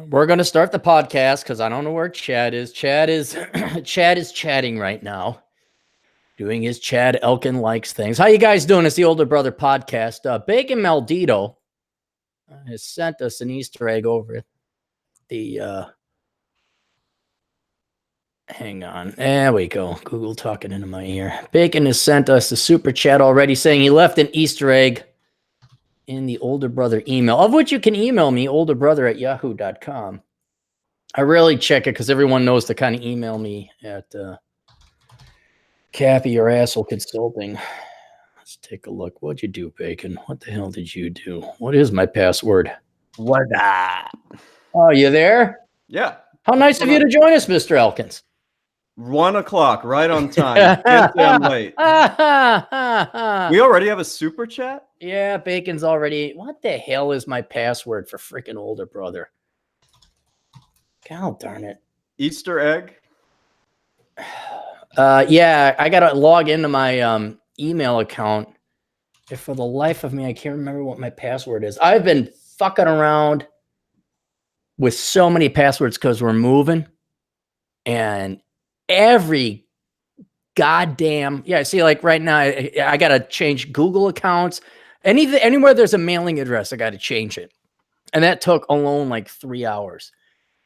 We're going to start the podcast because I don't know where Chad is. Chad is Chad is chatting right now, doing his Chad Elkin likes things. How you guys doing? It's the Older Brother podcast. Bacon Maldito has sent us an Easter egg over the. Hang on. There we go. Google talking into my ear. Bacon has sent us a super chat already saying he left an Easter egg in the Older Brother email, of which you can email me, olderbrother@yahoo.com. I rarely check it because everyone knows to kind of email me at Cappy or Asshole Consulting. Let's take a look. What'd you do, Bacon? What the hell did you do? What is my password? What up? Oh, you there? Yeah. How nice of you to join us, Mr. Elkins. 1 o'clock, right on time. Can't say I'm late. We already have a super chat? Yeah, Bacon's already. What the hell is my password for freaking Older Brother? God darn it. Easter egg? Yeah, I gotta log into my email account. If for the life of me, I can't remember what my password is. I've been fucking around with so many passwords because we're moving, and every goddamn see, like right now, I gotta change Google accounts. Anywhere there's a mailing address, I gotta change it, and that took alone like 3 hours.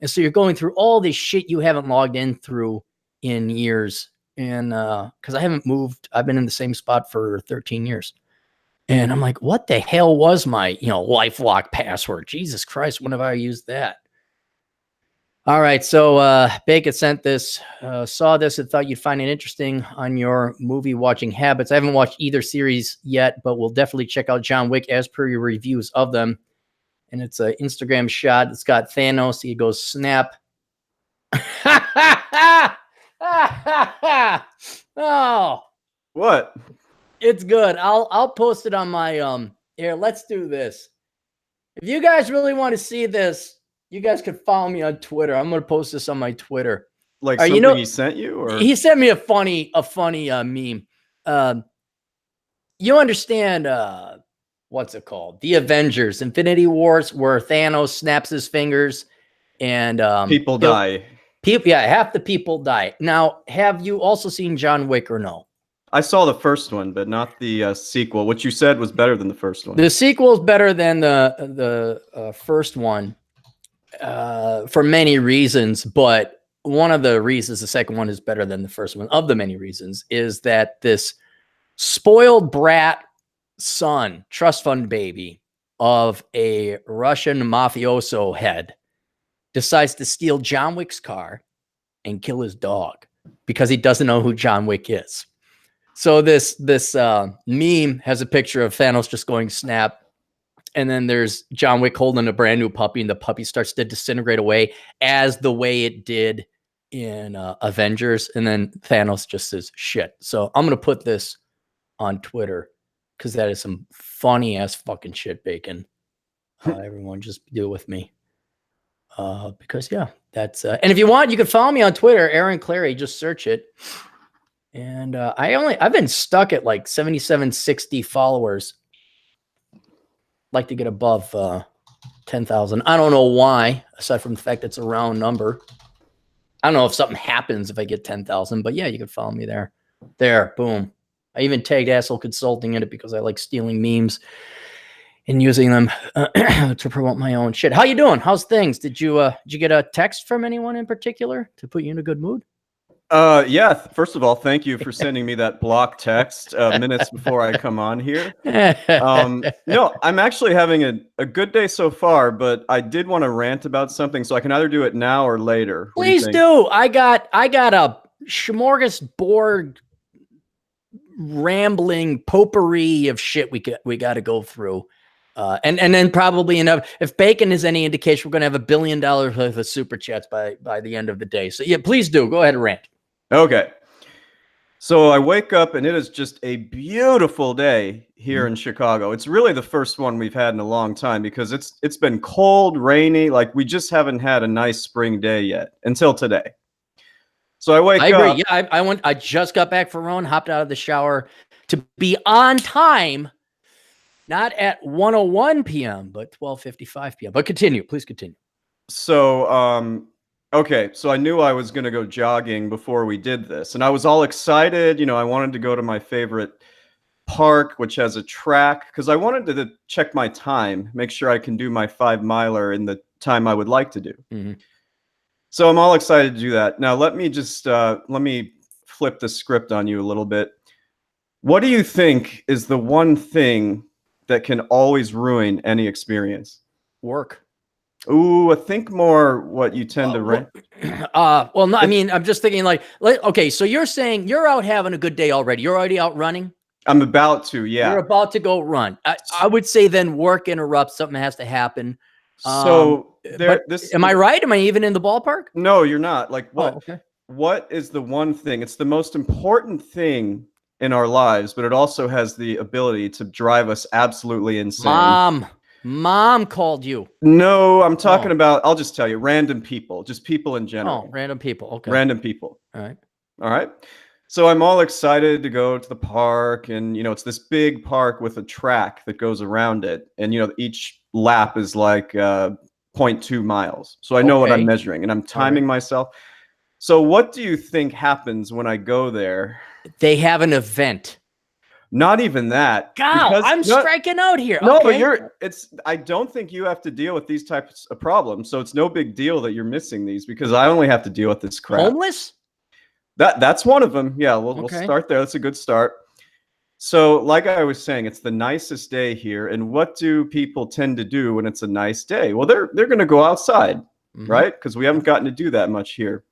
And so you're going through all this shit you haven't logged in through in years. And because I haven't moved, I've been in the same spot for 13 years. And I'm like, what the hell was my, LifeLock password? Jesus Christ, when have I used that? All right, so Bacon sent this, saw this, and thought you'd find it interesting on your movie watching habits. I haven't watched either series yet, but we'll definitely check out John Wick as per your reviews of them. And it's an Instagram shot. It's got Thanos. He goes, snap. Oh, What? it's good. I'll post it on my here. Let's do this. If you guys really want to see this, you guys could follow me on Twitter. I'm gonna post this on my Twitter. Like something he sent you, or he sent me a funny meme. You understand what's it called? The Avengers, Infinity Wars, where Thanos snaps his fingers and people die. Half the people die. Now, have you also seen John Wick or no? I saw the first one, but not the sequel. What you said was better than the first one. The sequel is better than the first one for many reasons, but one of the reasons the second one is better than the first one, of the many reasons, is that this spoiled brat son, trust fund baby of a Russian mafioso head, decides to steal John Wick's car and kill his dog because he doesn't know who John Wick is. So this meme has a picture of Thanos just going snap, and then there's John Wick holding a brand new puppy, and the puppy starts to disintegrate away as the way it did in Avengers, and then Thanos just says shit. So I'm gonna put this on Twitter because that is some funny ass fucking shit, Bacon. Everyone just deal with me. Because that's and if you want, you can follow me on Twitter, Aaron Clary, just search it. And I've been stuck at like 7760 followers. Like to get above 10,000. I don't know why, aside from the fact it's a round number. I don't know if something happens if I get 10,000, but yeah, you can follow me there. There, boom. I even tagged Asshole Consulting in it because I like stealing memes and using them to promote my own shit. How you doing? How's things? Did you get a text from anyone in particular to put you in a good mood? Yeah. First of all, thank you for sending me that block text minutes before I come on here. No, I'm actually having a good day so far, but I did want to rant about something, so I can either do it now or later. Please do. I got a smorgasbord rambling potpourri of shit we got to go through. And then probably enough. If Bacon is any indication, we're going to have $1 billion worth of super chats by the end of the day. So yeah, please do go ahead and rant. Okay. So I wake up and it is just a beautiful day here in Chicago. It's really the first one we've had in a long time because it's been cold, rainy. Like we just haven't had a nice spring day yet until today. So I wake up. I agree. Yeah, I just got back from Rome, hopped out of the shower to be on time. Not at 1:01 p.m., but 12:55 p.m. But continue. Please continue. So, okay, so I knew I was going to go jogging before we did this, and I was all excited. I wanted to go to my favorite park, which has a track, because I wanted to check my time, make sure I can do my 5 miler in the time I would like to do. Mm-hmm. So I'm all excited to do that. Now, let me flip the script on you a little bit. What do you think is the one thing that can always ruin any experience? Work. Ooh, I think more what you tend to rank. Well, no, I mean, I'm just thinking okay, so you're saying you're out having a good day already. You're already out running. I'm about to, yeah. You're about to go run. I would say then work interrupts. Something has to happen. So am I right? Am I even in the ballpark? No, you're not. Like what? Oh, okay. What is the one thing? It's the most important thing in our lives, but it also has the ability to drive us absolutely insane. Mom called you. No, I'm talking about, I'll just tell you, random people, just people in general. Oh, random people. Okay. Random people. All right. All right. So I'm all excited to go to the park, and it's this big park with a track that goes around it, and each lap is like 0.2 miles. So I know what I'm measuring, and I'm timing myself. So what do you think happens when I go there? They have an event. Not even that. God, I'm striking out here. No, but I don't think you have to deal with these types of problems. So it's no big deal that you're missing these, because I only have to deal with this crap. Homeless? That's one of them. Yeah, we'll start there. That's a good start. So like I was saying, it's the nicest day here. And what do people tend to do when it's a nice day? Well, they're going to go outside, right? Because we haven't gotten to do that much here.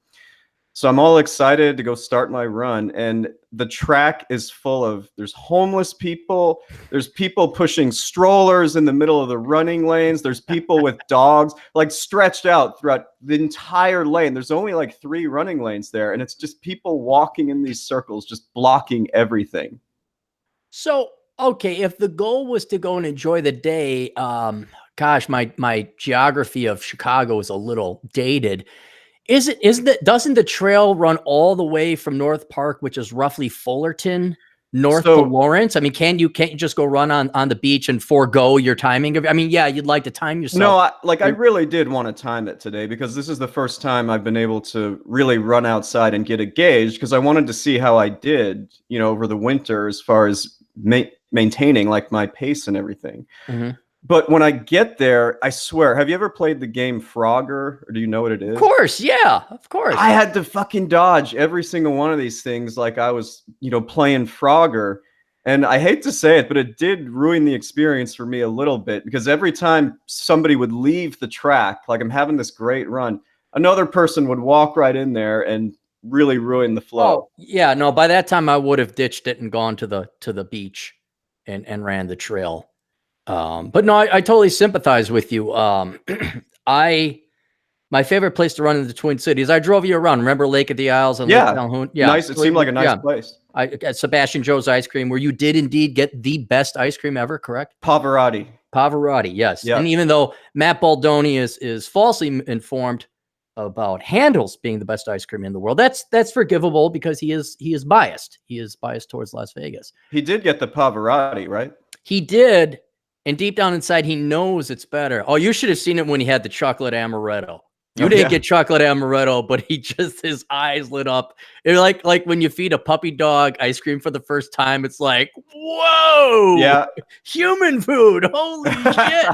So I'm all excited to go start my run, and the track is full of, there's homeless people, there's people pushing strollers in the middle of the running lanes, there's people with dogs like stretched out throughout the entire lane. There's only like 3 running lanes there, and it's just people walking in these circles, just blocking everything. So, okay, if the goal was to go and enjoy the day, gosh, my geography of Chicago is a little dated. Doesn't the trail run all the way from North Park, which is roughly Fullerton, north to Lawrence? I mean, can't you just go run on the beach and forego your timing? I mean, yeah, you'd like to time yourself. No, I really did want to time it today, because this is the first time I've been able to really run outside and get a gauge, because I wanted to see how I did, over the winter as far as maintaining like my pace and everything. But when I get there, I swear, have you ever played the game Frogger, or do you know what it is? Of course, yeah, of course. I had to fucking dodge every single one of these things like I was, playing Frogger. And I hate to say it, but it did ruin the experience for me a little bit, because every time somebody would leave the track, like I'm having this great run, another person would walk right in there and really ruin the flow. Oh, yeah, no, by that time I would have ditched it and gone to the beach and ran the trail. But no, I totally sympathize with you. My favorite place to run in the Twin Cities, I drove you around. Remember Lake of the Isles and Lake Calhoun? Yeah, nice. It seemed like a nice place. At Sebastian Joe's Ice Cream, where you did indeed get the best ice cream ever, correct? Pavarotti, yes. Yeah. And even though Matt Baldoni is falsely informed about Handel's being the best ice cream in the world, that's forgivable, because he is biased. He is biased towards Las Vegas. He did get the Pavarotti, right? He did. And deep down inside, he knows it's better. Oh, you should have seen it when he had the chocolate amaretto. You didn't get chocolate amaretto, but his eyes lit up. It's like when you feed a puppy dog ice cream for the first time, it's like, whoa, yeah, human food. Holy shit.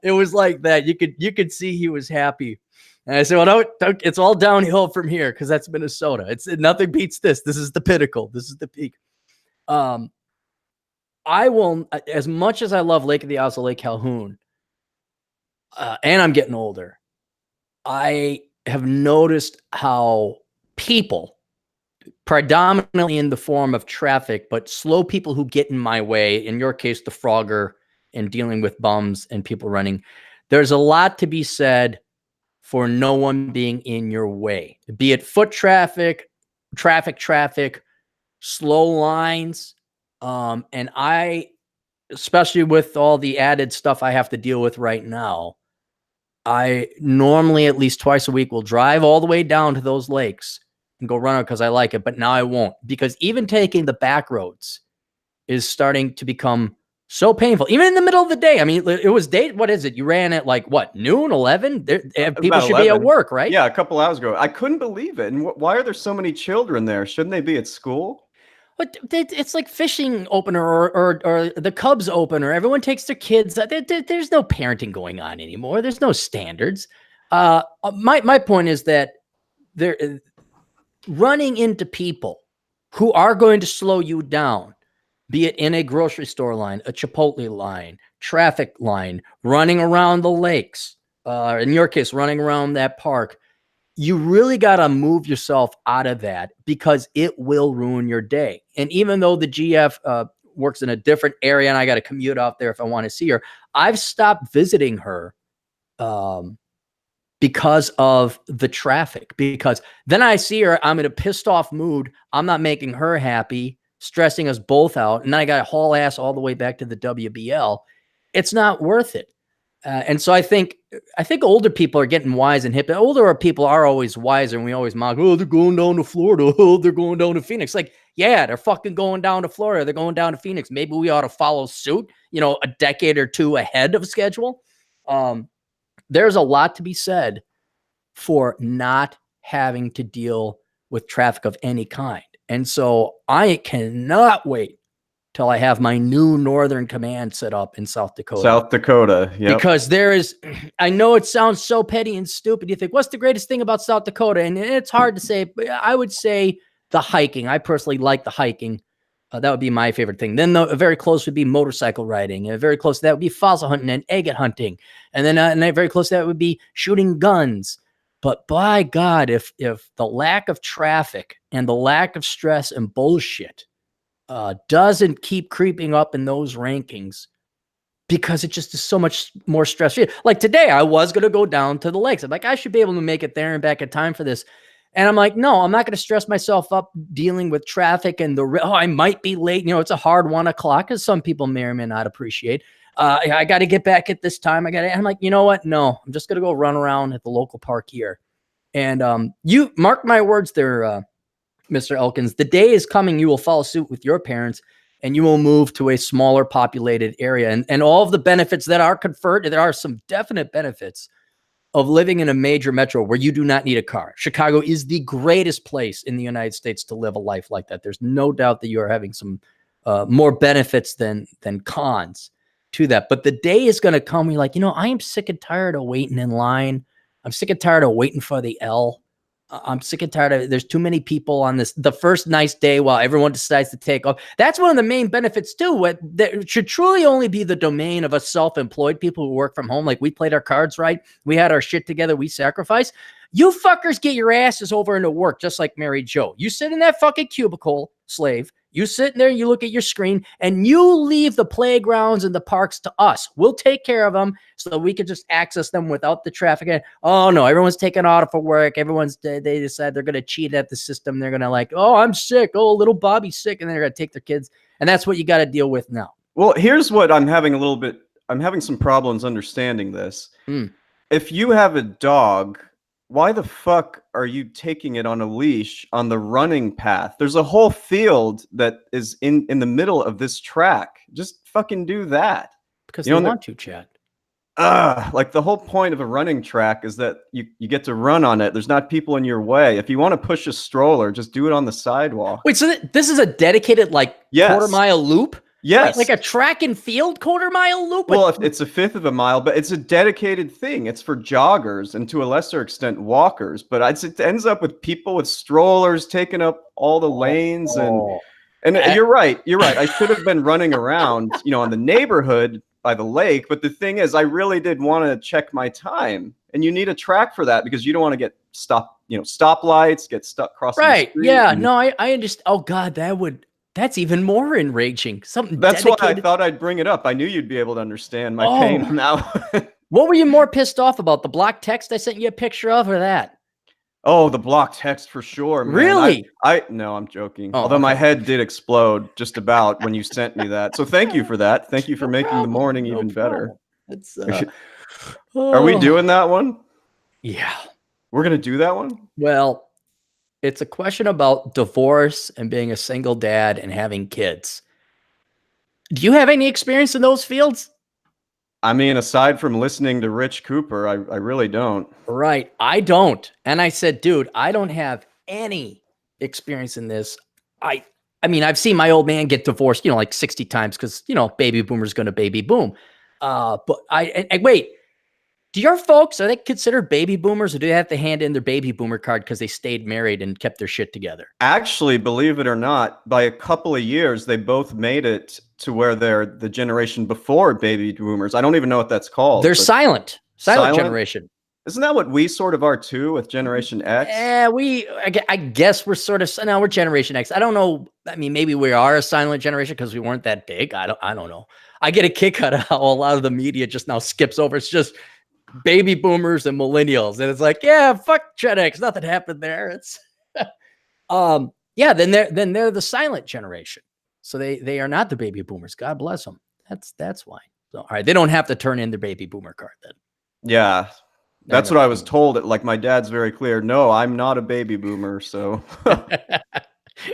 It was like that. You could see he was happy. And I said, well, no, it's all downhill from here, because that's Minnesota. It's nothing beats this. This is the pinnacle. This is the peak. I will, as much as I love Lake of the Isles, Lake Calhoun, and I'm getting older, I have noticed how people, predominantly in the form of traffic, but slow people who get in my way, in your case, the Frogger, and dealing with bums and people running, there's a lot to be said for no one being in your way, be it foot traffic, slow lines. And I, especially with all the added stuff I have to deal with right now, I normally at least twice a week will drive all the way down to those lakes and go run it, because I like it. But now I won't, because even taking the back roads is starting to become So painful, even in the middle of the day. I mean, it was day. What is it? You ran at like what, noon, 11? People should be at work, right? Yeah, a couple hours ago. I couldn't believe it. And why are there so many children there? Shouldn't they be at school? But it's like fishing opener or the Cubs opener. Everyone takes their kids. There's no parenting going on anymore. There's no standards. My point is that they're running into people who are going to slow you down, be it in a grocery store line, a Chipotle line, traffic line, running around the lakes, in your case, running around that park. You really got to move yourself out of that because it will ruin your day. And even though the GF works in a different area and I got to commute out there if I want to see her, I've stopped visiting her because of the traffic. Because then I see her, I'm in a pissed off mood. I'm not making her happy, stressing us both out. And then I got to haul ass all the way back to the WBL. It's not worth it. And so I think older people are getting wise and hip. Older people are always wiser, and we always mock, oh, they're going down to Florida. Oh, they're going down to Phoenix. Like, yeah, they're fucking going down to Florida. They're going down to Phoenix. Maybe we ought to follow suit, a decade or two ahead of schedule. There's a lot to be said for not having to deal with traffic of any kind. And so I cannot wait till I have my new Northern Command set up in South Dakota. South Dakota, yeah. Because I know it sounds so petty and stupid. You think, what's the greatest thing about South Dakota? And it's hard to say, but I would say the hiking. I personally like the hiking. That would be my favorite thing. Then very close would be motorcycle riding. Very close to that would be fossil hunting and agate hunting. And then very close to that would be shooting guns. But by God, if the lack of traffic and the lack of stress and bullshit doesn't keep creeping up in those rankings, because it just is so much more stress-free. Like today, I was going to go down to the lakes. I'm like, I should be able to make it there and back in time for this. And I'm like, no, I'm not going to stress myself up dealing with traffic and I might be late. It's a hard 1 o'clock, as some people may or may not appreciate. I got to get back at this time. I'm like, you know what? No, I'm just going to go run around at the local park here. And you mark my words there, Mr. Elkins, the day is coming, you will follow suit with your parents and you will move to a smaller populated area. And all of the benefits that are conferred, there are some definite benefits of living in a major metro where you do not need a car. Chicago is the greatest place in the United States to live a life like that. There's no doubt that you are having some more benefits than cons to that. But the day is going to come where you're like, I am sick and tired of waiting in line. I'm sick and tired of waiting for the L. I'm sick and tired of it. There's too many people on the first nice day while everyone decides to take off. That's one of the main benefits too. That should truly only be the domain of us self-employed people who work from home. Like, we played our cards right. We had our shit together. We sacrificed. You fuckers get your asses over into work just like Mary Jo. You sit in that fucking cubicle, slave. You sit in there, you look at your screen, and you leave the playgrounds and the parks to us. We'll take care of them so that we can just access them without the traffic. And, oh, no, everyone's taking off for work. They decide they're going to cheat at the system. They're going to like, oh, I'm sick. Oh, little Bobby's sick. And they're going to take their kids. And that's what you got to deal with now. Well, here's what I'm having some problems understanding this. If you have a dog, why the fuck are you taking it on a leash on the running path? There's a whole field that is in the middle of this track. Just fucking do that. Because you want to, Chad. Like, the whole point of a running track is that you get to run on it. There's not people in your way. If you want to push a stroller, just do it on the sidewalk. Wait, so this is a dedicated quarter-mile loop? Yes. Like a track and field quarter-mile loop? Well, it's a fifth of a mile, but it's a dedicated thing. It's for joggers and to a lesser extent walkers. But it ends up with people with strollers taking up all the lanes. And you're right. I should have been running around, in the neighborhood by the lake. But the thing is, I really did want to check my time. And you need a track for that because you don't want to get stoplights, get stuck crossing the street. Yeah. No, I understand. Oh, God, that's even more enraging. That's why I thought I'd bring it up. I knew you'd be able to understand my pain now. What were you more pissed off about? The block text I sent you a picture of, or that? Oh, the block text for sure, man. Really? No, I'm joking. Although my head did explode just about when you sent me that. So thank you for that. Thank you for making the morning even better. Are we doing that one? Yeah. We're going to do that one? Well, it's a question about divorce and being a single dad and having kids. Do you have any experience in those fields? I mean, aside from listening to Rich Cooper, I really don't. Right. I don't. And I said, dude, I don't have any experience in this. I mean, I've seen my old man get divorced, like 60 times because, baby boomer's going to baby boom. But wait, do your folks, are they considered baby boomers, or do they have to hand in their baby boomer card because they stayed married and kept their shit together? Actually, believe it or not, by a couple of years, they both made it to where they're the generation before baby boomers. I don't even know what that's called. They're silent generation. Isn't that what we sort of are too with Generation X? Yeah, I guess we're sort of, now we're Generation X. I don't know. I mean, maybe we are a silent generation because we weren't that big. I don't know. I get a kick out of how a lot of the media just now skips over. It's just baby boomers and millennials. And it's like, yeah, fuck Gen X. Nothing happened there. It's, yeah, then they're the silent generation. So they are not the baby boomers. God bless them. That's why. So, all right. They don't have to turn in their baby boomer card then. Yeah. That's what I was told. Like, my dad's very clear. No, I'm not a baby boomer. So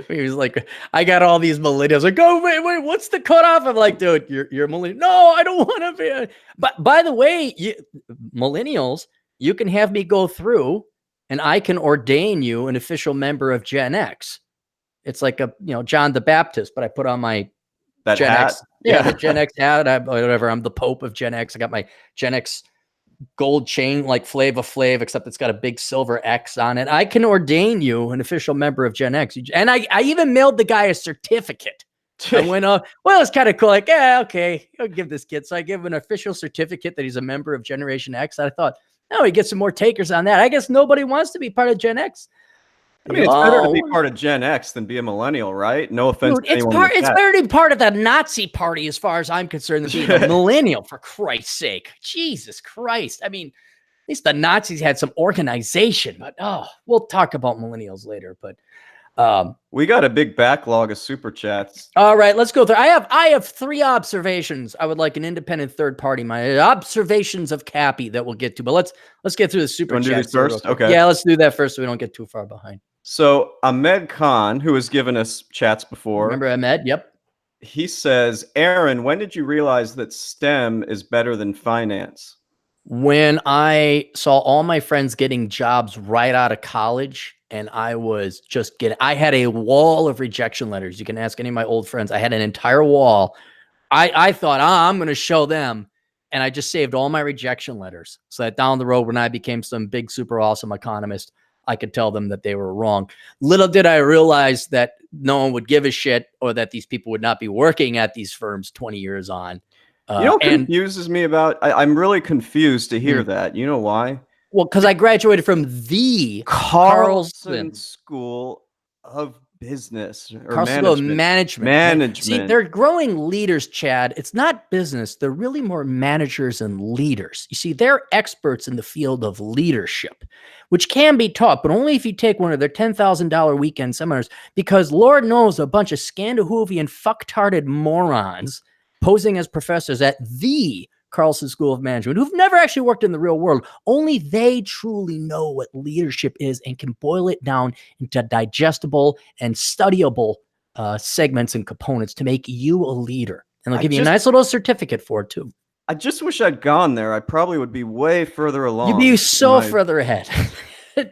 he was like, I got all these millennials. Like, oh, wait, what's the cutoff? I'm like, dude, you're a millennial. No, I don't want to be. But by the way, millennials, you can have me go through and I can ordain you an official member of Gen X. It's like John the Baptist, but I put on my Gen X. Yeah, the Gen X hat. Whatever. I'm the Pope of Gen X. I got my Gen X gold chain like Flava Flav, except it's got a big silver X on it. I can ordain you an official member of Gen X. And I even mailed the guy a certificate. I went up. Well, it's kind of cool. Like, yeah, okay, I'll give this kid. So I give him an official certificate that he's a member of Generation X. And I thought, he gets some more takers on that. I guess nobody wants to be part of Gen X. I mean, it's better to be part of Gen X than be a millennial, right? No offense. Dude, it's better to be part of the Nazi party, as far as I'm concerned, than being a millennial, for Christ's sake. Jesus Christ. I mean, at least the Nazis had some organization, but we'll talk about millennials later. But we got a big backlog of super chats. All right, let's go through. I have 3 observations. I would like an independent third party. My observations of Cappy that we'll get to, but let's get through the super chats. Do these first? Okay. Yeah, let's do that first so we don't get too far behind. So Ahmed Khan, who has given us chats before. Remember Ahmed? Yep. He says, Aaron, when did you realize that STEM is better than finance? When I saw all my friends getting jobs right out of college, and I was just I had a wall of rejection letters. You can ask any of my old friends. I had an entire wall. I thought, I'm going to show them. And I just saved all my rejection letters so that down the road, when I became some big, super awesome economist, I could tell them that they were wrong. Little did I realize that no one would give a shit, or that these people would not be working at these firms 20 years on. What confuses me about, I'm really confused to hear that. You know why? Well, because I graduated from the Carlson School of Business or Management. See, they're growing leaders, Chad. It's not business. They're really more managers and leaders. You see, they're experts in the field of leadership, which can be taught, but only if you take one of their $10,000 weekend seminars, because Lord knows a bunch of Scandahoovian fucktarded morons posing as professors at the Carlson School of Management, who've never actually worked in the real world. Only they truly know what leadership is and can boil it down into digestible and studyable segments and components to make you a leader. And they'll give you a nice little certificate for it too. I just wish I'd gone there. I probably would be way further along. You'd be so further ahead.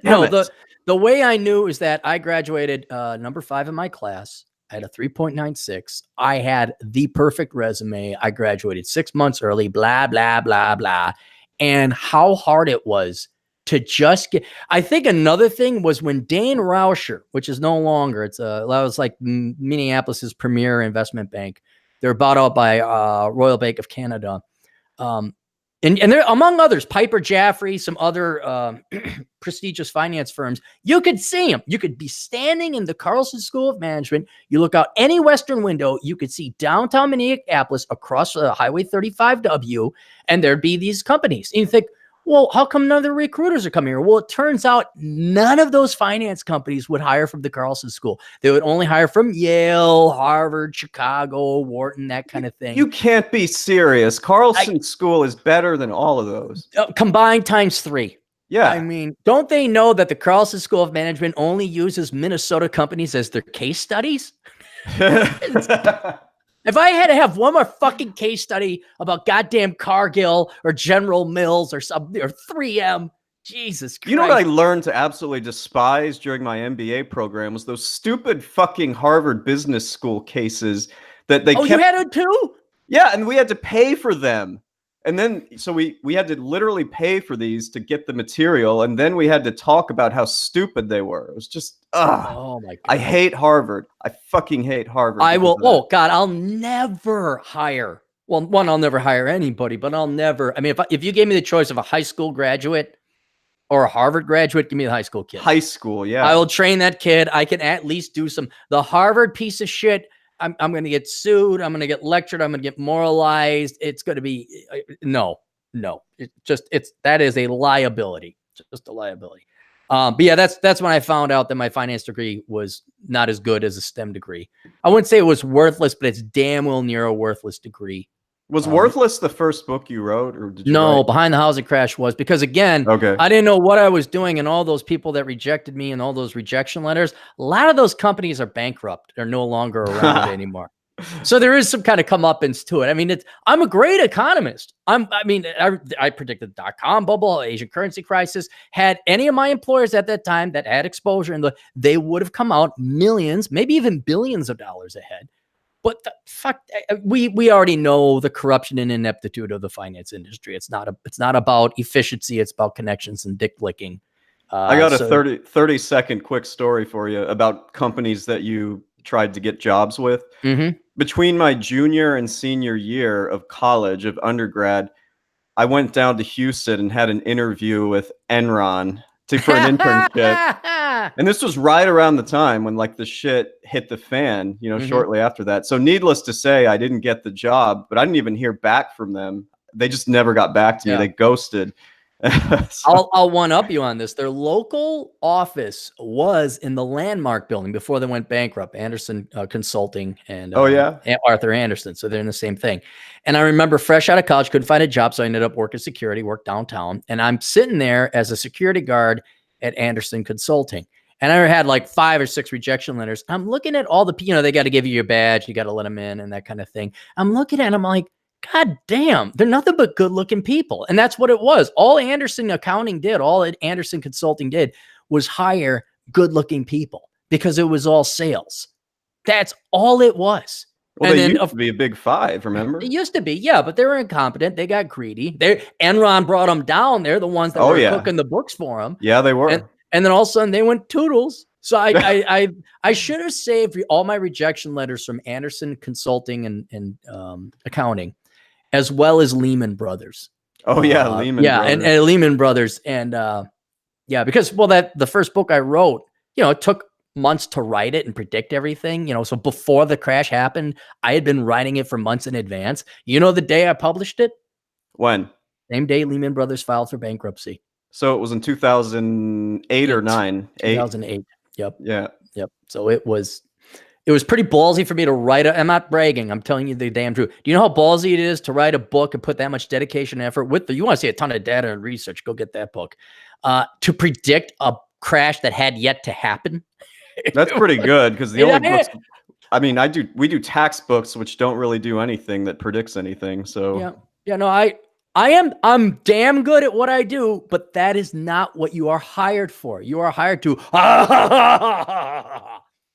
No, the way I knew is that I graduated number 5 in my class. I had a 3.96. I had the perfect resume. I graduated 6 months early, blah, blah, blah, blah. And how hard it was to just get. I think another thing was when Dane Rauscher, which is no longer, that was like Minneapolis's premier investment bank. They're bought out by Royal Bank of Canada. And there, among others, Piper Jaffray, some other prestigious finance firms, you could see them. You could be standing in the Carlson School of Management. You look out any western window, you could see downtown Minneapolis across Highway 35W, and there'd be these companies. And you think, well, how come none of the recruiters are coming here? Well, it turns out none of those finance companies would hire from the Carlson School. They would only hire from Yale, Harvard, Chicago, Wharton, that kind of thing. You can't be serious. Carlson School is better than all of those. Combined times 3. Yeah. I mean, don't they know that the Carlson School of Management only uses Minnesota companies as their case studies? If I had to have one more fucking case study about goddamn Cargill or General Mills or something or 3M, Jesus Christ. You know what I learned to absolutely despise during my MBA program was those stupid fucking Harvard Business School cases that they kept. You had it too? Yeah, and we had to pay for them. And then, so we had to literally pay for these to get the material, and then we had to talk about how stupid they were. It was just, oh my God. I hate Harvard. I fucking hate Harvard. I will, oh God, I'll never hire. Well, one, I'll never hire anybody, but I'll never, I mean, if you gave me the choice of a high school graduate or a Harvard graduate, give me the high school kid. High school, yeah. I will train that kid. I can at least do the Harvard piece of shit. I'm going to get sued. I'm going to get lectured. I'm going to get moralized. It's going to be, no. That is a liability, just a liability. But yeah, that's when I found out that my finance degree was not as good as a STEM degree. I wouldn't say it was worthless, but it's damn well near a worthless degree. Was Worthless the first book you wrote, or did you write? Behind the Housing Crash was, because again, I didn't know what I was doing, and all those people that rejected me and all those rejection letters, a lot of those companies are bankrupt. They're no longer around anymore. So there is some kind of comeuppance to it. I mean, I'm a great economist. I predicted the .com bubble, Asian currency crisis. Had any of my employers at that time that had exposure, and they would have come out millions, maybe even billions of dollars ahead. But we already know the corruption and ineptitude of the finance industry. It's not about efficiency. It's about connections and dick licking. I got a 30-second quick story for you about companies that you tried to get jobs with. Mm-hmm. Between my junior and senior year of college, of undergrad, I went down to Houston and had an interview with Enron for an internship. And this was right around the time when like the shit hit the fan, shortly after that. So needless to say, I didn't get the job, but I didn't even hear back from them. They just never got back to me. They ghosted. I'll one up you on this. Their local office was in the Landmark building before they went bankrupt. Anderson Consulting and Arthur Anderson. So they're in the same thing. And I remember fresh out of college, couldn't find a job, so I ended up working security, worked downtown, and I'm sitting there as a security guard at Anderson Consulting. And I had like 5 or 6 rejection letters. I'm looking at all the, they got to give you your badge, you got to let them in and that kind of thing. I'm looking at them, I'm like, God damn, they're nothing but good looking people. And that's what it was. All Anderson Accounting did, all Anderson Consulting did was hire good looking people because it was all sales. That's all it was. Well, they used to be a big 5, remember? It used to be, yeah, but they were incompetent. They got greedy. Enron brought them down. They're the ones that were cooking the books for them. Yeah, they were. And then all of a sudden they went toodles. So I should have saved all my rejection letters from Anderson Consulting and Accounting, as well as Lehman Brothers. Oh yeah, Lehman Brothers. And Lehman Brothers. And because the first book I wrote, it took months to write it and predict everything, so before the crash happened, I had been writing it for months in advance. The day I published it? When? Same day Lehman Brothers filed for bankruptcy. So it was in 2008 or 9? 2008. Yep. Yeah. Yep. So it was pretty ballsy for me to write I'm not bragging. I'm telling you the damn truth. Do you know how ballsy it is to write a book and put that much dedication and effort you want to see a ton of data and research, go get that book, to predict a crash that had yet to happen? That's pretty good, because the only books, we do tax books, which don't really do anything that predicts anything. So I'm damn good at what I do, but that is not what you are hired for. You are hired to,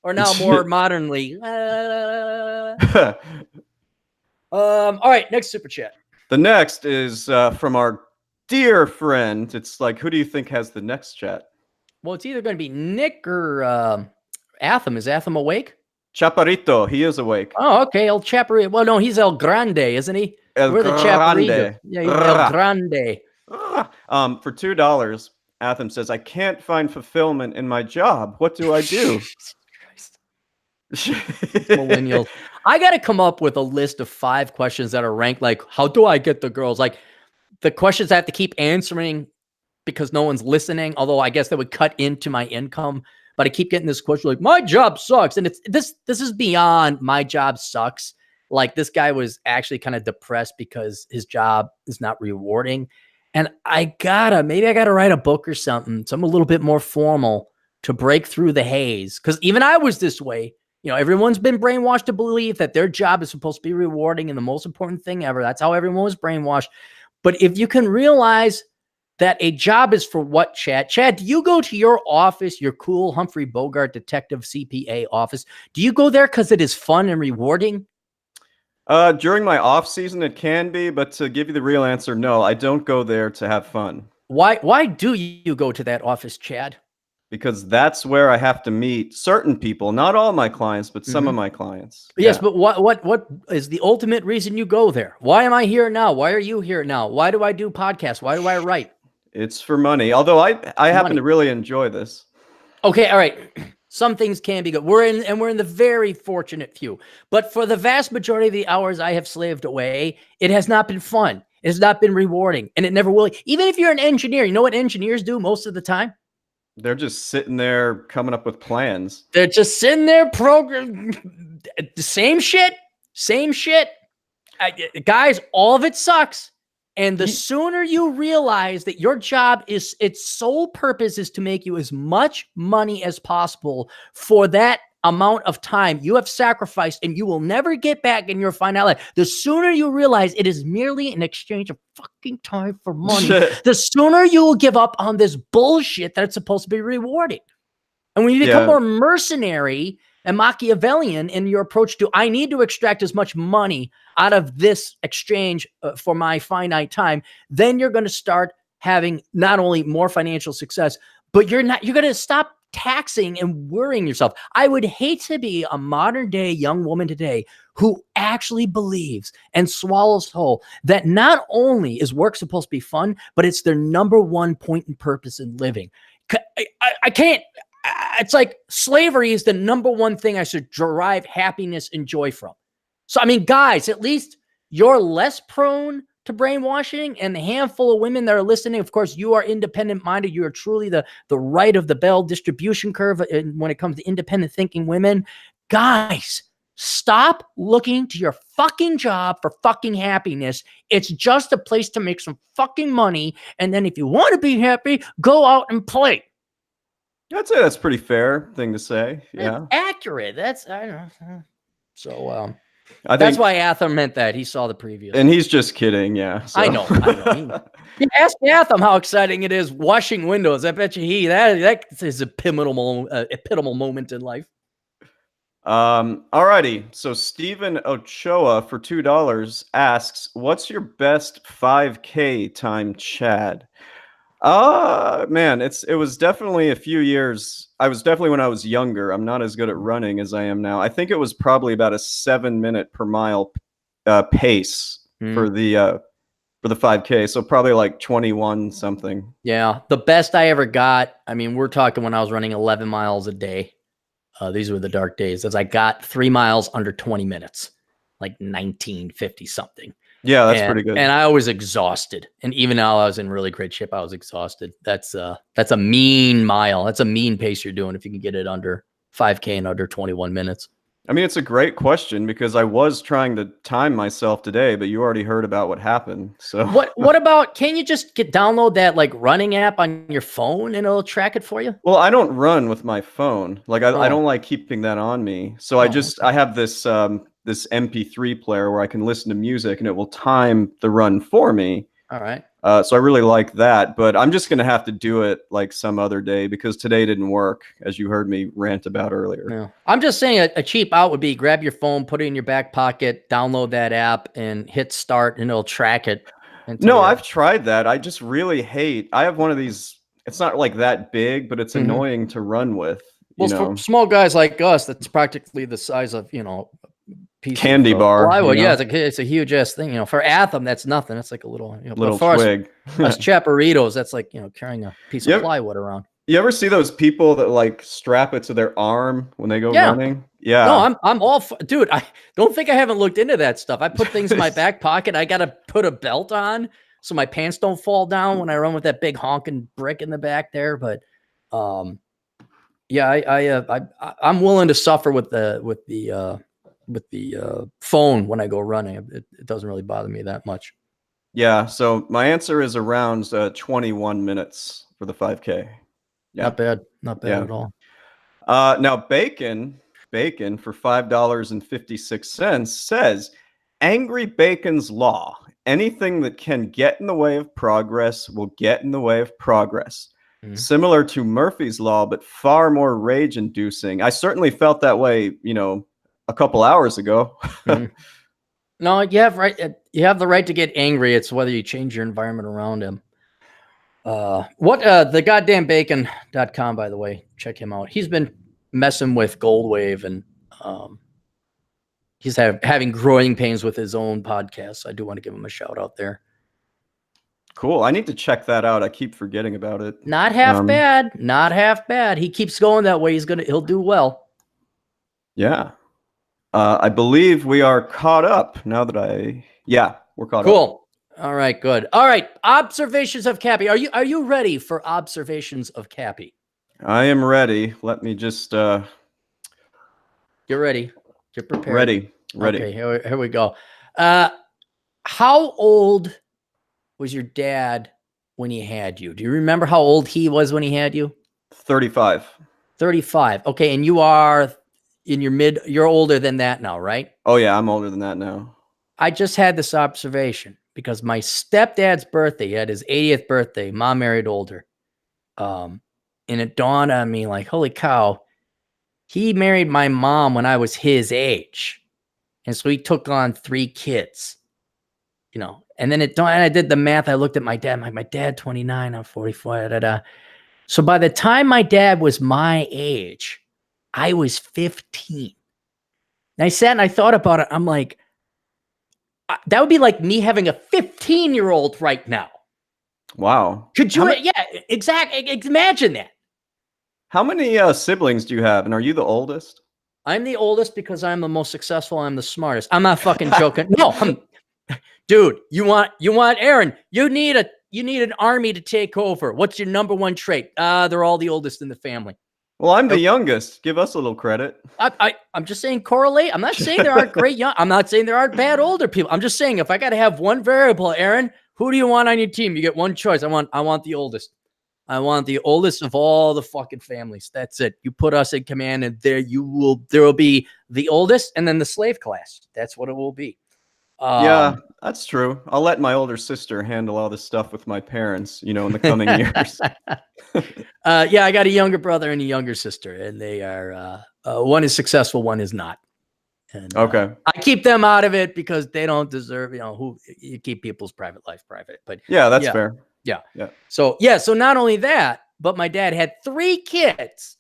or now more modernly. All right, next super chat. The next is from our dear friend. It's like, who do you think has the next chat? Well, it's either going to be Nick or Atham. Is Atham awake? Chaparrito, he is awake. Oh, okay. El Chaparrito. Well, no, he's El Grande, isn't he? We're the Chaparrito. Yeah, El Grande. For $2, Atham says, I can't find fulfillment in my job. What do I do? Millennials. I got to come up with a list of 5 questions that are ranked like, how do I get the girls? Like the questions I have to keep answering because no one's listening. Although I guess that would cut into my income. But I keep getting this question like, my job sucks. And this is beyond my job sucks. Like this guy was actually kind of depressed because his job is not rewarding. And maybe I gotta write a book or something. So I'm a little bit more formal to break through the haze. Because even I was this way You know, everyone's been brainwashed to believe that their job is supposed to be rewarding and the most important thing ever. That's how everyone was brainwashed. But if you can realize that a job is for what, Chad? Chad, do you go to your office, your cool Humphrey Bogart detective CPA office? Do you go there because it is fun and rewarding? During my off season, it can be, but to give you the real answer, no, I don't go there to have fun. Why do you go to that office, Chad? Because that's where I have to meet certain people, not all my clients, but some of my clients. Yes, Yeah. but what is the ultimate reason you go there? Why am I here now? Why are you here now? Why do I do podcasts? Why do I write? It's for money. Although I happen Money. to really enjoy this. Okay, all right. Some things can be good. We're in the very fortunate few. But for the vast majority of the hours I have slaved away, it has not been fun. It has not been rewarding, and it never will. Even if you're an engineer, you know what engineers do most of the time? They're just sitting there coming up with plans. They're just sitting there program the same shit. Guys, all of it sucks. And the sooner you realize that your job is, its sole purpose is to make you as much money as possible for that amount of time you have sacrificed and you will never get back in your finality. The sooner you realize it is merely an exchange of fucking time for money, the sooner you will give up on this bullshit that it's supposed to be rewarding. And when you become more mercenary and Machiavellian in your approach to, I need to extract as much money out of this exchange for my finite time, then you're going to start having not only more financial success, but you're going to stop taxing and worrying yourself. I would hate to be a modern day young woman today who actually believes and swallows whole that not only is work supposed to be fun, but it's their number one point and purpose in living. I can't. It's like slavery is the number one thing I should derive happiness and joy from. So, I mean, guys, at least you're less prone to brainwashing, and the handful of women that are listening, of course, you are independent minded. You are truly the right of the bell distribution curve when it comes to independent thinking women. Guys, stop looking to your fucking job for fucking happiness. It's just a place to make some fucking money. And then if you want to be happy, go out and play. I'd say that's a pretty fair thing to say. Yeah. It's accurate. That's, I don't know. So, that's why Atham meant that. He saw the preview. And he's just kidding. Yeah. So. I know. Ask Atham how exciting it is washing windows. I bet you that is a pivotal moment in life. Alrighty. So Stephen Ochoa for $2 asks, what's your best 5K time, Chad? Man, it was definitely a few years. I was definitely when I was younger. I'm not as good at running as I am now. I think it was probably about a 7-minute per mile pace for the 5K. So probably like 21 something. Yeah. The best I ever got, I mean, we're talking when I was running 11 miles a day. These were the dark days, as I got 3 miles under 20 minutes, like 1950 something. Yeah, that's pretty good. And I was exhausted. And even though I was in really great shape, I was exhausted. That's a mean mile. That's a mean pace you're doing if you can get it under 5K in under 21 minutes. I mean, it's a great question because I was trying to time myself today, but you already heard about what happened. So what about, can you just download that like running app on your phone and it'll track it for you? Well, I don't run with my phone. Like I don't like keeping that on me. So I have this this MP3 player where I can listen to music and it will time the run for me. All right. So I really like that, but I'm just going to have to do it like some other day because today didn't work, as you heard me rant about earlier. Yeah. I'm just saying a cheap out would be grab your phone, put it in your back pocket, download that app and hit start and it'll track it. No, I've tried that. I just really hate, I have one of these, it's not like that big, but it's annoying to run with. Well, for small guys like us, that's practically the size of, candy bar. Plywood. Yeah, it's a huge ass thing. For Atham, that's nothing. That's like a little twig. Us chaparritos, that's like carrying a piece of plywood around. You ever see those people that like strap it to their arm when they go running? Yeah. No, I'm all dude. I don't think I haven't looked into that stuff. I put things in my back pocket. I gotta put a belt on so my pants don't fall down when I run with that big honking brick in the back there. But yeah, I'm willing to suffer with the phone when I go running. It doesn't really bother me that much. Yeah. So my answer is around 21 minutes for the 5K. Yeah. Not bad at all. Now Bacon bacon for $5.56 says, Angry Bacon's Law. Anything that can get in the way of progress will get in the way of progress. Similar to Murphy's Law, but far more rage-inducing. I certainly felt that way, a couple hours ago. No, you have the right to get angry. It's whether you change your environment around him. The goddamnbacon.com, by the way, check him out. He's been messing with Goldwave, and he's having growing pains with his own podcast. So I do want to give him a shout out there. Cool. I need to check that out. I keep forgetting about it. Not half bad. Not half bad. He keeps going that way. He'll do well. Yeah. I believe we are caught up now that we're caught up. Cool. All right, good. All right. Observations of Cappy. Are you ready for observations of Cappy? I am ready. Let me just get ready. Get prepared. Ready. Okay, here we go. How old was your dad when he had you? Do you remember how old he was when he had you? 35. 35. Okay, and you are in your you're older than that now, right? Oh yeah, I'm older than that now. I just had this observation because my stepdad's birthday, he had his 80th birthday. Mom married older. And it dawned on me like, holy cow, he married my mom when I was his age. And so he took on 3 kids, and then I did the math. I looked at my dad, my dad, 29, I'm 44. So by the time my dad was my age, I was 15. And I sat and I thought about it. I'm like, that would be like me having a 15-year-old right now. Wow. Could you? Yeah, exactly. Imagine that. How many siblings do you have? And are you the oldest? I'm the oldest because I'm the most successful. I'm the smartest. I'm not fucking joking. No, dude, you want Aaron, you need an army to take over. What's your number one trait? They're all the oldest in the family. Well, I'm the youngest. Give us a little credit. I'm just saying correlate. I'm not saying there aren't great young. I'm not saying there aren't bad older people. I'm just saying if I got to have one variable, Aaron, who do you want on your team? You get one choice. I want the oldest. I want the oldest of all the fucking families. That's it. You put us in command, and there will be the oldest, and then the slave class. That's what it will be. Yeah, that's true. I'll let my older sister handle all this stuff with my parents, in the coming years. Yeah, I got a younger brother and a younger sister, and they are one is successful, one is not. And, okay. I keep them out of it because they don't deserve, you keep people's private life private. But yeah, that's fair. Yeah. Yeah. So not only that, but my dad had 3 kids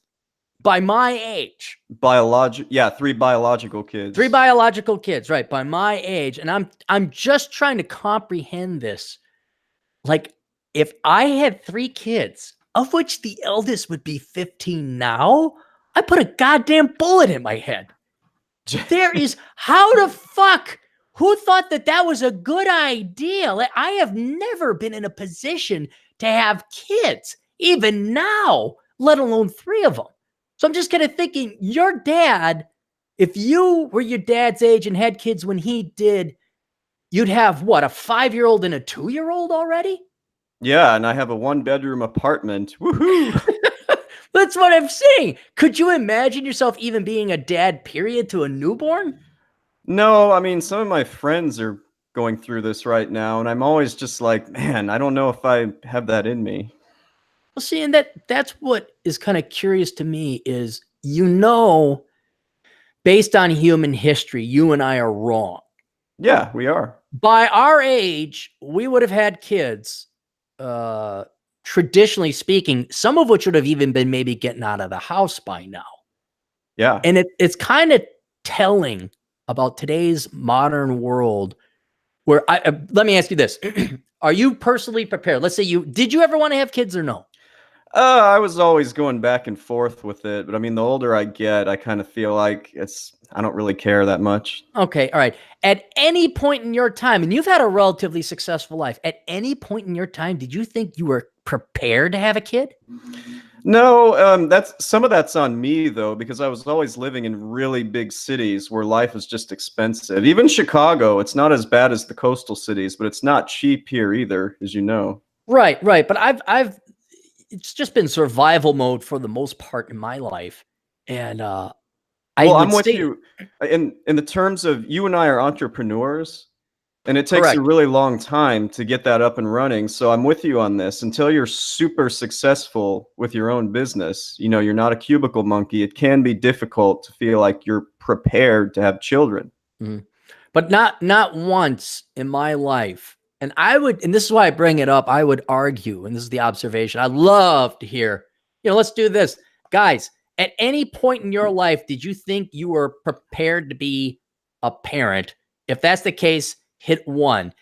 by my age. 3 biological kids. 3 biological kids, right, by my age. And I'm just trying to comprehend this. Like, if I had 3 kids, of which the eldest would be 15 now, I put a goddamn bullet in my head. How the fuck? Who thought that was a good idea? Like, I have never been in a position to have kids, even now, let alone 3 of them. So I'm just kind of thinking, your dad, if you were your dad's age and had kids when he did, you'd have what, a 5-year-old and a 2-year-old already? Yeah, and I have a 1-bedroom apartment. Woohoo! That's what I'm saying. Could you imagine yourself even being a dad, period, to a newborn? No, I mean, some of my friends are going through this right now, and I'm always just like, man, I don't know if I have that in me. Well, see, and that's what is kind of curious to me is, based on human history, you and I are wrong. Yeah, we are. By our age, we would have had kids, traditionally speaking, some of which would have even been maybe getting out of the house by now. Yeah. And it's kind of telling about today's modern world where let me ask you this. Are you personally prepared? Let's say did you ever want to have kids or no? I was always going back and forth with it, but I mean, the older I get, I kind of feel like I don't really care that much. Okay. All right. At any point in your time, and you've had a relatively successful life, at any point in your time, did you think you were prepared to have a kid? No, some of that's on me though, because I was always living in really big cities where life is just expensive. Even Chicago, it's not as bad as the coastal cities, but it's not cheap here either, as you know. Right. But it's just been survival mode for the most part in my life. And I Well, would I'm with say you in the terms of you and I are entrepreneurs, and it takes a correct. really long time to get that up and running. So I'm with you on this. Until you're super successful with your own business, you know, you're not a cubicle monkey. It can be difficult to feel like you're prepared to have children. Mhm. But not once in my life. And and this is why I bring it up, I would argue, and this is the observation. I'd love to hear, let's do this. Guys, at any point in your life, did you think you were prepared to be a parent? If that's the case, hit 1.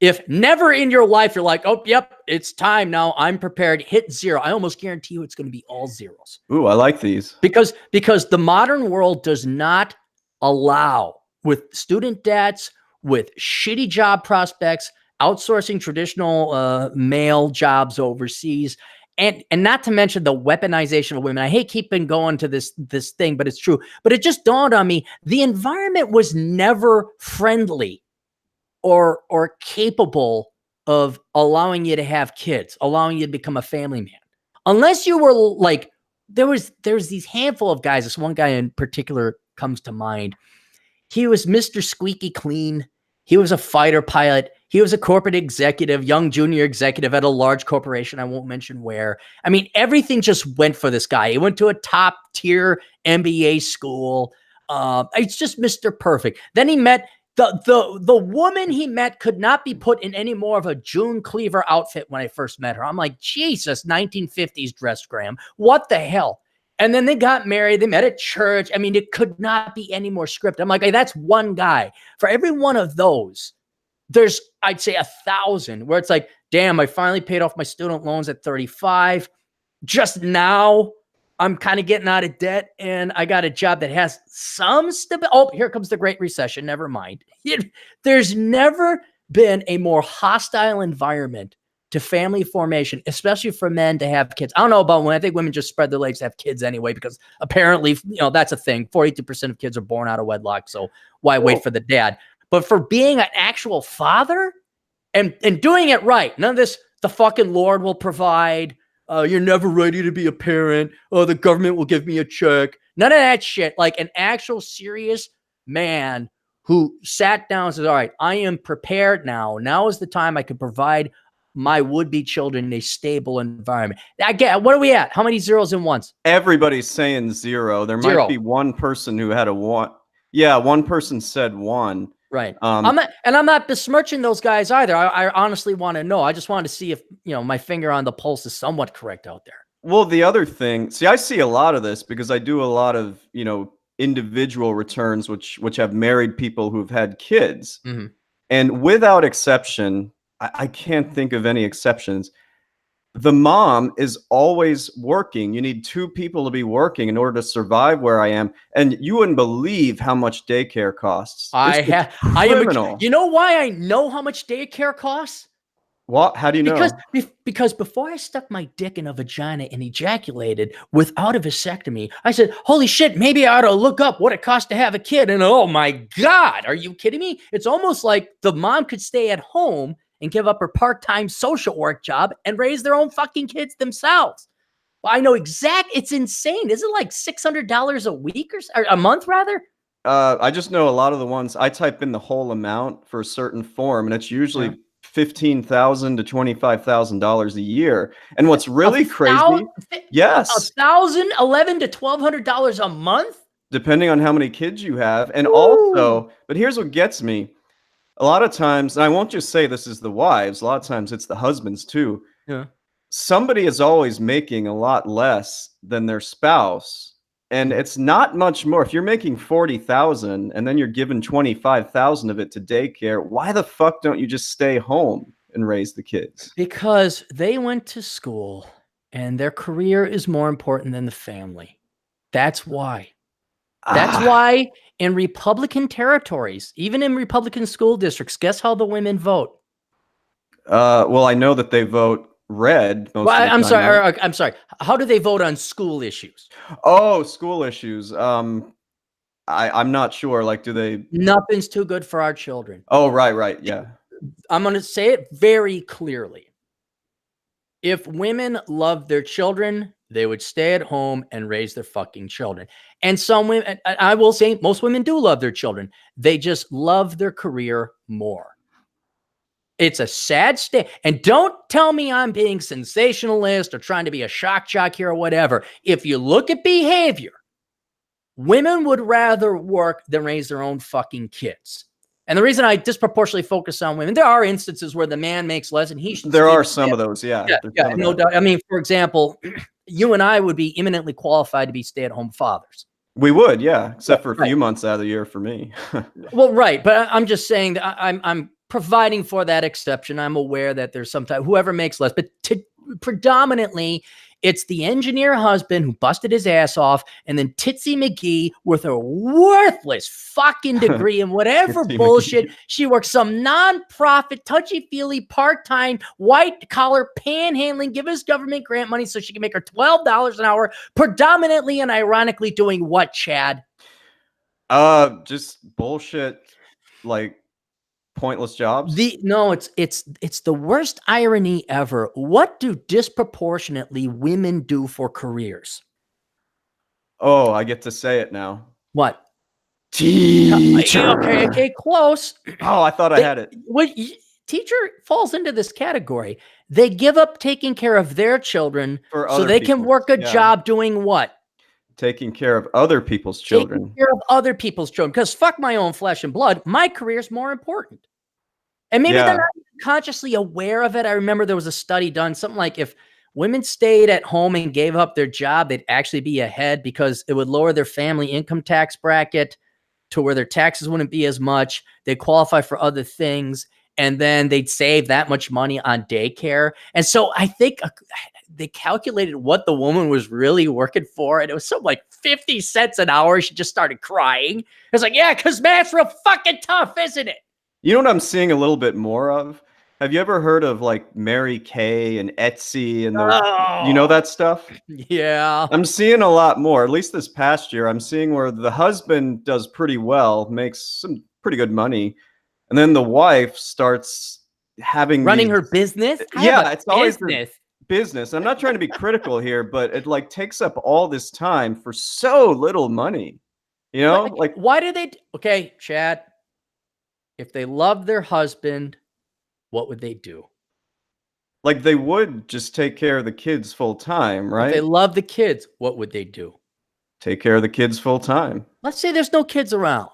If never in your life you're like, oh, yep, it's time now, I'm prepared, hit 0. I almost guarantee you it's going to be all zeros. Ooh, I like these. Because the modern world does not allow, with student debts, with shitty job prospects, outsourcing traditional male jobs overseas, and not to mention the weaponization of women. I hate keeping going to this thing, but it's true. But it just dawned on me, the environment was never friendly or capable of allowing you to have kids, allowing you to become a family man. Unless you were like, there's these handful of guys. This one guy in particular comes to mind. He was Mr. Squeaky Clean. He was a fighter pilot. He was a corporate executive, young junior executive at a large corporation. I won't mention where. I mean, everything just went for this guy. He went to a top tier MBA school. It's just Mr. Perfect. Then he met the woman he met could not be put in any more of a June Cleaver outfit when I first met her. I'm like, Jesus, 1950s dress, Graham. What the hell? And then they got married. They met at church. I mean, it could not be any more scripted. I'm like, hey, that's one guy. For every one of those, there's, I'd say, 1,000 where it's like, damn, I finally paid off my student loans at 35. Just now, I'm kind of getting out of debt, and I got a job that has some stability. Oh, here comes the Great Recession. Never mind. There's never been a more hostile environment to family formation, especially for men to have kids. I don't know about women. I think women just spread their legs to have kids anyway, because apparently, that's a thing. 42% of kids are born out of wedlock. So why wait for the dad? But for being an actual father and doing it right, none of this, the fucking Lord will provide. You're never ready to be a parent. Oh, the government will give me a check. None of that shit. Like an actual serious man who sat down and said, all right, I am prepared now. Now is the time I can provide my would-be children in a stable environment. What are we at? How many zeros and ones? Everybody's saying 0. There might be one person who had a 1. Yeah, one person said 1. Right. I'm not besmirching those guys either. I honestly want to know. I just wanted to see if, my finger on the pulse is somewhat correct out there. Well, the other thing, see, I see a lot of this because I do a lot of, individual returns, which have married people who've had kids. Mm-hmm. And without exception, I can't think of any exceptions. The mom is always working. You need 2 people to be working in order to survive where I am. And you wouldn't believe how much daycare costs. Criminal. You know why I know how much daycare costs? What? How do you know? Because before I stuck my dick in a vagina and ejaculated without a vasectomy, I said, holy shit, maybe I ought to look up what it costs to have a kid. And oh my God, are you kidding me? It's almost like the mom could stay at home and give up her part-time social work job and raise their own fucking kids themselves. Well, I know it's insane. Is it like $600 a week or a month rather? I just know a lot of the ones I type in the whole amount for a certain form, and it's usually $15,000 to $25,000 a year. And what's really crazy, yes, $1,011 to $1,200 a month, depending on how many kids you have, and also, but here's what gets me. A lot of times, and I won't just say this is the wives, a lot of times it's the husbands too. Yeah. Somebody is always making a lot less than their spouse. And it's not much more. If you're making 40,000 and then you're giving 25,000 of it to daycare, why the fuck don't you just stay home and raise the kids? Because they went to school and their career is more important than the family. That's why. That's why in Republican territories, even in Republican school districts, guess how the women vote? Well, I know that they vote red most of the time. I'm sorry. How do they vote on school issues? Oh, school issues. I'm not sure. Like, do they? Nothing's too good for our children. Oh, right. Yeah. I'm going to say it very clearly. If women love their children, They would stay at home and raise their fucking children. And some women, I will say, most women do love their children. They just love their career more. It's a sad state. And don't tell me I'm being sensationalist or trying to be a shock jock here or whatever. If you look at behavior, women would rather work than raise their own fucking kids. And the reason I disproportionately focus on women, there are instances where the man makes less and he should. There are some of those, yeah. Yeah, no doubt. I mean, for example, you and I would be eminently qualified to be stay-at-home fathers. We would, yeah, except for a few months out of the year for me. Well, right, but I'm just saying that I'm providing for that exception. I'm aware that there's sometimes whoever makes less, but predominantly it's the engineer husband who busted his ass off, and then Titsy McGee with her worthless fucking degree and whatever bullshit. She works some non-profit, touchy-feely, part-time, white-collar panhandling, give us government grant money so she can make her $12 an hour, predominantly and ironically doing what, Chad? Just bullshit, like pointless jobs. No, it's the worst irony ever. What do disproportionately women do for careers? Oh, I get to say it now. What? Teacher. Okay, close. Oh, I thought I had it. Teacher falls into this category. They give up taking care of their children so they can work a job doing what? Taking care of other people's children. Taking care of other people's children. Because fuck my own flesh and blood. My career is more important. And maybe they're not consciously aware of it. I remember there was a study done, something like if women stayed at home and gave up their job, they'd actually be ahead because it would lower their family income tax bracket to where their taxes wouldn't be as much. They'd qualify for other things. And then they'd save that much money on daycare. And so I think they calculated what the woman was really working for. And it was something like 50 cents an hour. She just started crying. It was like, yeah, because math's real fucking tough, isn't it? You know what I'm seeing a little bit more of? Have you ever heard of like Mary Kay and Etsy and you know that stuff? Yeah. I'm seeing a lot more, at least this past year. I'm seeing where the husband does pretty well, makes some pretty good money. And then the wife starts running her business. It's always business. I'm not trying to be critical here, but it like takes up all this time for so little money. You know, like why do they? Okay, Chad. If they love their husband, what would they do? Like they would just take care of the kids full time, right? If they love the kids, what would they do? Take care of the kids full time. Let's say there's no kids around.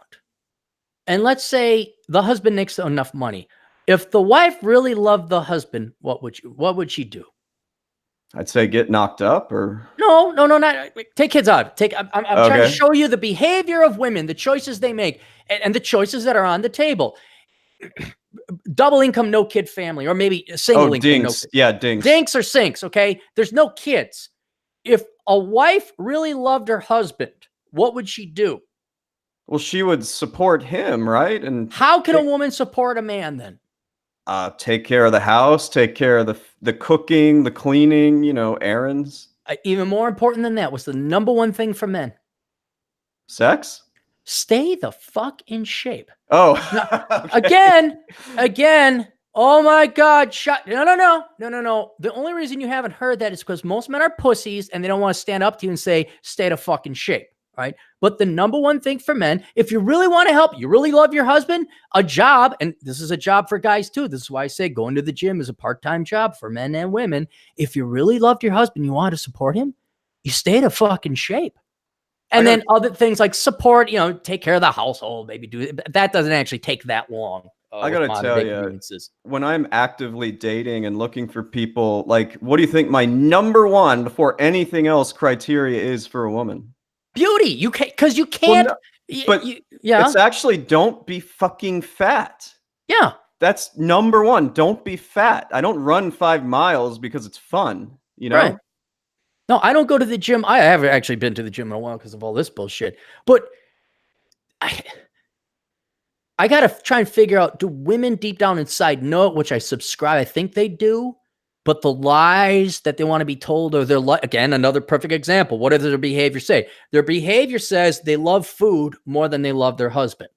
And let's say the husband makes enough money. If the wife really loved the husband, what would she do? I'd say get knocked up or no, not take kids out. I'm trying to show you the behavior of women, the choices they make, and the choices that are on the table. Double income, no kid family, or maybe a single income. Dinks. No yeah, dinks. Dinks or sinks, okay? There's no kids. If a wife really loved her husband, what would she do? Well, she would support him, right? And how can a woman support a man then? Take care of the house, take care of the cooking, the cleaning, you know, errands. Even more important than that, what's the number one thing for men? Sex? Stay the fuck in shape. Oh, okay. Again. Oh my God. No. The only reason you haven't heard that is because most men are pussies and they don't want to stand up to you and say, stay the fucking shape. Right. But the number one thing for men, if you really want to help, you really love your husband, a job, and this is a job for guys too. This is why I say going to the gym is a part-time job for men and women. If you really loved your husband, you want to support him, you stay to fucking shape. And then other things like support, you know, take care of the household, maybe do it. That doesn't actually take that long. I got to tell you, when I'm actively dating and looking for people, like, what do you think my number one before anything else criteria is for a woman? Beauty. You can't, because you can't. Well, no, it's actually don't be fucking fat. Yeah. That's number one. Don't be fat. I don't run 5 miles because it's fun, you know? Right. No, I don't go to the gym. I haven't actually been to the gym in a while because of all this bullshit. But I got to try and figure out, do women deep down inside know it, which I subscribe. I think they do. But the lies that they want to be told, or again, another perfect example. What does their behavior say? Their behavior says they love food more than they love their husband.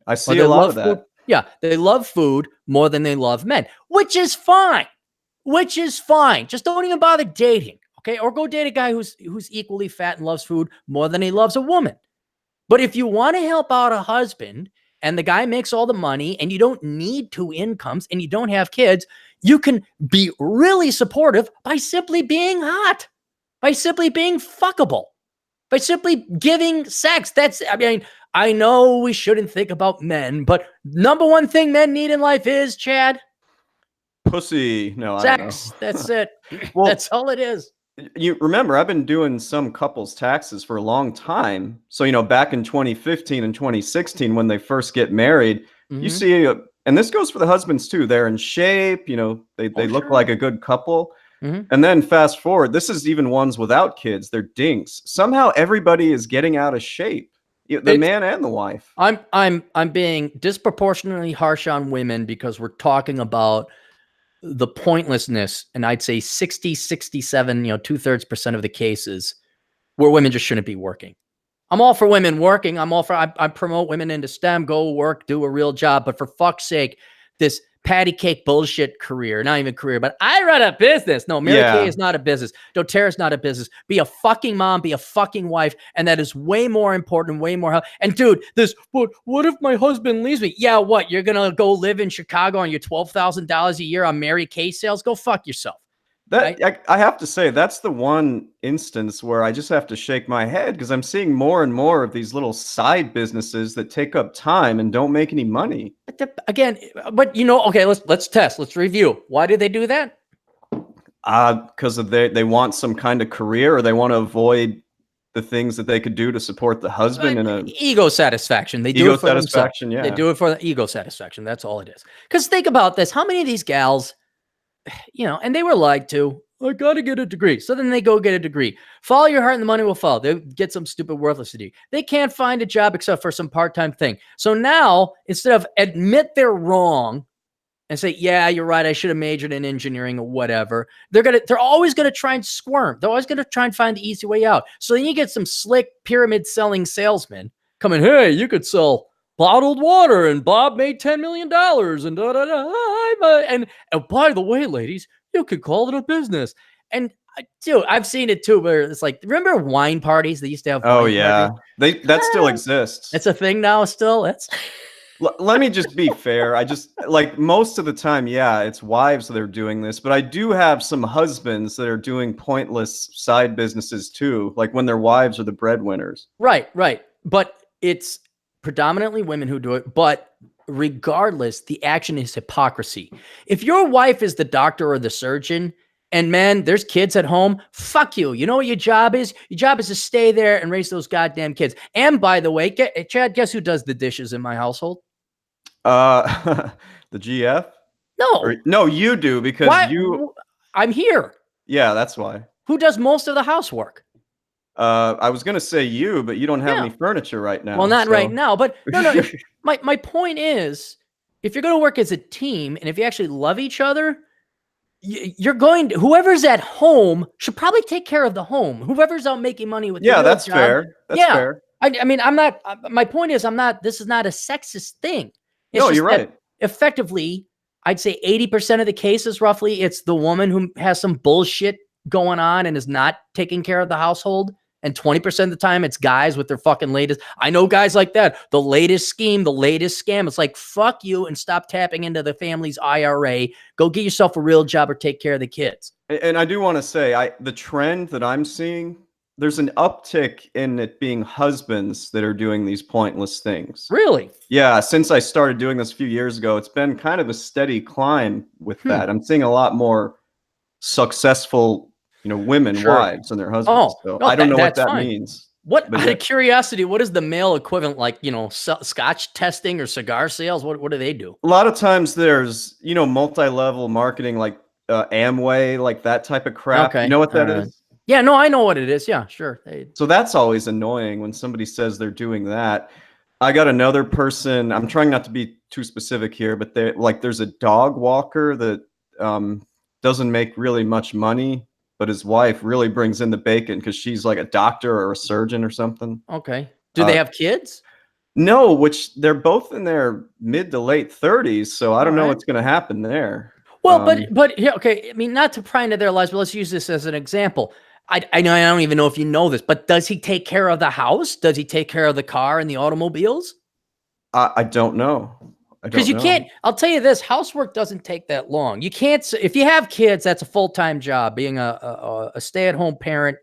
I see a lot of that. Food. Yeah, they love food more than they love men, which is fine. Just don't even bother dating. Okay. Or go date a guy who's equally fat and loves food more than he loves a woman. But if you want to help out a husband and the guy makes all the money and you don't need 2 incomes and you don't have kids, you can be really supportive by simply being hot, by simply being fuckable, by simply giving sex. I mean, I know we shouldn't think about men, but number one thing men need in life is, Chad, pussy. No, I don't know. sex. That's it. Well, That's all it is. You remember, I've been doing some couples taxes for a long time. So, back in 2015 and 2016, when they first get married, you see, and this goes for the husbands too. They're in shape, they look like a good couple. And then fast forward, this is even ones without kids. They're dinks. Somehow everybody is getting out of shape. The man and the wife. I'm being disproportionately harsh on women because we're talking about the pointlessness, and I'd say 60, 67, 2/3% of the cases where women just shouldn't be working. I'm all for women working. I promote women into STEM, go work, do a real job. But for fuck's sake, this patty cake bullshit career, not even career, but I run a business. No, Mary Kay is not a business. doTERRA's not a business. Be a fucking mom, be a fucking wife. And that is way more important, way more help. And dude, what if my husband leaves me? Yeah, what? You're going to go live in Chicago on your $12,000 a year on Mary Kay sales? Go fuck yourself. That right? I have to say, that's the one instance where I just have to shake my head because I'm seeing more and more of these little side businesses that take up time and don't make any money. Again, but okay, let's test. Let's review. Why do they do that? Because they want some kind of career, or they want to avoid the things that they could do to support the husband. And ego satisfaction. They do it for themselves. Yeah. They do it for the ego satisfaction. That's all it is. Because think about this. How many of these gals, and they were lied to, I got to get a degree. So then they go get a degree. Follow your heart and the money will follow. They get some stupid worthless degree. They can't find a job except for some part-time thing. So now, instead of admit they're wrong and say, yeah, you're right, I should have majored in engineering or whatever, they're always going to try and squirm. They're always going to try and find the easy way out. So then you get some slick pyramid selling salesmen coming, hey, you could sell bottled water, and Bob made $10 million, and and by the way, ladies, you could call it a business. And dude, I've seen it too, where it's like, remember wine parties? They used to have. Oh yeah, that still exists. It's a thing now. Still, Let me just be fair. I just most of the time, yeah, it's wives that are doing this, but I do have some husbands that are doing pointless side businesses too, like when their wives are the breadwinners. Right. But it's predominantly women who do it, but regardless, the action is hypocrisy. If your wife is the doctor or the surgeon, and man, there's kids at home, fuck you. You know what your job is? Your job is to stay there and raise those goddamn kids. And by the way, Chad, guess who does the dishes in my household? The GF? No, you do, because I'm here. Yeah, that's why. Who does most of the housework? I was gonna say you, but you don't have any furniture right now. Well, not right now, but no. My point is, if you're going to work as a team, and if you actually love each other, you're going to, whoever's at home should probably take care of the home. Whoever's out making money with that's job, fair. That's fair. I mean, I'm not. My point is, this is not a sexist thing. No, you're right. Effectively, I'd say 80% of the cases, roughly, it's the woman who has some bullshit going on and is not taking care of the household. And 20% of the time, it's guys with their fucking latest. I know guys like that. The latest scheme, the latest scam. It's like, fuck you, and stop tapping into the family's IRA. Go get yourself a real job or take care of the kids. And I do want to say, the trend that I'm seeing, there's an uptick in it being husbands that are doing these pointless things. Really? Yeah. Since I started doing this a few years ago, it's been kind of a steady climb with that. I'm seeing a lot more successful women, wives, and their husbands. So I don't know what that means. Out of curiosity, what is the male equivalent like? Scotch testing or cigar sales? What do they do? A lot of times there's, multi-level marketing, like Amway, like that type of crap. Okay. You know what that is? Yeah, no, I know what it is. Yeah, sure. So that's always annoying when somebody says they're doing that. I got another person, I'm trying not to be too specific here, but there's a dog walker that doesn't make really much money, but his wife really brings in the bacon because she's like a doctor or a surgeon or something. Okay. Do they have kids? No, which they're both in their mid to late 30s. So I don't know what's going to happen there. Well, but yeah, okay. I mean, not to pry into their lives, but let's use this as an example. I know, I don't even know if you know this, but does he take care of the house? Does he take care of the car and the automobiles? I don't know. I Because don't you can't, know. I'll tell you this, housework doesn't take that long. You can't, if you have kids, that's a full-time job, being a stay-at-home parent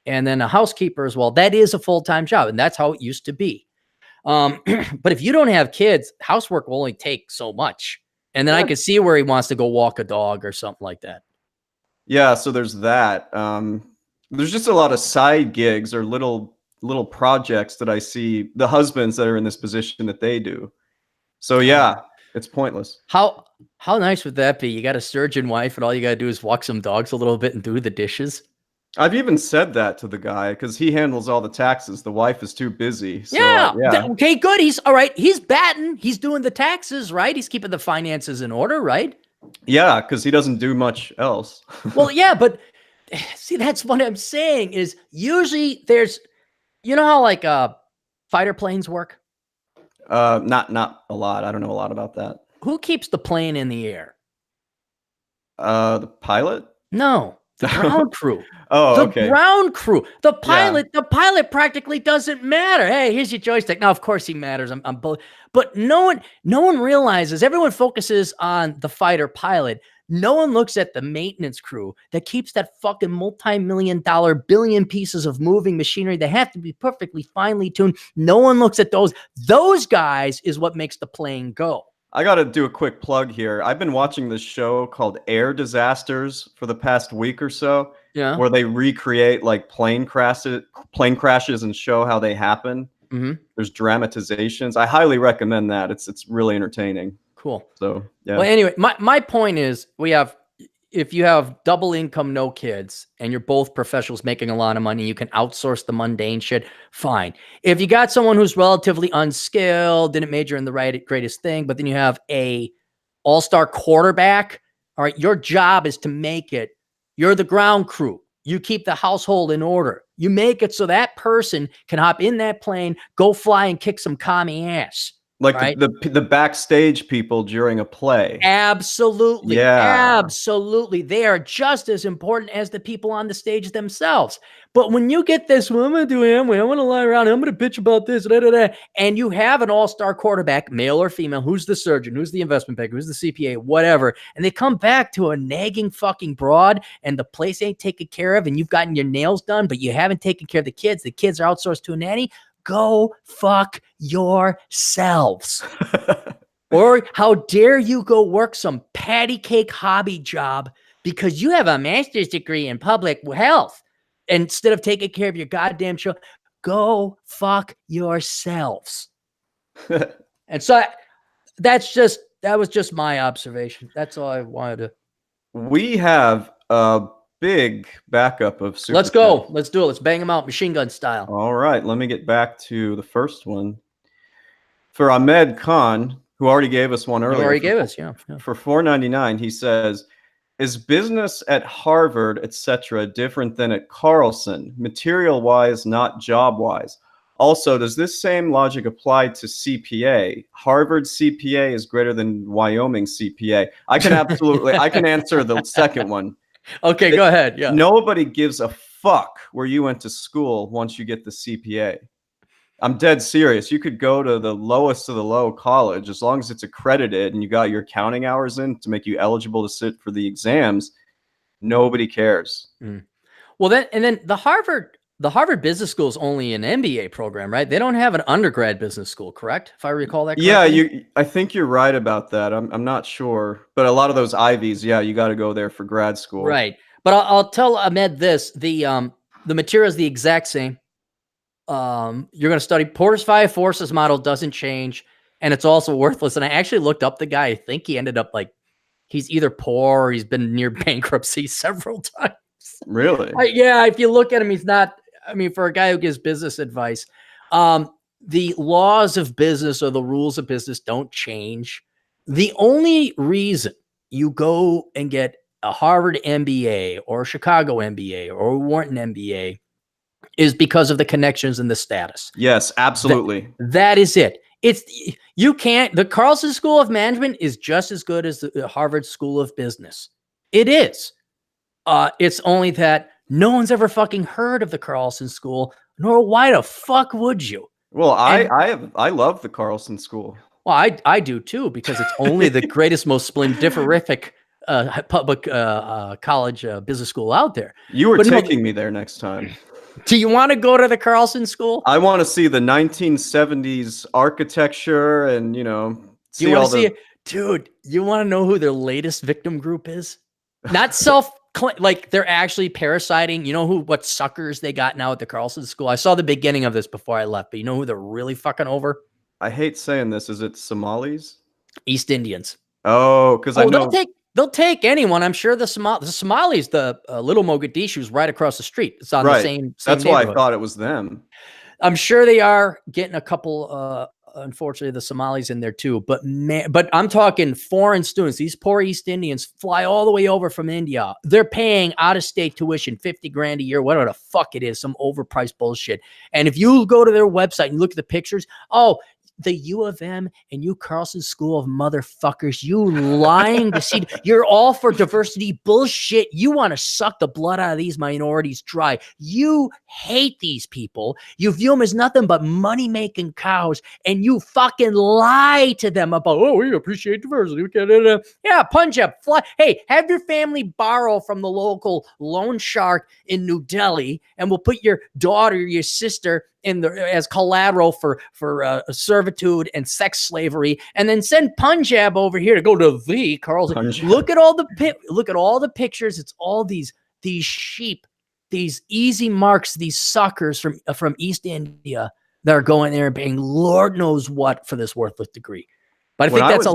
and then a housekeeper as well. That is a full-time job, and that's how it used to be. But if you don't have kids, housework will only take so much. And then I could see where he wants to go walk a dog or something like that. Yeah, so there's that. There's just a lot of side gigs or little projects that I see the husbands that are in this position that they do. So yeah, it's pointless. How nice would that be? You got a surgeon wife, and all you got to do is walk some dogs a little bit and do the dishes. I've even said that to the guy because he handles all the taxes. The wife is too busy. So Yeah. yeah. Okay, good. He's all right. He's batting. He's doing the taxes, right? He's keeping the finances in order, right? Yeah, because he doesn't do much else. Well, yeah, but see, that's what I'm saying is usually there's, you know how like fighter planes work? Not a lot. I don't know a lot about that. Who keeps the plane in the air? The pilot? No, the ground crew. Oh, The okay. ground crew. The Yeah. pilot practically doesn't matter. Hey, here's your joystick. Now, of course he matters. But no one realizes, everyone focuses on the fighter pilot. No one looks at the maintenance crew that keeps that fucking multi-million-dollar billion pieces of moving machinery that have to be perfectly finely tuned. No one looks at those. Those guys is what makes the plane go. I got to do a quick plug here. I've been watching this show called Air Disasters for the past week or so, Yeah. where they recreate like plane crashes and show how they happen. Mm-hmm. There's dramatizations. I highly recommend that. It's really entertaining. Cool. So yeah. Well, anyway, my point is if you have double income, no kids, and you're both professionals making a lot of money, you can outsource the mundane shit, fine. If you got someone who's relatively unskilled, didn't major in the greatest thing, but then you have a all-star quarterback, all right, your job is to make it. You're the ground crew. You keep the household in order. You make it so that person can hop in that plane, go fly and kick some commie ass. Like right? the backstage people during a play. Absolutely. Yeah. Absolutely. They are just as important as the people on the stage themselves. But when you get this, well, I'm going to do Amway, I'm going to lie around, I'm going to bitch about this, and you have an all-star quarterback, male or female, who's the surgeon, who's the investment banker, who's the CPA, whatever, and they come back to a nagging fucking broad, and the place ain't taken care of, and you've gotten your nails done, but you haven't taken care of the kids are outsourced to a nanny, go fuck yourselves. Or how dare you go work some patty cake hobby job because you have a master's degree in public health instead of taking care of your goddamn children. Go fuck yourselves. And so that was just my observation. That's all I wanted to. We have a big backup of super. Let's go. Let's do it. Let's bang them out machine gun style. All right. Let me get back to the first one. For Ahmed Khan, who already gave us one earlier. Already gave us, yeah. For $4.99, he says, is business at Harvard, etc., different than at Carlson, material-wise, not job-wise? Also, does this same logic apply to CPA? Harvard CPA is greater than Wyoming CPA. I can absolutely, I can answer the second one. Okay, go ahead. Yeah. Nobody gives a fuck where you went to school once you get the CPA. I'm dead serious. You could go to the lowest of the low college as long as it's accredited and you got your accounting hours in to make you eligible to sit for the exams. Nobody cares. Well, then the Harvard Business School is only an MBA program, right? They don't have an undergrad business school, correct? If I recall that correctly. Yeah, I think you're right about that. I'm not sure, but a lot of those Ivies, yeah, you got to go there for grad school. Right. But I'll tell Ahmed this: the material is the exact same. You're going to study Porter's 5 forces model, doesn't change, and it's also worthless. And I actually looked up the guy. I think he ended up like he's either poor or he's been near bankruptcy several times. Really? Yeah. If you look at him, he's not. I mean, for a guy who gives business advice, the laws of business or the rules of business don't change. The only reason you go and get a Harvard MBA or a Chicago MBA or a Wharton MBA is because of the connections and the status. Yes, absolutely. That is it. The Carlson School of Management is just as good as the Harvard School of Business. It is. It's only that No one's ever fucking heard of the Carlson School, nor why the fuck would you? Well, And I love the Carlson School. well, I do too, because it's only the greatest, most splendiferous public college business school out there. You were But no, taking me there next time. do you want to go to the Carlson School? I want to see the 1970s architecture and, you know, Do see you want all to see the it? Dude, you want to know who their latest victim group is? Not like they're actually parasiting. You know what suckers they got now at the Carlson School? I saw the beginning of this before I left, but you know who they're really fucking over? I hate saying this. Is it Somalis? East Indians. Oh, because I Oh, know. they'll take anyone. I'm sure the Somalis, the little Mogadishu's right across the street. It's on the Right. same That's why I neighborhood. thought it was them. I'm sure they are getting a couple, unfortunately, the Somalis in there too. But man, but I'm talking foreign students. These poor East Indians fly all the way over from India. They're paying out-of-state tuition, 50 grand a year, whatever the fuck it is, some overpriced bullshit. And if you go to their website and look at the pictures, oh, the U of M and you Carlson School of motherfuckers, you lying to see, you're all for diversity bullshit. You want to suck the blood out of these minorities dry. You hate these people. You view them as nothing but money-making cows, and you fucking lie to them about, oh, we appreciate diversity. Yeah, Punjab, fly. Hey, have your family borrow from the local loan shark in New Delhi, and we'll put your daughter, your sister as collateral for servitude and sex slavery, and then send Punjab over here to go to the Carlson. Punjab. Look at all the pictures. It's all these sheep, these easy marks, these suckers from East India that are going there and paying Lord knows what for this worthless degree. But I think that's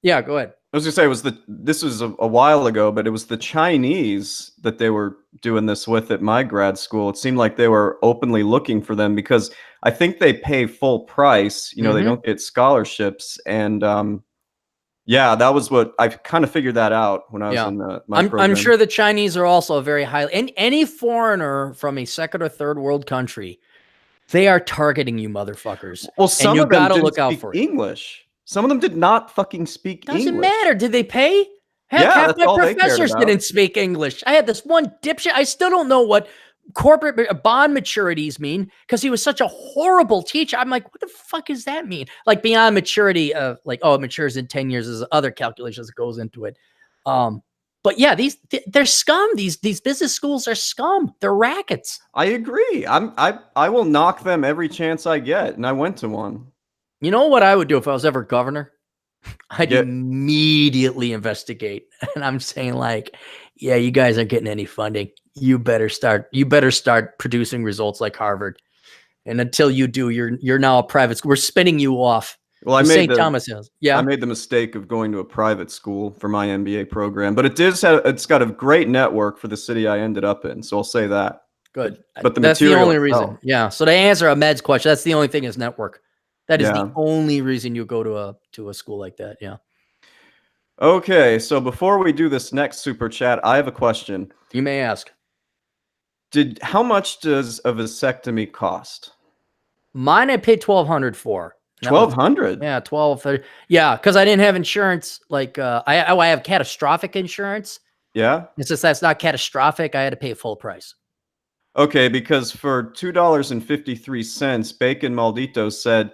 yeah. Go ahead. I was gonna say this was a while ago, but it was the Chinese that they were doing this with at my grad school. It seemed like they were openly looking for them because I think they pay full price. You know, they don't get scholarships, and yeah, that was what I kind of figured that out when I was in my program. I'm sure the Chinese are also a very highly, and any foreigner from a second or third world country, they are targeting you motherfuckers. Well, some and you of them gotta didn't look out speak for it. English. Some of them did not fucking speak English. Doesn't matter. Did they pay? Heck, Yeah, half that's my all they cared professors about. didn't speak English. I had this one dipshit. I still don't know what corporate bond maturities mean, because he was such a horrible teacher. I'm like, what the fuck does that mean? Like beyond maturity of like, oh, it matures in 10 years. There's other calculations that goes into it. But yeah, they're scum. These business schools are scum. They're rackets. I agree. I will knock them every chance I get, and I went to one. You know what I would do if I was ever governor? I'd immediately investigate. And I'm saying, like, yeah, you guys aren't getting any funding. You better start producing results like Harvard. And until you do, you're now a private school. We're spinning you off. Well, I made the mistake of going to a private school for my MBA program, but it's got a great network for the city I ended up in. So I'll say that. Good. But that's the only reason. itself. Yeah. So to answer Ahmed's question, that's the only thing is network. That is the only reason you go to a school like that. Yeah. Okay. So before we do this next super chat, I have a question. You may ask. How much does a vasectomy cost? Mine I paid $1,200 for. $1,200. Yeah, $1,230. Yeah, because I didn't have insurance. Like I have catastrophic insurance. Yeah. It's just that's not catastrophic. I had to pay full price. Okay, because for $2.53, Bacon Maldito said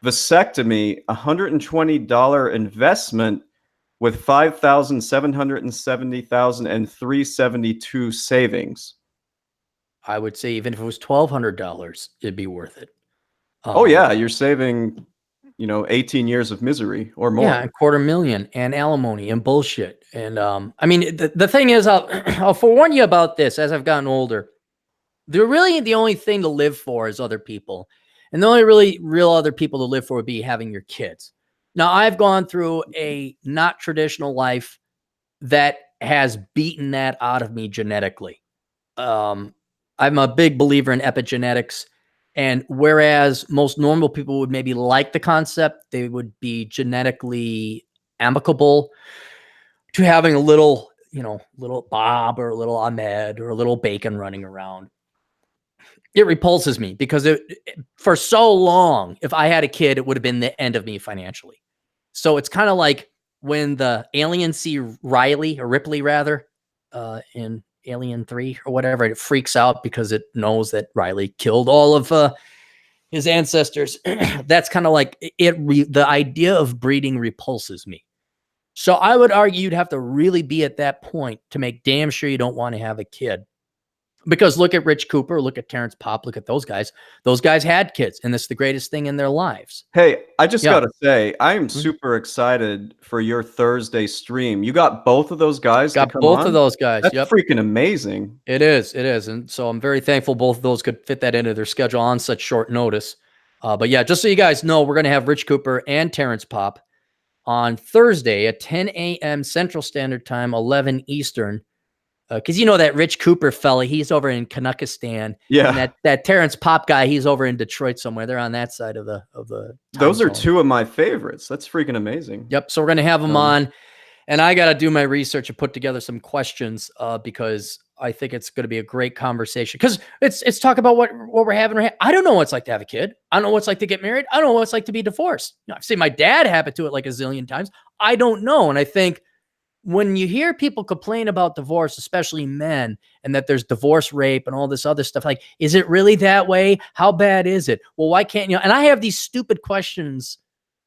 vasectomy, $120 investment with $5,770,000 and $372 savings. I would say even if it was $1,200, it'd be worth it. Oh yeah, you're saving, 18 years of misery or more. Yeah, $250,000 and alimony and bullshit. And I mean, the thing is, I'll forewarn you about this as I've gotten older. The only thing to live for is other people. And the only really real other people to live for would be having your kids. Now, I've gone through a not traditional life that has beaten that out of me genetically. I'm a big believer in epigenetics. And whereas most normal people would maybe like the concept, they would be genetically amicable to having a little Bob or a little Ahmed or a little Bacon running around. It repulses me because for so long, if I had a kid, it would have been the end of me financially. So it's kind of like when the aliens see Ripley rather, in Alien 3 or whatever. It freaks out because it knows that Riley killed all of his ancestors. That's kind of like the idea of breeding repulses me. So I would argue you'd have to really be at that point to make damn sure you don't want to have a kid. Because look at Rich Cooper, look at Terrence Popp, look at those guys. Those guys had kids, and it's the greatest thing in their lives. Hey, I just got to say, I am super excited for your Thursday stream. You got both of those guys to come both on? of those guys. That's freaking amazing. It is. And so I'm very thankful both of those could fit that into their schedule on such short notice. But yeah, just so you guys know, we're going to have Rich Cooper and Terrence Popp on Thursday at 10 a.m. Central Standard Time, 11 Eastern. Because you know that Rich Cooper fella, he's over in Kanukistan. Yeah. And that Terrence Popp guy, he's over in Detroit somewhere. They're on that side of the Those are zone. two of my favorites. That's freaking amazing. Yep. So we're going to have them on. And I got to do my research and put together some questions because I think it's going to be a great conversation. Because it's talk about what we're having. I don't know what it's like to have a kid. I don't know what it's like to get married. I don't know what it's like to be divorced. I've seen my dad happen to it like a zillion times. I don't know. And I think when you hear people complain about divorce, especially men, and that there's divorce rape and all this other stuff, like, is it really that way? How bad is it? Well, why can't you? And I have these stupid questions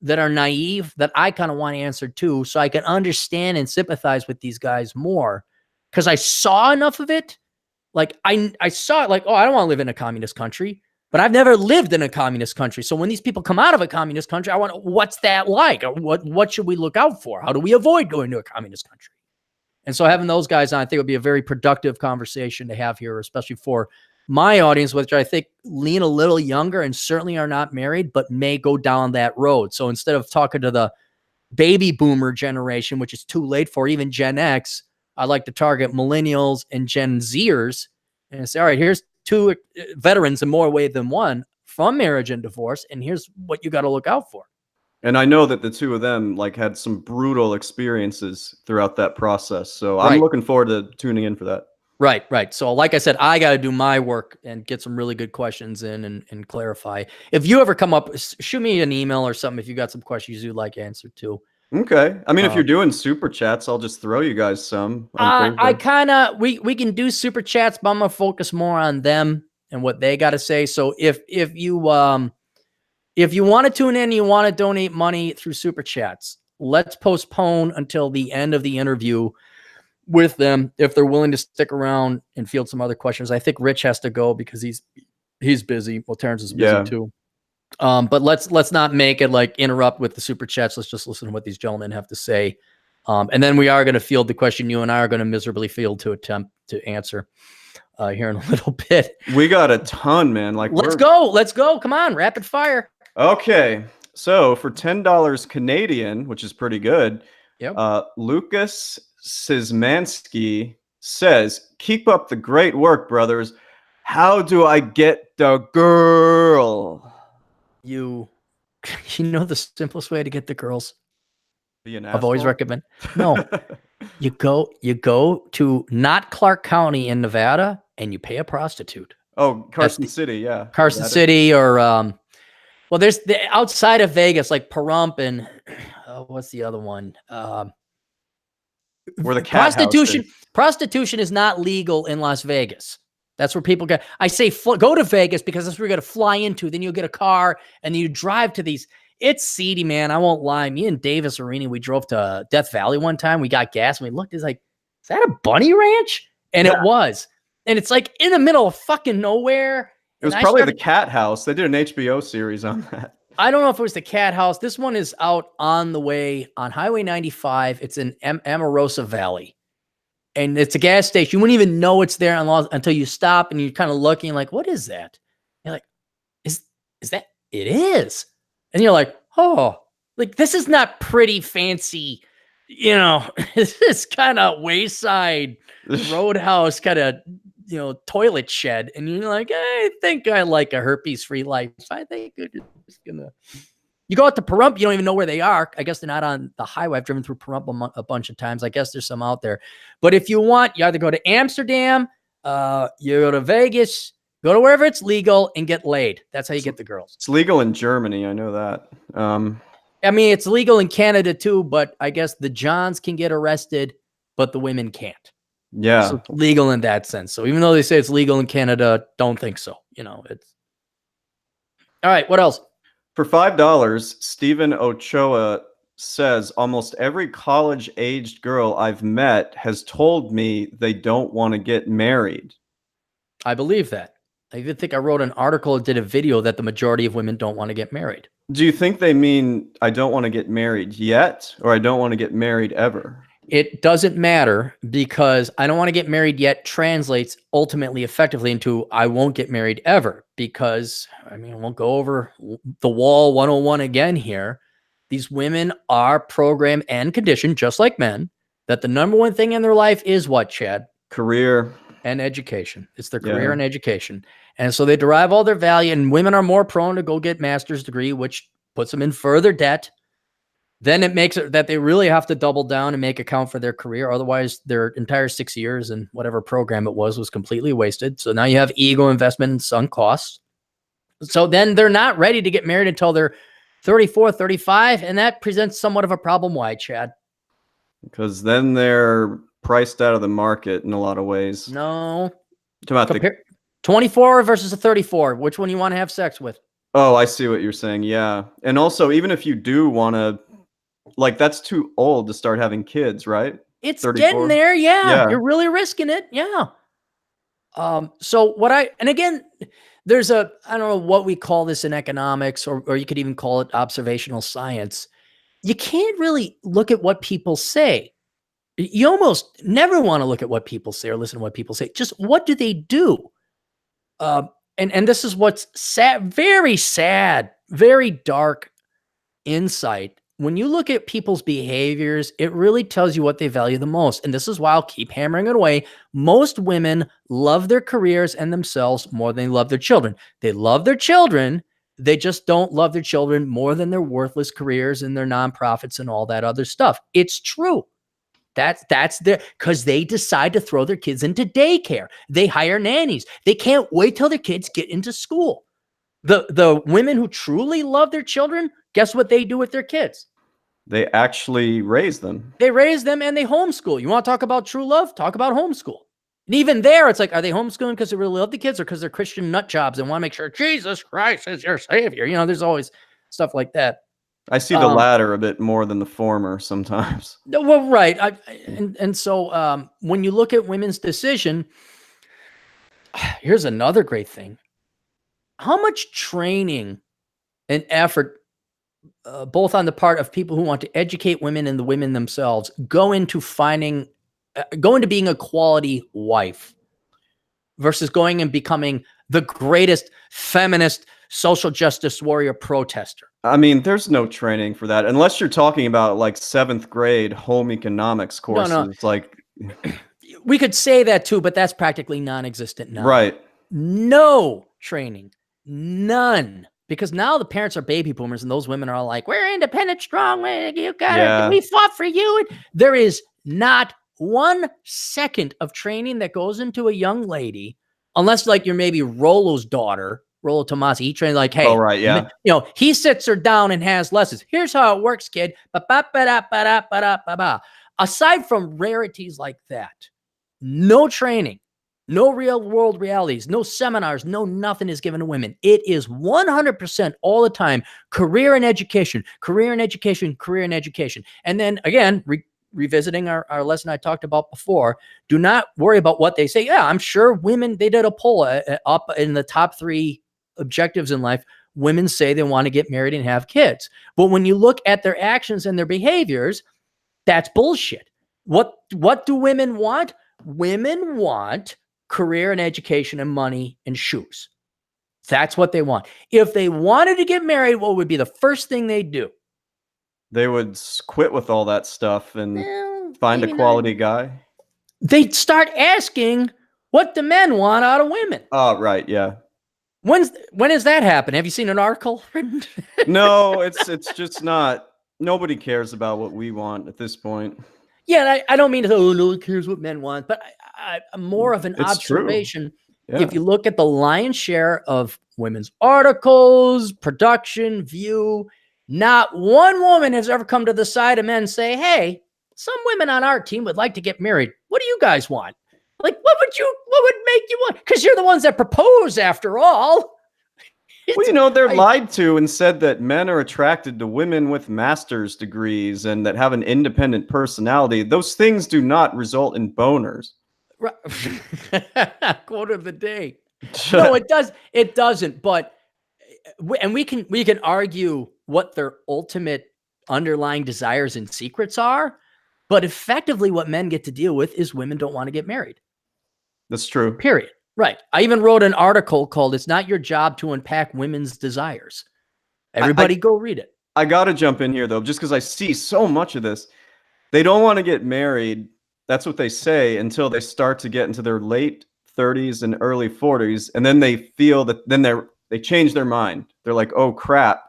that are naive that I kind of want answered too, so I can understand and sympathize with these guys more because I saw enough of it. Like I saw it like, oh, I don't want to live in a communist country, but I've never lived in a communist country. So when these people come out of a communist country, I want to, what's that like? Or what should we look out for? How do we avoid going to a communist country? And so having those guys on, I think would be a very productive conversation to have here, especially for my audience, which I think lean a little younger and certainly are not married, but may go down that road. So instead of talking to the baby boomer generation, which is too late for, even Gen X, I like to target millennials and Gen Zers and say, all right, here's two veterans in more ways than one from marriage and divorce, and here's what you got to look out for. And I know that the two of them like had some brutal experiences throughout that process. So I'm looking forward to tuning in for that. Right. So like I said, I got to do my work and get some really good questions in and clarify. If you ever come up, shoot me an email or something if you got some questions you'd like answered too. Okay. I mean, if you're doing super chats, I'll just throw you guys some. I kind of, we can do super chats, but I'm going to focus more on them and what they got to say. So if you want to tune in, you want to donate money through super chats, let's postpone until the end of the interview with them if they're willing to stick around and field some other questions. I think Rich has to go because he's busy. Well, Terrence is busy too. But let's not make it like interrupt with the super chats. Let's just listen to what these gentlemen have to say. And then we are going to field the question you and I are going to miserably field to attempt to answer here in a little bit. We got a ton, man. Like, let's go. Come on, rapid fire. Okay. So for $10 Canadian, which is pretty good. Yep. Lucas Szymanski says, keep up the great work, brothers. How do I get the girl? You know the simplest way to get the girls? Be an I've always recommend. No. you go to not Clark County in Nevada and you pay a prostitute. Oh, Carson City, yeah. Carson City or well, there's the outside of Vegas, like Pahrump and what's the other one? Where the cat prostitution is not legal in Las Vegas. That's where people get. I say go to Vegas because that's where you're going to fly into. Then you'll get a car and then you drive to these. It's seedy, man. I won't lie. Me and Davis Arini, we drove to Death Valley one time. We got gas and we looked. It's like, is that a bunny ranch? And it was. And it's like in the middle of fucking nowhere. It was probably the Cat House. They did an HBO series on that. I don't know if it was the Cat House. This one is out on the way on Highway 95. It's in Amarosa Valley. And it's a gas station. You wouldn't even know it's there until you stop and you're kind of looking like, what is that? You're like, is that? It is. And you're like, oh, like this is not pretty fancy. You know, this is kind of wayside roadhouse kind of, toilet shed. And you're like, I think I like a herpes-free life. I think you're just gonna. You go out to Pahrump, you don't even know where they are. I guess they're not on the highway. I've driven through Pahrump a bunch of times. I guess there's some out there. But if you want, you either go to Amsterdam, you go to Vegas, go to wherever it's legal and get laid. That's how you get the girls. It's legal in Germany. I know that. I mean, it's legal in Canada too, but I guess the Johns can get arrested, but the women can't. Yeah. So it's legal in that sense. So even though they say it's legal in Canada, don't think so. You know, it's all right. What else? For $5, Stephen Ochoa says almost every college-aged girl I've met has told me they don't want to get married. I believe that. I even think I wrote an article or did a video that the majority of women don't want to get married. Do you think they mean I don't want to get married yet, or I don't want to get married ever? It doesn't matter, because I don't want to get married yet translates ultimately effectively into I won't get married ever, because I mean, we'll go over the wall 101 again here. These women are programmed and conditioned just like men that the number one thing in their life is what, Chad? Career and education. It's their Yeah. career and education. And so they derive all their value, and women are more prone to go get master's degree, which puts them in further debt. Then it makes it that they really have to double down and make account for their career. Otherwise, their entire 6 years and whatever program it was completely wasted. So now you have ego investment and sunk costs. So then they're not ready to get married until they're 34, 35. And that presents somewhat of a problem. Why, Chad? because then they're priced out of the market in a lot of ways. No. Compare 24 versus a 34. Which one you want to have sex with? Oh, I see what you're saying. Yeah. And also, even if you do want to, like, that's too old to start having kids, right? It's 34? getting there. Yeah. Yeah. You're really risking it. Yeah. So and again, there's I don't know what we call this in economics, or you could even call it observational science. You can't really look at what people say. You almost never want to look at what people say or listen to what people say. Just what do they do? And this is what's sad, very dark insight. When you look at people's behaviors, it really tells you what they value the most. And this is why I'll keep hammering it away. Most women love their careers and themselves more than they love their children. They love their children. They just don't love their children more than their worthless careers and their nonprofits and all that other stuff. It's true. That's because they decide to throw their kids into daycare. They hire nannies. They can't wait till their kids get into school. The women who truly love their children, guess what they do with their kids? They actually raise them. They raise them and they homeschool. You want to talk about true love? Talk about homeschool. And even there, it's like, are they homeschooling because they really love the kids, or because they're Christian nut jobs and want to make sure Jesus Christ is your savior? You know, there's always stuff like that. I see the latter a bit more than the former sometimes. Well, right. So when you look at women's decision, here's another great thing. How much training and effort, both on the part of people who want to educate women and the women themselves, go into being a quality wife versus going and becoming the greatest feminist social justice warrior protester? I mean, there's no training for that unless you're talking about like 7th grade home economics courses. No. Like, we could say that too, but that's practically non-existent now. Right. No training, none. Because now the parents are baby boomers, and those women are all like, "We're independent, strong. You got it. We fought for you." There is not 1 second of training that goes into a young lady, unless like you're maybe Rollo's daughter, Rollo Tomasi. He trained like, hey, he sits her down and has lessons. Here's how it works, kid. Aside from rarities like that, no training. No real world realities, no seminars, no nothing is given to women. It is 100% all the time career and education, career and education, career and education. And then again, revisiting our lesson I talked about before, do not worry about what they say. Yeah, I'm sure women, they did a poll up in the top 3 objectives in life. Women say they want to get married and have kids. But when you look at their actions and their behaviors, that's bullshit. What do women want? Women want career and education and money and shoes. That's what they want. If they wanted to get married, what would be the first thing they'd do? They would quit with all that stuff and find a quality guy. They'd start asking what the men want out of women. Oh, right. Yeah. When has that happened? Have you seen an article written? No, it's just not. Nobody cares about what we want at this point. Yeah, I don't mean to say, oh, no one cares what men want, but I'm more of an observation. Yeah. If you look at the lion's share of women's articles, production, view, not one woman has ever come to the side of men and say, hey, some women on our team would like to get married. What do you guys want? Like, what would make you want? Because you're the ones that propose after all. Well, you know, they're lied to and said that men are attracted to women with master's degrees and that have an independent personality. Those things do not result in boners. Quote of the day. No, it does. It doesn't. But we can argue what their ultimate underlying desires and secrets are. But effectively, what men get to deal with is women don't want to get married. That's true. Period. Right. I even wrote an article called "It's Not Your Job to Unpack Women's Desires." Everybody go read it. I got to jump in here, though, just because I see so much of this. They don't want to get married. That's what they say until they start to get into their late 30s and early 40s. And then they feel that they change their mind. They're like, oh, crap.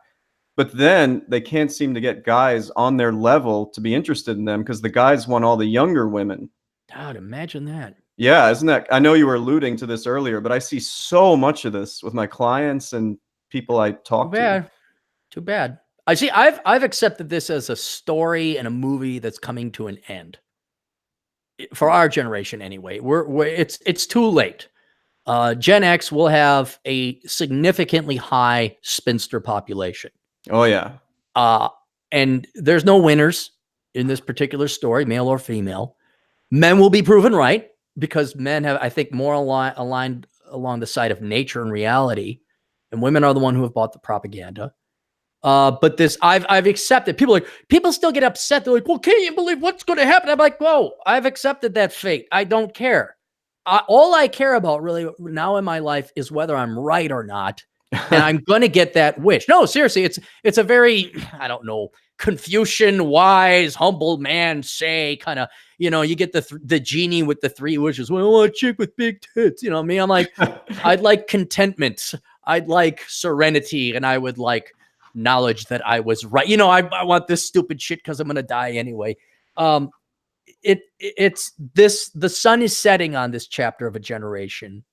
But then they can't seem to get guys on their level to be interested in them because the guys want all the younger women. God, imagine that. Yeah, isn't that? I know you were alluding to this earlier, but I see so much of this with my clients and people I talk to. Too bad. I see. I've accepted this as a story and a movie that's coming to an end for our generation. Anyway, it's too late. Gen X will have a significantly high spinster population. Oh yeah. And there's no winners in this particular story, male or female. Men will be proven right because men have, I think, more aligned along the side of nature and reality, and women are the one who have bought the propaganda. But this, I've accepted. People still get upset. They're like, well, can't you believe what's going to happen? I'm like, whoa, I've accepted that fate. I don't care. All I care about really now in my life is whether I'm right or not. And I'm going to get that wish. No, seriously, it's a very, I don't know, Confucian, wise, humble man say kind of, you get the genie with the three wishes. Well, I want a chick with big tits. You know me? I'm like, I'd like contentment. I'd like serenity. And I would like knowledge that I was right. I want this stupid shit because I'm going to die anyway. It's this, the sun is setting on this chapter of a generation.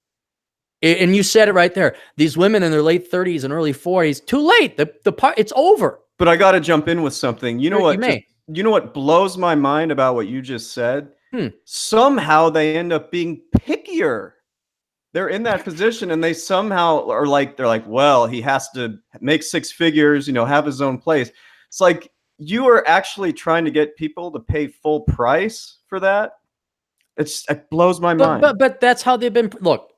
And you said it right there. These women in their late 30s and early 40s, too late. The part, it's over. But I got to jump in with something. You know what? You know what blows my mind about what you just said? Somehow they end up being pickier. They're in that position, and they somehow are like, they're like, well, he has to make six figures, have his own place. It's like you are actually trying to get people to pay full price for that. It blows my mind. But that's how they've been. Look.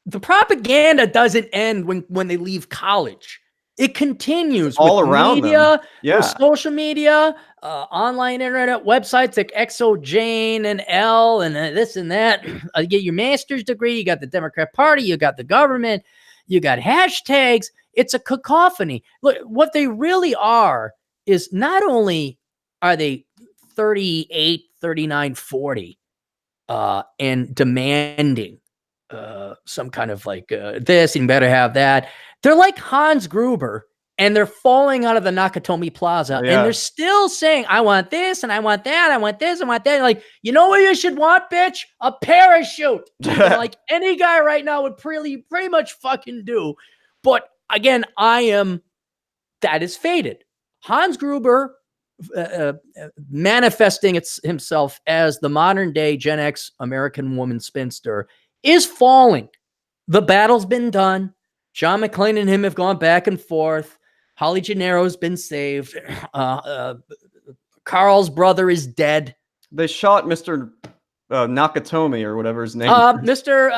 The propaganda doesn't end when they leave college. It continues all around media, them. with social media, online internet websites like Exo Jane and L and this and that. You get your master's degree. You got the Democrat Party. You got the government. You got hashtags. It's a cacophony. Look, what they really are is not only are they 38, 39, 40 and demanding some kind of like this, and better have that. They're like Hans Gruber, and they're falling out of the Nakatomi Plaza, and they're still saying, I want this, and I want that, I want this, I want that. Like, you know what you should want, bitch? A parachute. Like any guy right now would pretty much fucking do. But again, that is faded. Hans Gruber manifesting himself as the modern day Gen X American woman spinster is falling. The battle's been done. John McClane and him have gone back and forth. Holly Gennaro's been saved. Carl's brother is dead. They shot Mr. Nakatomi or whatever his name. Mr.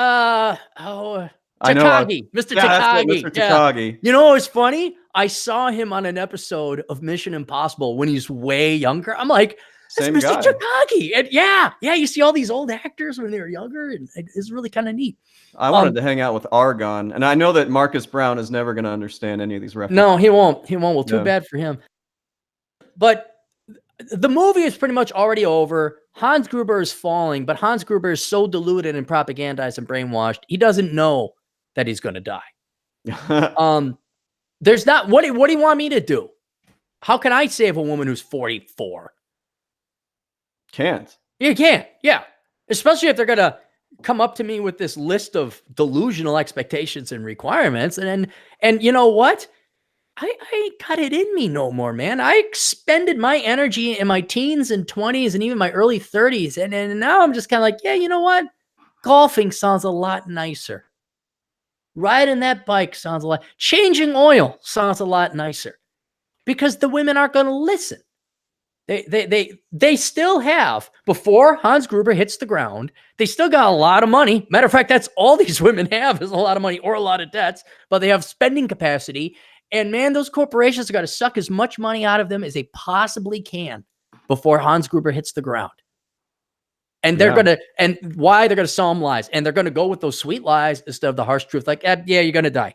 Takagi. Mr. Takagi. Mr. Takagi. You know what's funny? I saw him on an episode of Mission Impossible when he's way younger. I'm like, same Mr. guy. Takagi. And yeah, you see all these old actors when they were younger, and it's really kind of neat. I wanted to hang out with Argon, and I know that Marcus Brown is never going to understand any of these references. No, he won't. Well, too bad for him. But the movie is pretty much already over. Hans Gruber is falling, but Hans Gruber is so deluded and propagandized and brainwashed, he doesn't know that he's going to die. There's not, what do you want me to do? How can I save a woman who's 44? Can't. You can't. Yeah. Especially if they're going to come up to me with this list of delusional expectations and requirements. And you know what? I ain't got it in me no more, man. I expended my energy in my teens and 20s and even my early 30s. And now I'm just kind of like, yeah, you know what? Golfing sounds a lot nicer. Riding that bike sounds a lot. Changing oil sounds a lot nicer because the women aren't going to listen. They still have, before Hans Gruber hits the ground, they still got a lot of money. Matter of fact, that's all these women have is a lot of money or a lot of debts, but they have spending capacity. And man, those corporations are going to suck as much money out of them as they possibly can before Hans Gruber hits the ground. And they're going to, and why they're going to sell them lies. And they're going to go with those sweet lies instead of the harsh truth. Like, yeah, you're going to die.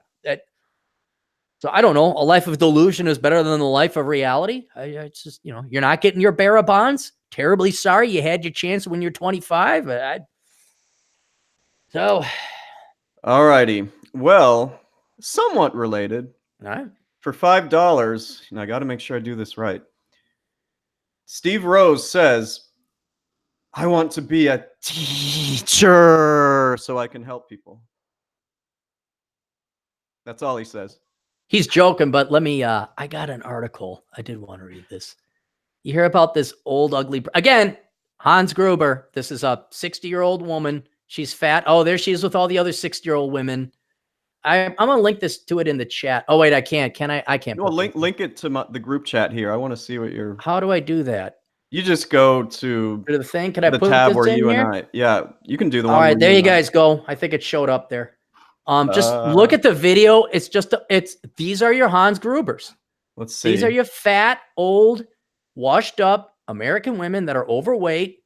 So I don't know. A life of delusion is better than the life of reality. It's just, you know, you're not getting your bearer bonds. Terribly sorry. You had your chance when you're 25. So. All righty. Well, somewhat related. All right. For $5, and I got to make sure I do this right. Steve Rose says, I want to be a teacher so I can help people. That's all he says. He's joking, but let me, I got an article. I did want to read this. You hear about this old, ugly, again, Hans Gruber. This is a 60-year-old woman. She's fat. Oh, there she is with all the other 60-year-old women. I'm going to link this to it in the chat. Oh, wait, I can't. Can I? I can't. No, link it to the group chat here. I want to see what you're. How do I do that? You just go to the thing. Can I the put tab this where in you here? and I. Yeah, you can do the one. All right, there you guys go. I think it showed up there. Just look at the video. It's just these are your Hans Grubers. Let's see. These are your fat, old, washed up American women that are overweight.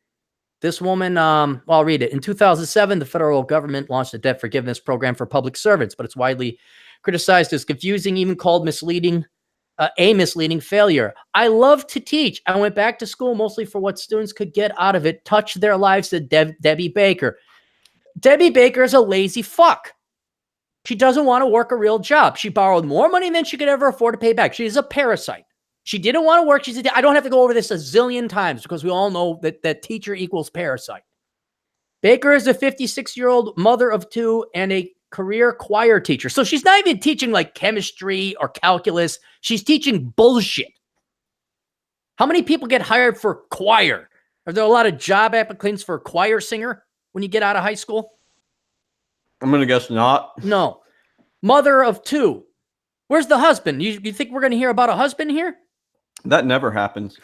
This woman, well, I'll read it. In 2007, the federal government launched a debt forgiveness program for public servants, but it's widely criticized as confusing, even called misleading, a misleading failure. I love to teach. I went back to school mostly for what students could get out of it, touch their lives, said Debbie Baker. Debbie Baker is a lazy fuck. She doesn't want to work a real job. She borrowed more money than she could ever afford to pay back. She is a parasite. She didn't want to work. She said, I don't have to go over this a zillion times because we all know that teacher equals parasite. Baker is a 56-year-old mother of two and a career choir teacher. So she's not even teaching like chemistry or calculus. She's teaching bullshit. How many people get hired for choir? Are there a lot of job applicants for choir singer when you get out of high school? I'm going to guess not. No. Mother of two. Where's the husband? You think we're going to hear about a husband here? That never happens.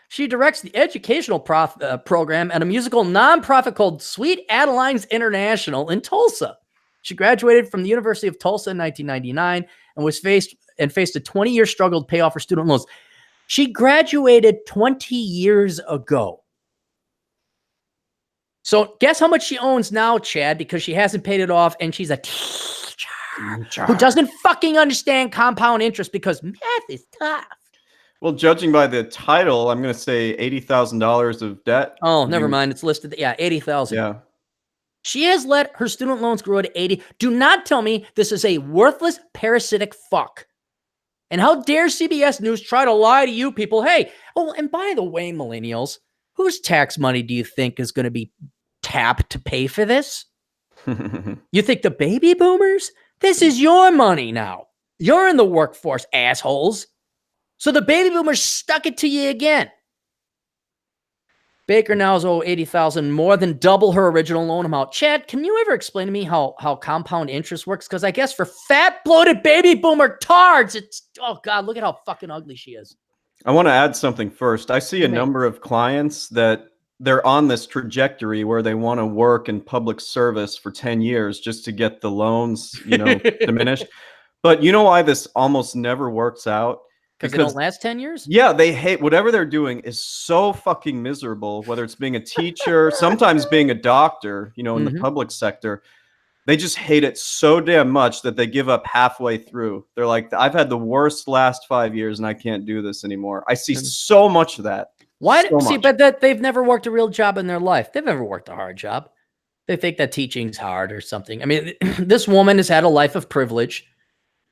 She directs the educational program at a musical nonprofit called Sweet Adelines International in Tulsa. She graduated from the University of Tulsa in 1999 and faced a 20-year struggle to pay off her student loans. She graduated 20 years ago. So guess how much she owns now, Chad, because she hasn't paid it off, and she's a teacher who doesn't fucking understand compound interest because math is tough. Well, judging by the title, I'm going to say $80,000 of debt. Oh, never mind. It's listed. Yeah, $80,000. Yeah. She has let her student loans grow to 80. Do not tell me this is a worthless, parasitic fuck. And how dare CBS News try to lie to you people? Hey, oh, and by the way, millennials, whose tax money do you think is going to be tapped to pay for this? You think the baby boomers? This is your money now. You're in the workforce, assholes. So the baby boomers stuck it to you again. Baker now is owed $80,000, more than double her original loan amount. Chad, can you ever explain to me how compound interest works? Because I guess for fat, bloated baby boomer tards, it's, oh God, look at how fucking ugly she is. I want to add something first. I see a number of clients that they're on this trajectory where they want to work in public service for 10 years just to get the loans, diminished. But you know why this almost never works out? Because they don't last 10 years? Yeah, they hate whatever they're doing is so fucking miserable, whether it's being a teacher, sometimes being a doctor, in the public sector. They just hate it so damn much that they give up halfway through. They're like, I've had the worst last 5 years and I can't do this anymore. I see so much of that. Why? See, but that they've never worked a real job in their life. They've never worked a hard job. They think that teaching's hard or something. I mean, this woman has had a life of privilege.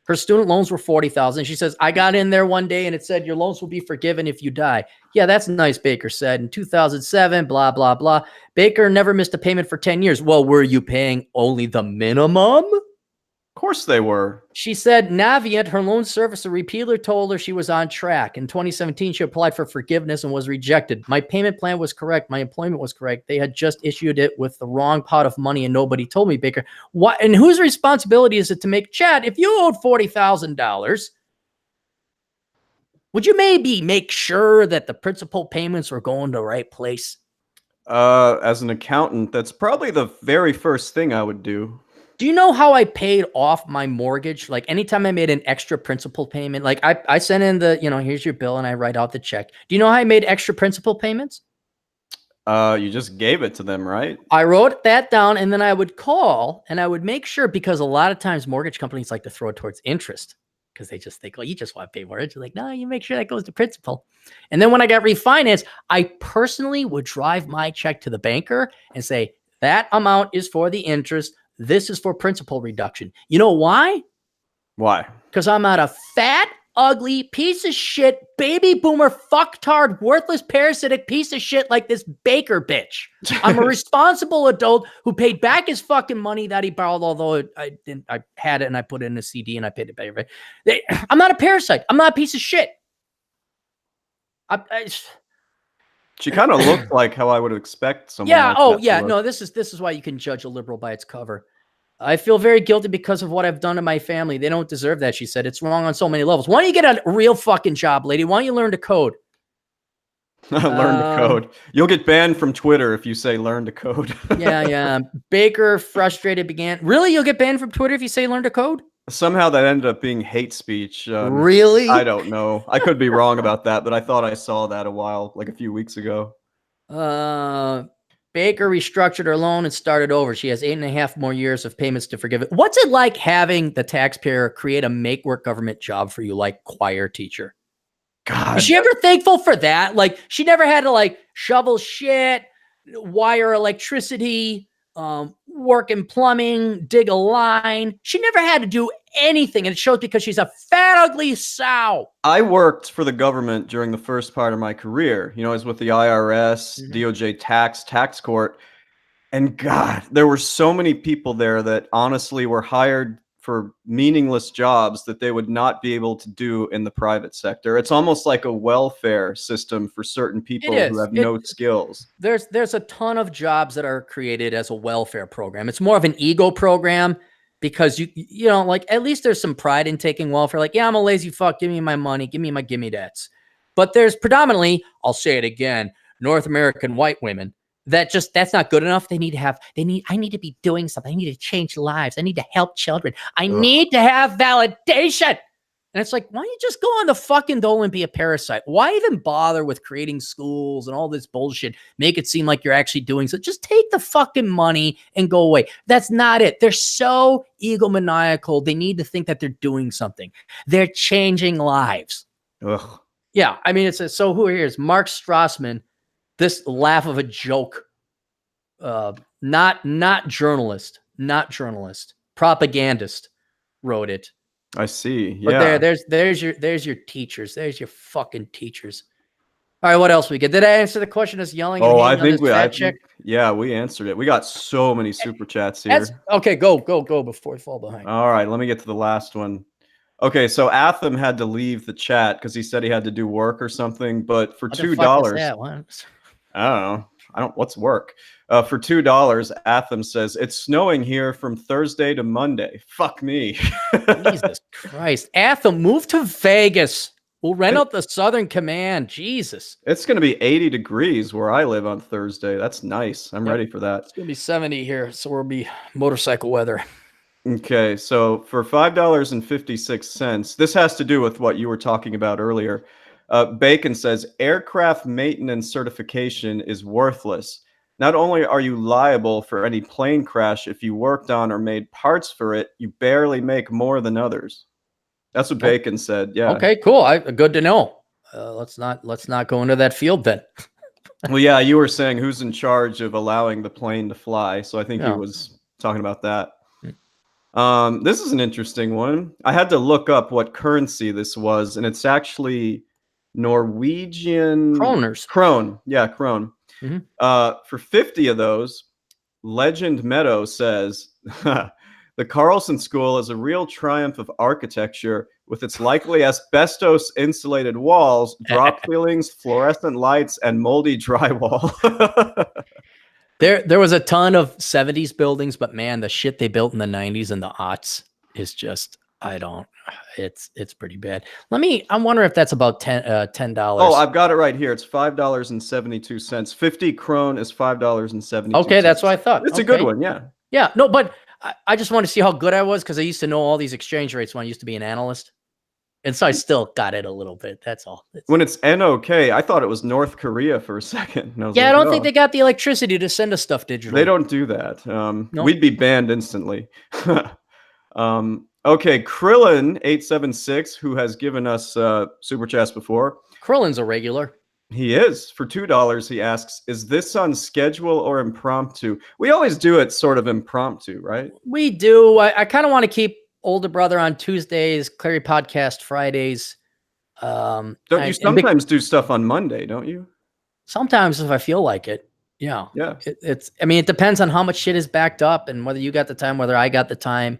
Her student loans were $40,000. She says, I got in there one day and it said, your loans will be forgiven if you die. Yeah, that's nice, Baker said. In 2007, blah, blah, blah. Baker never missed a payment for 10 years. Well, were you paying only the minimum? course they were. She said Navient, her loan servicer, repeatedly told her she was on track. In 2017, she applied for forgiveness and was rejected. My payment plan was correct. My employment was correct. They had just issued it with the wrong pot of money and nobody told me, Baker. What? And whose responsibility is it to make Chad? If you owed $40,000, would you maybe make sure that the principal payments were going to the right place? As an accountant, that's probably the very first thing I would do. Do you know how I paid off my mortgage? Like anytime I made an extra principal payment, like I sent in the, here's your bill and I write out the check. Do you know how I made extra principal payments? You just gave it to them, right? I wrote that down and then I would call and I would make sure, because a lot of times mortgage companies like to throw it towards interest because they just think, well, you just want to pay mortgage. You're like, no, you make sure that goes to principal. And then when I got refinanced, I personally would drive my check to the banker and say, that amount is for the interest. This is for principal reduction. You know why? Why? Because I'm not a fat, ugly piece of shit, baby boomer, fucktard, worthless, parasitic piece of shit like this Baker bitch. I'm a responsible adult who paid back his fucking money that he borrowed, although I didn't. I had it and I put it in a CD and I paid it back. I'm not a parasite. I'm not a piece of shit. She kind of looked like how I would expect someone. Yeah. Like Oh, that yeah. to look. No, this is why you can judge a liberal by its cover. I feel very guilty because of what I've done to my family. They don't deserve that, she said. It's wrong on so many levels. Why don't you get a real fucking job, lady? Why don't you learn to code? Learn to code. You'll get banned from Twitter if you say learn to code. Yeah. Baker, frustrated, began. Really? You'll get banned from Twitter if you say learn to code? Somehow that ended up being hate speech. Really? I don't know. I could be wrong about that, but I thought I saw that a few weeks ago. Baker restructured her loan and started over. She has 8.5 more years of payments to forgive it. What's it like having the taxpayer create a make-work government job for you, like choir teacher? God. Is she ever thankful for that? Like, she never had to, like, shovel shit, wire electricity, work in plumbing, dig a line. She never had to do anything, and it shows because she's a fat, ugly sow. I worked for the government during the first part of my career. I was with the IRS, DOJ tax court. And God, there were so many people there that honestly were hired for meaningless jobs that they would not be able to do in the private sector. It's almost like a welfare system for certain people who have no skills. There's a ton of jobs that are created as a welfare program. It's more of an ego program because like at least there's some pride in taking welfare. Like, yeah, I'm a lazy fuck. Give me my money. Give me my gimme debts. But there's predominantly, I'll say it again, North American white women that's not good enough. I need to be doing something. I need to change lives. I need to help children. I need to have validation. And it's like, why don't you just go on the fucking dole and be a parasite? Why even bother with creating schools and all this bullshit? Make it seem like you're actually doing so. Just take the fucking money and go away. That's not it. They're so egomaniacal. They need to think that they're doing something. They're changing lives. Ugh. Yeah. I mean, so who here is Mark Strassman? This laugh of a joke, not journalist, propagandist wrote it. I see. Yeah. But there's your teachers. There's your fucking teachers. All right, what else we get? Did I answer the question? Is yelling? Oh, I think we answered it. We got so many super chats here. Okay, go before we fall behind. All right, let me get to the last one. Okay, so Atham had to leave the chat because he said he had to do work or something. But for $2, I don't know. What's work? For $2, Atham says, it's snowing here from Thursday to Monday. Fuck me. Jesus Christ. Atham, move to Vegas. We'll rent out the Southern Command. Jesus. It's going to be 80 degrees where I live on Thursday. That's nice. I'm ready for that. It's going to be 70 here, so we'll be motorcycle weather. Okay, so for $5.56, this has to do with what you were talking about earlier. Bacon says, aircraft maintenance certification is worthless. Not only are you liable for any plane crash if you worked on or made parts for it, you barely make more than others. That's what Bacon said. Yeah. Okay, cool. Good to know. Let's not go into that field then. Well, yeah, you were saying who's in charge of allowing the plane to fly. So I think he was talking about that. This is an interesting one. I had to look up what currency this was, and it's actually Norwegian kroners. Krone. Yeah, krone. For 50 of those, Legend Meadow says the The Carlson School is a real triumph of architecture with its likely asbestos insulated walls, drop ceilings, fluorescent lights, and moldy drywall. There was a ton of 70s buildings, but man, the shit they built in the 90s and the aughts is just, it's pretty bad. I wonder if that's about $10. Oh, I've got it right here. It's $5.72. 50 krone is $5.72. Okay, that's what I thought. It's a good one, yeah. Yeah, no, but I just want to see how good I was because I used to know all these exchange rates when I used to be an analyst. And so I still got it a little bit. That's all. When it's NOK, I thought it was North Korea for a second. Yeah, like, I don't think they got the electricity to send us stuff digitally. They don't do that. Nope. We'd be banned instantly. Okay, Krillin876, who has given us super chats before. Krillin's a regular. He is. For $2, he asks, is this on schedule or impromptu? We always do it sort of impromptu, right? We do. I kind of want to keep Older Brother on Tuesdays, Clary Podcast Fridays. Don't you sometimes do stuff on Monday, don't you? Sometimes if I feel like it. Yeah. Yeah. I mean, it depends on how much shit is backed up and whether you got the time, whether I got the time.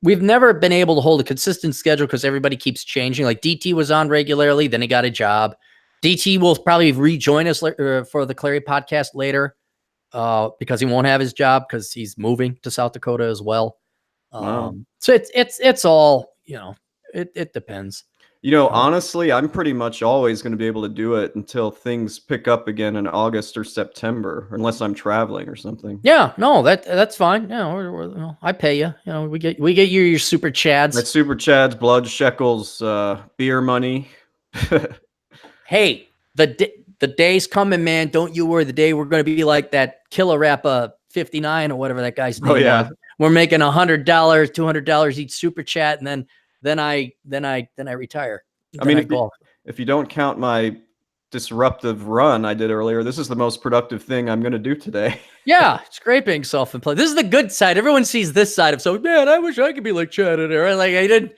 We've never been able to hold a consistent schedule because everybody keeps changing. Like DT was on regularly, then he got a job. DT will probably rejoin us for the Clary Podcast later because he won't have his job because he's moving to South Dakota as well. Wow. So it's all, it depends. Honestly, I'm pretty much always going to be able to do it until things pick up again in August or September, unless I'm traveling or something. Yeah, no, that's fine. Yeah, I pay you. We get you your super chads. My super chads, blood shekels, beer money. Hey, the day's coming, man. Don't you worry. The day we're going to be like that Killer Rappa 59 or whatever that guy's name was. We're making $100, $200 each super chat, and then I retire. I mean, if you don't count my disruptive run I did earlier, this is the most productive thing I'm going to do today. Yeah, scraping self-employed. This is the good side. Everyone sees this side of, so man, I wish I could be like Chad in there. Like you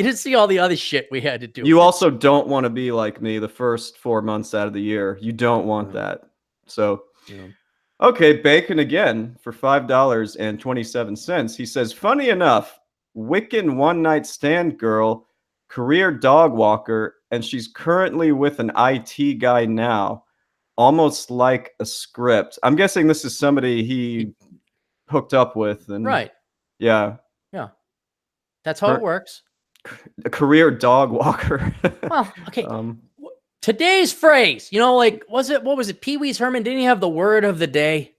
didn't see all the other shit we had to do. You also don't want to be like me the first 4 months out of the year. You don't want that. So. Yeah. Okay, Bacon again for $5.27. He says, funny enough, Wiccan one-night stand girl, career dog walker, and she's currently with an IT guy now, almost like a script. I'm guessing this is somebody he hooked up with. And right. Yeah. Yeah. That's how it works. A career dog walker. Well, okay. Today's phrase, what was it? Pee Wee's Herman, didn't he have the word of the day?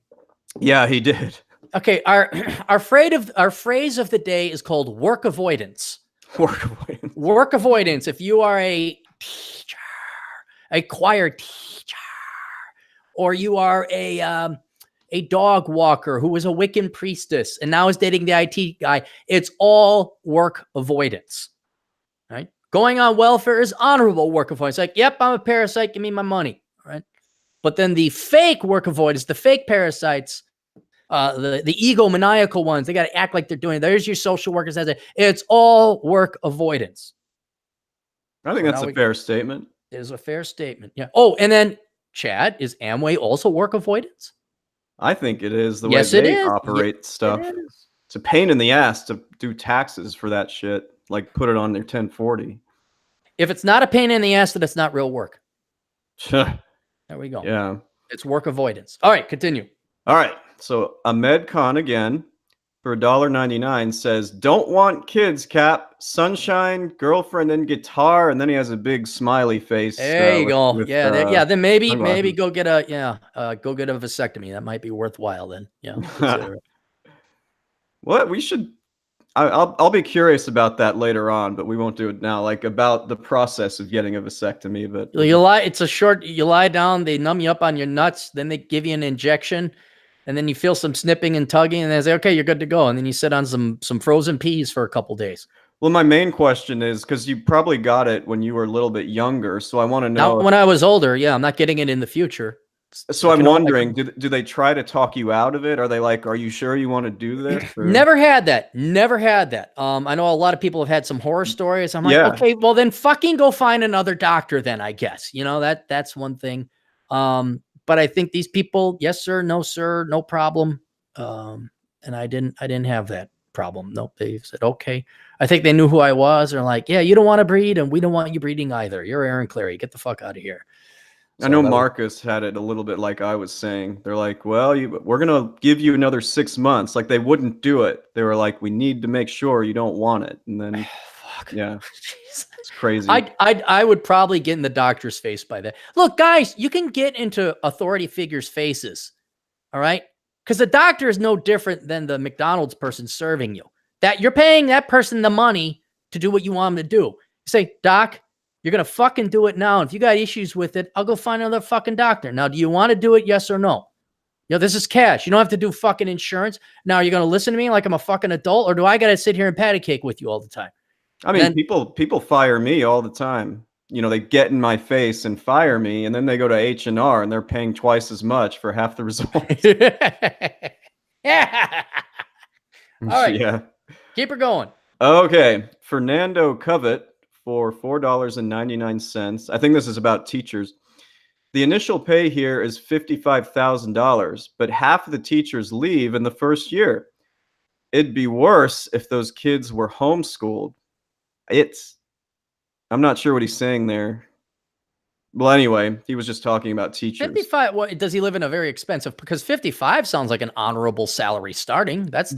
Yeah, he did. Okay, our phrase of the day is called work avoidance. Work avoidance. Work avoidance. If you are a teacher, a choir teacher, or you are a dog walker who was a Wiccan priestess and now is dating the IT guy, it's all work avoidance. Right? Going on welfare is honorable work avoidance. Like, yep, I'm a parasite. Give me my money. Right? But then the fake work avoidance, the fake parasites, the egomaniacal ones, they got to act like they're doing it. There's your social workers. It's all work avoidance. I think that's a fair statement. It is a fair statement. Yeah. Oh, and then Chad, is Amway also work avoidance? I think it is the way they operate stuff. It's a pain in the ass to do taxes for that shit. Like put it on their 1040. If it's not a pain in the ass, then it's not real work. There we go. Yeah. It's work avoidance. All right, continue. All right. So Ahmed Khan again for $1.99 says, don't want kids, Cap. Sunshine, girlfriend, and guitar. And then he has a big smiley face. There you go. Then maybe go get a vasectomy. That might be worthwhile then. Yeah. What we should I'll be curious about that later on, but we won't do it now. Like about the process of getting a vasectomy. But you lie down, they numb you up on your nuts, then they give you an injection, and then you feel some snipping and tugging, and they say, okay, you're good to go. And then you sit on some frozen peas for a couple days. Well, my main question is, because you probably got it when you were a little bit younger, so I want to know. When I was older, yeah, I'm not getting it in the future. So I'm wondering, do they try to talk you out of it? Are they like, are you sure you want to do this? Or? Never had that. I know a lot of people have had some horror stories. I'm like, okay, well then fucking go find another doctor then, I guess. That's one thing. But I think these people, yes, sir, no problem. and I didn't have that problem. Nope. They said, okay. I think they knew who I was. They're like, yeah, you don't want to breed, and we don't want you breeding either. You're Aaron Clary. Get the fuck out of here. I know Marcus had it a little bit like I was saying. They're like, well, we're going to give you another 6 months. Like, they wouldn't do it. They were like, we need to make sure you don't want it. And then, yeah, it's crazy. I would probably get in the doctor's face by that. Look, guys, you can get into authority figures' faces, all right? Because the doctor is no different than the McDonald's person serving you. That you're paying that person the money to do what you want them to do. You say, Doc, you're going to fucking do it now. And if you got issues with it, I'll go find another fucking doctor. Now, do you want to do it? Yes or no? You know, this is cash. You don't have to do fucking insurance. Now, are you going to listen to me like I'm a fucking adult, or do I got to sit here and patty cake with you all the time? I mean, people fire me all the time. You know, they get in my face and fire me, and then they go to H&R and they're paying twice as much for half the results. Yeah. All right. Yeah. Keep her going. Okay. Fernando Covet for $4.99. I think this is about teachers. The initial pay here is $55,000, but half of the teachers leave in the first year. It'd be worse if those kids were homeschooled. I'm not sure what he's saying there. Well, anyway, he was just talking about teachers. 55. What does he live in a very expensive? Because 55 sounds like an honorable salary starting. That's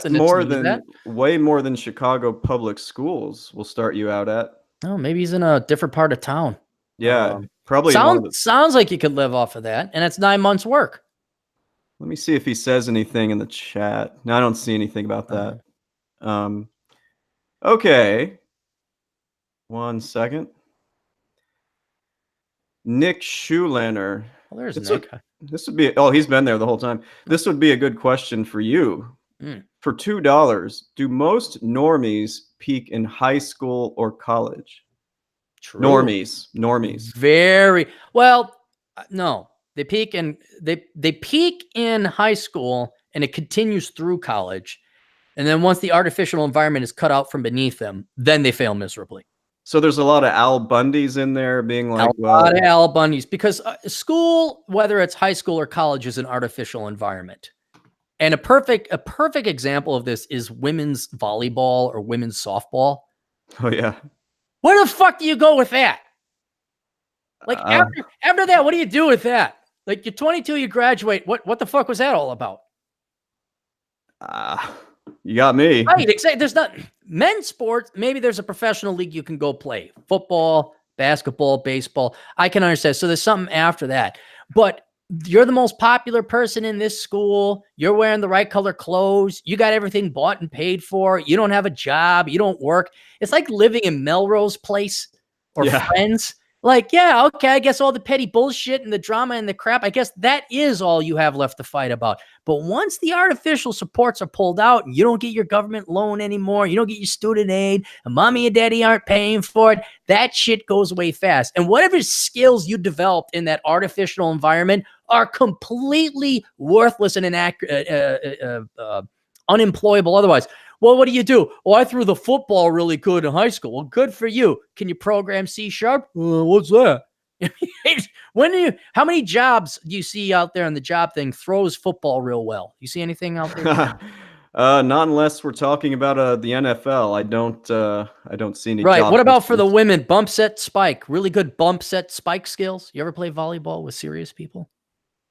more than way more than Chicago public schools will start you out at. Oh, maybe he's in a different part of town. Yeah, probably. Sounds like you could live off of that, and it's 9 months work. Let me see if he says anything in the chat. No, I don't see anything about that. Okay. 1 second. Nick Schulaner. Well, there's Nick. This would be, he's been there the whole time. This would be a good question for you. For $2, do most normies peak in high school or college? True. Normies. Very well. No, they peak in high school, and it continues through college. And then once the artificial environment is cut out from beneath them, then they fail miserably. So there's a lot of Al Bundys in there being like, a lot of Al Bundys, because school, whether it's high school or college, is an artificial environment. And a perfect example of this is women's volleyball or women's softball. Oh yeah. Where the fuck do you go with that? Like after that, what do you do with that? Like, you're 22, you graduate. What the fuck was that all about? You got me. Right, exactly. There's not men's sports. Maybe there's a professional league you can go play. Football, basketball, baseball. I can understand. So there's something after that. But you're the most popular person in this school. You're wearing the right color clothes. You got everything bought and paid for. You don't have a job. You don't work. It's like living in Melrose Place or Friends. Like, yeah, okay, I guess all the petty bullshit and the drama and the crap, I guess that is all you have left to fight about. But once the artificial supports are pulled out, and you don't get your government loan anymore, you don't get your student aid, and mommy and daddy aren't paying for it, that shit goes away fast. And whatever skills you developed in that artificial environment are completely worthless and unemployable otherwise. Well, what do you do? Oh, I threw the football really good in high school. Well, good for you. Can you program C#? What's that? How many jobs do you see out there in the job thing throws football real well? You see anything out there? Not unless we're talking about the NFL. I don't see any. Right. What about for the women? Bump set spike. Really good bump set spike skills. You ever play volleyball with serious people?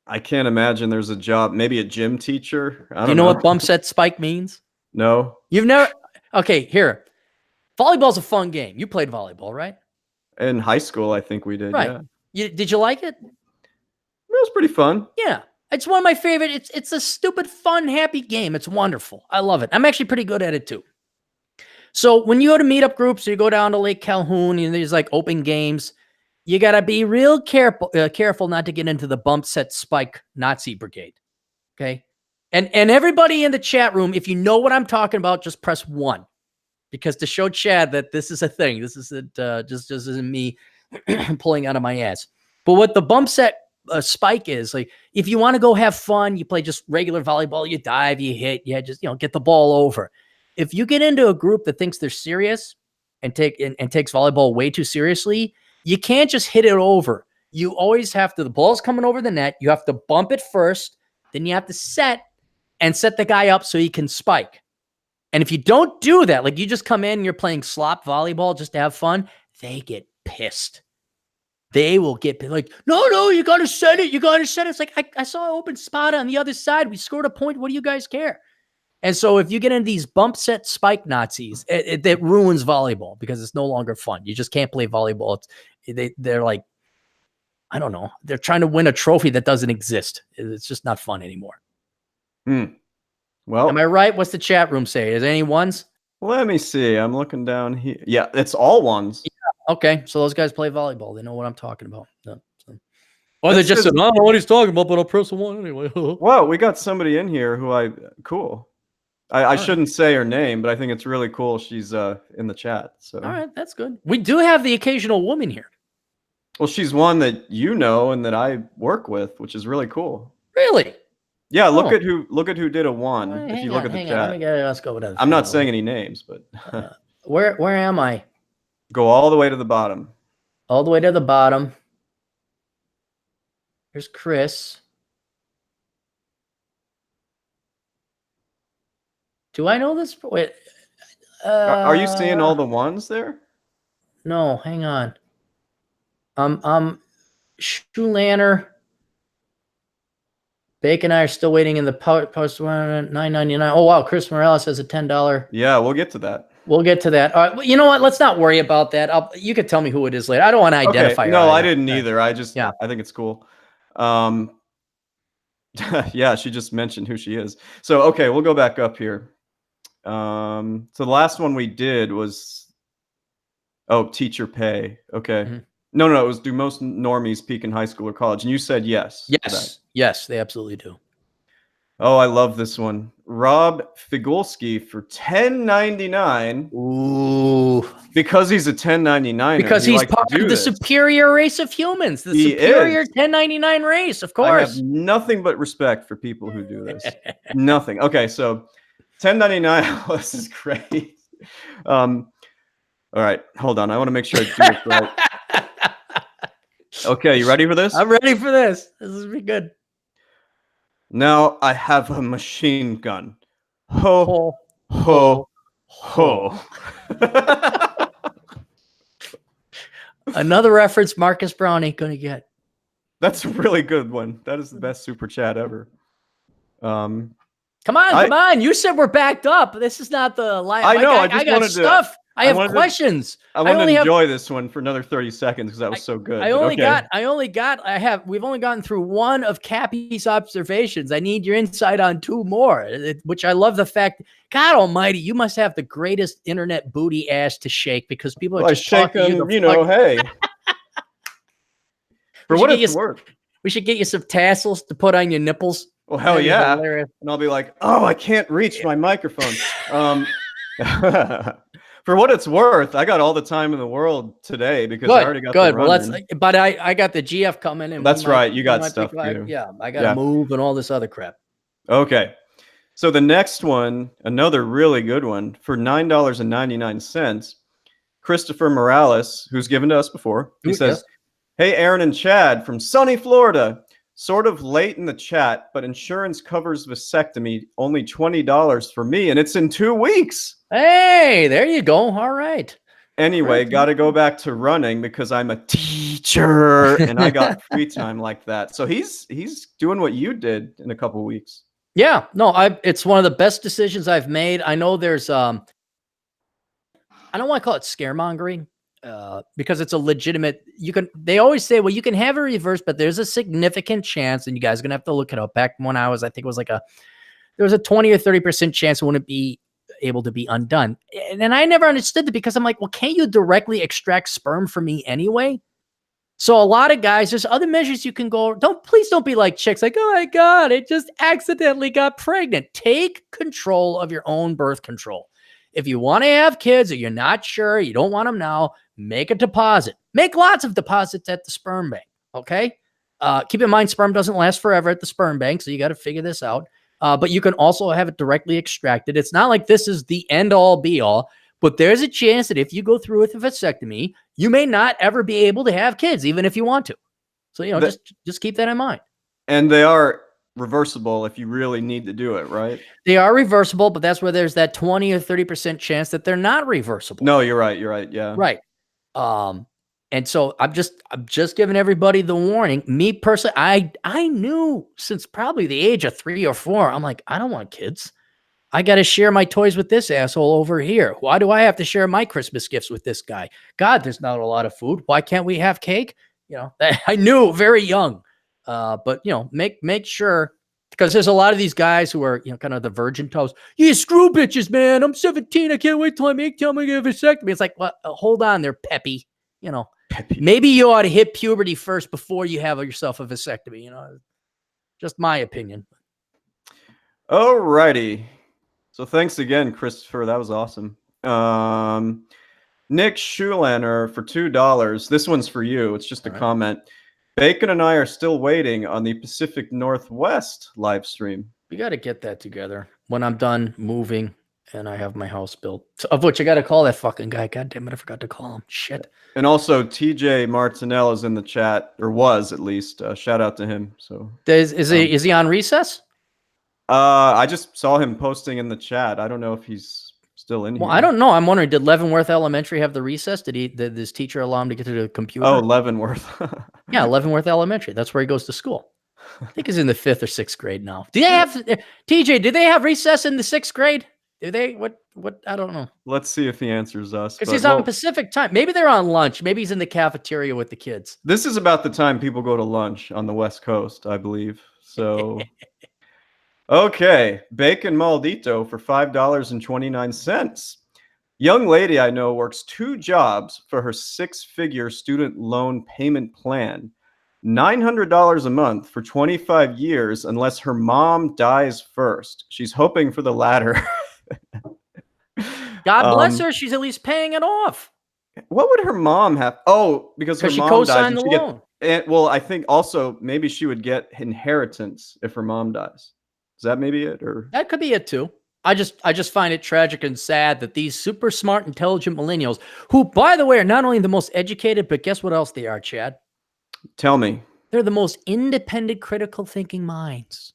I can't imagine there's a job. Maybe a gym teacher. I don't know. Do you know what bump set spike means? No. You've never? Okay, here. Volleyball's a fun game. You played volleyball, right? In high school, I think we did. Right. Yeah. Did you like it? It was pretty fun. Yeah. It's one of my favorite. It's a stupid, fun, happy game. It's wonderful. I love it. I'm actually pretty good at it too. So when you go to meetup groups or you go down to Lake Calhoun and there's like open games, you got to be real careful not to get into the bump set spike Nazi brigade. Okay. And everybody in the chat room, if you know what I'm talking about, just press 1, because to show Chad that this is a thing. This isn't just isn't me pulling out of my ass. But what the bump set spike is, like, if you want to go have fun, you play just regular volleyball, you dive, you hit, just get the ball over. If you get into a group that thinks they're serious and takes volleyball way too seriously, you can't just hit it over. You always have to. The ball's coming over the net. You have to bump it first, then you have to set. and set the guy up so he can spike. And if you don't do that, like you just come in and you're playing slop volleyball just to have fun, they get pissed. They will get like, no, you got to set it. You got to set it. It's like, I saw an open spot on the other side. We scored a point. What do you guys care? And so if you get into these bump set spike Nazis, it ruins volleyball because it's no longer fun. You just can't play volleyball. They're like, I don't know. They're trying to win a trophy that doesn't exist. It's just not fun anymore. Well, am I right? What's the chat room say? Is there any ones? Let me see. I'm looking down here. Yeah, it's all ones. Yeah. Okay. So those guys play volleyball. They know what I'm talking about. Or they just said, I don't know what he's talking about, but I'll press one anyway. Well, we got somebody in here who cool. I shouldn't say her name, but I think it's really cool. She's in the chat. So all right, that's good. We do have the occasional woman here. Well, she's one that you know and that I work with, which is really cool. Really? Yeah, look at who did a 1. If you look at the chat. Let's go with that. I'm not saying any names, but where am I? Go all the way to the bottom. All the way to the bottom. Here's Chris. Do I know this? Wait, are you seeing all the ones there? No, hang on. Shoelander. Bacon and I are still waiting in the post $9.99. Oh wow, Chris Morales has a $10. Yeah, we'll get to that. We'll get to that. All right, you know what? Let's not worry about that. You could tell me who it is later. I don't want to identify her. No, I didn't either. I think it's cool. Yeah, she just mentioned who she is. So okay, we'll go back up here. So the last one we did was teacher pay. Okay. No, it was do most normies peak in high school or college? And you said yes. Yes, they absolutely do. Oh, I love this one. Rob Figulski for $10.99. Ooh. Because he's a 1099. Because he's part of the superior race of humans. The superior 1099 race, of course. I have nothing but respect for people who do this. Nothing. Okay, so 1099. This is great. All right, hold on. I want to make sure I do this right. Okay, you ready for this? I'm ready for this. This is be good. Now I have a machine gun. Ho, ho, ho. Another reference Marcus Brown ain't going to get. That's a really good one. That is the best super chat ever. Come on. You said we're backed up. This is not the live. I know. I got stuff. I have questions. I want to enjoy this one for another 30 seconds because that was so good. We've only gotten through one of Cappy's observations. I need your insight on 2 more, which I love the fact, God almighty, you must have the greatest internet booty ass to shake because people are just talking hey. For what it's worth. We should get you some tassels to put on your nipples. Well, hell yeah. And I'll be like, oh, I can't reach my microphone. For what it's worth, I got all the time in the world today because I already got the run. But I got the GF coming in. That's right. You got stuff too. Yeah, I got to move and all this other crap. Okay. So the next one, another really good one for $9.99. Christopher Morales, who's given to us before, he says, hey, Aaron and Chad from sunny Florida. Sort of late in the chat, but insurance covers vasectomy. Only $20 for me, and it's in 2 weeks. Hey, there you go. All right. Anyway, got to go back to running because I'm a teacher and I got free time like that. So he's doing what you did in a couple weeks. Yeah, no, it's one of the best decisions I've made. I know there's I don't want to call it scaremongering. Because it's a legitimate, they always say, well, you can have a reverse, but there's a significant chance, and you guys are going to have to look it up. Back when I think it was there was a 20 or 30% chance it wouldn't be able to be undone. And I never understood it because I'm like, well, can't you directly extract sperm from me anyway? So a lot of guys, there's other measures you can go. Please don't be like chicks like, oh my God, it just accidentally got pregnant. Take control of your own birth control. If you want to have kids or you're not sure, you don't want them now, make a deposit. Make lots of deposits at the sperm bank, okay? Keep in mind, sperm doesn't last forever at the sperm bank, so you got to figure this out. But you can also have it directly extracted. It's not like this is the end-all, be-all, but there's a chance that if you go through with a vasectomy, you may not ever be able to have kids, even if you want to. So, just keep that in mind. And they are reversible if you really need to do it, right? They are reversible, but that's where there's that 20 or 30% chance that they're not reversible. No, you're right. You're right. Yeah. Right. And so I'm just giving everybody the warning. Me personally, I knew since probably the age of 3 or 4, I'm like, I don't want kids. I got to share my toys with this asshole over here. Why do I have to share my Christmas gifts with this guy? God, there's not a lot of food. Why can't we have cake? You know, I knew very young. But you know, make sure, because there's a lot of these guys who are, you know, kind of the virgin toes. Yeah, screw bitches, man. I'm 17. I can't wait till I'm 18. I'm gonna get a vasectomy. It's like, well, hold on there, Peppy. You know, Peppy. maybe you ought to hit puberty first before you have yourself a vasectomy. You know, just my opinion. All righty. So thanks again, Christopher. That was awesome. Nick Schulaner for $2. This one's for you. It's just a comment. Bacon and I are still waiting on the Pacific Northwest live stream. We got to get that together when I'm done moving and I have my house built. Of which I got to call that fucking guy. God damn it, I forgot to call him. Shit. And also, TJ Martinell is in the chat, or was at least. Shout out to him. So is he on recess? I just saw him posting in the chat. I don't know if he's still in here. Well, I don't know. I'm wondering, did Leavenworth Elementary have the recess? Did his teacher allow him to get to the computer? Oh, Leavenworth. Yeah, Leavenworth Elementary. That's where he goes to school. I think he's in the 5th or 6th grade now. Do they have TJ? Do they have recess in the 6th grade? Do they? What? I don't know. Let's see if he answers us. Because he's on Pacific time. Maybe they're on lunch. Maybe he's in the cafeteria with the kids. This is about the time people go to lunch on the West Coast, I believe. So, okay. Bacon Maldito for $5.29. Young lady I know works 2 jobs for her 6-figure student loan payment plan. $900 a month for 25 years unless her mom dies first. She's hoping for the latter. God bless her. She's at least paying it off. What would her mom have? Oh, because her she mom co-signed dies. the loan. Well, I think also maybe she would get inheritance if her mom dies. Is that maybe it? Or that could be it too. I just find it tragic and sad that these super smart, intelligent millennials, who, by the way, are not only the most educated, but guess what else they are, Chad? Tell me. They're the most independent, critical thinking minds.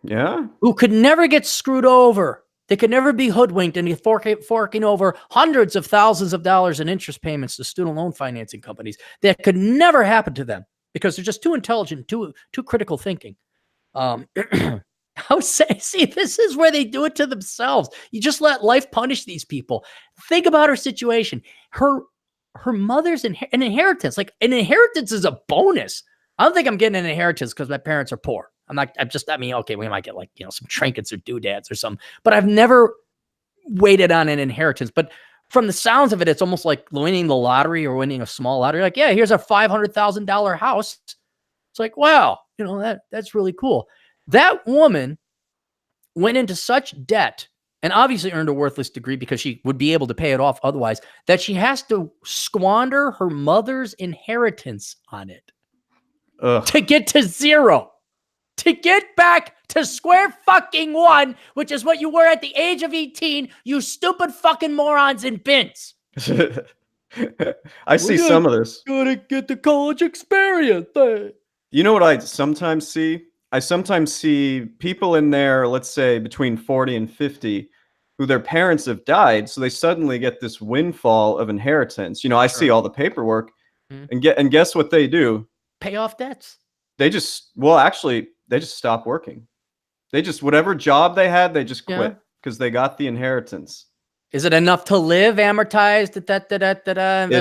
Yeah? Who could never get screwed over. They could never be hoodwinked and forking over hundreds of thousands of dollars in interest payments to student loan financing companies. That could never happen to them because they're just too intelligent, too critical thinking. See, this is where they do it to themselves. You just let life punish these people. Think about her situation. Her mother's an inheritance. Like, an inheritance is a bonus. I don't think I'm getting an inheritance because my parents are poor. Okay, we might get like, you know, some trinkets or doodads or something, but I've never waited on an inheritance. But from the sounds of it, it's almost like winning the lottery or winning a small lottery. Like, yeah, here's a $500,000 house. It's like, wow, you know, that's really cool. That woman went into such debt and obviously earned a worthless degree because she would be able to pay it off otherwise, that she has to squander her mother's inheritance on it. Ugh. To get to zero. To get back to square fucking one, which is what you were at the age of 18, you stupid fucking morons in bins. I see some of this. Gotta get the college experience. You know what I sometimes see? I sometimes see people in there, let's say between 40 and 50, who their parents have died, so they suddenly get this windfall of inheritance. You know, I see all the paperwork, and guess what they do? Pay off debts. They just stop working. They just, whatever job they had, they just quit because they got the inheritance. Is it enough to live amortized? It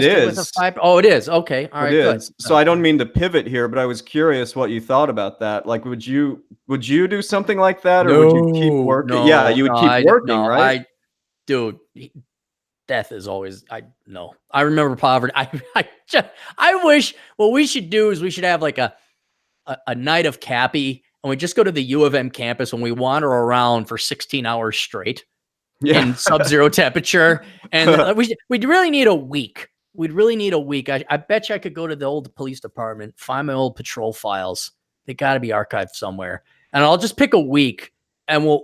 is. Oh, it is. Okay. All right. Good. So I don't mean to pivot here, but I was curious what you thought about that. Like, would you do something like that, or would you keep working? No, yeah, you would keep working, right? Dude, death is always. I remember poverty. I wish. What we should do is we should have like a night of Cappy, and we just go to the U of M campus and we wander around for 16 hours straight. Yeah. In sub-zero temperature, and we'd really need a week. We'd really need a week. I bet you I could go to the old police department, find my old patrol files. They got to be archived somewhere, and I'll just pick a week. And we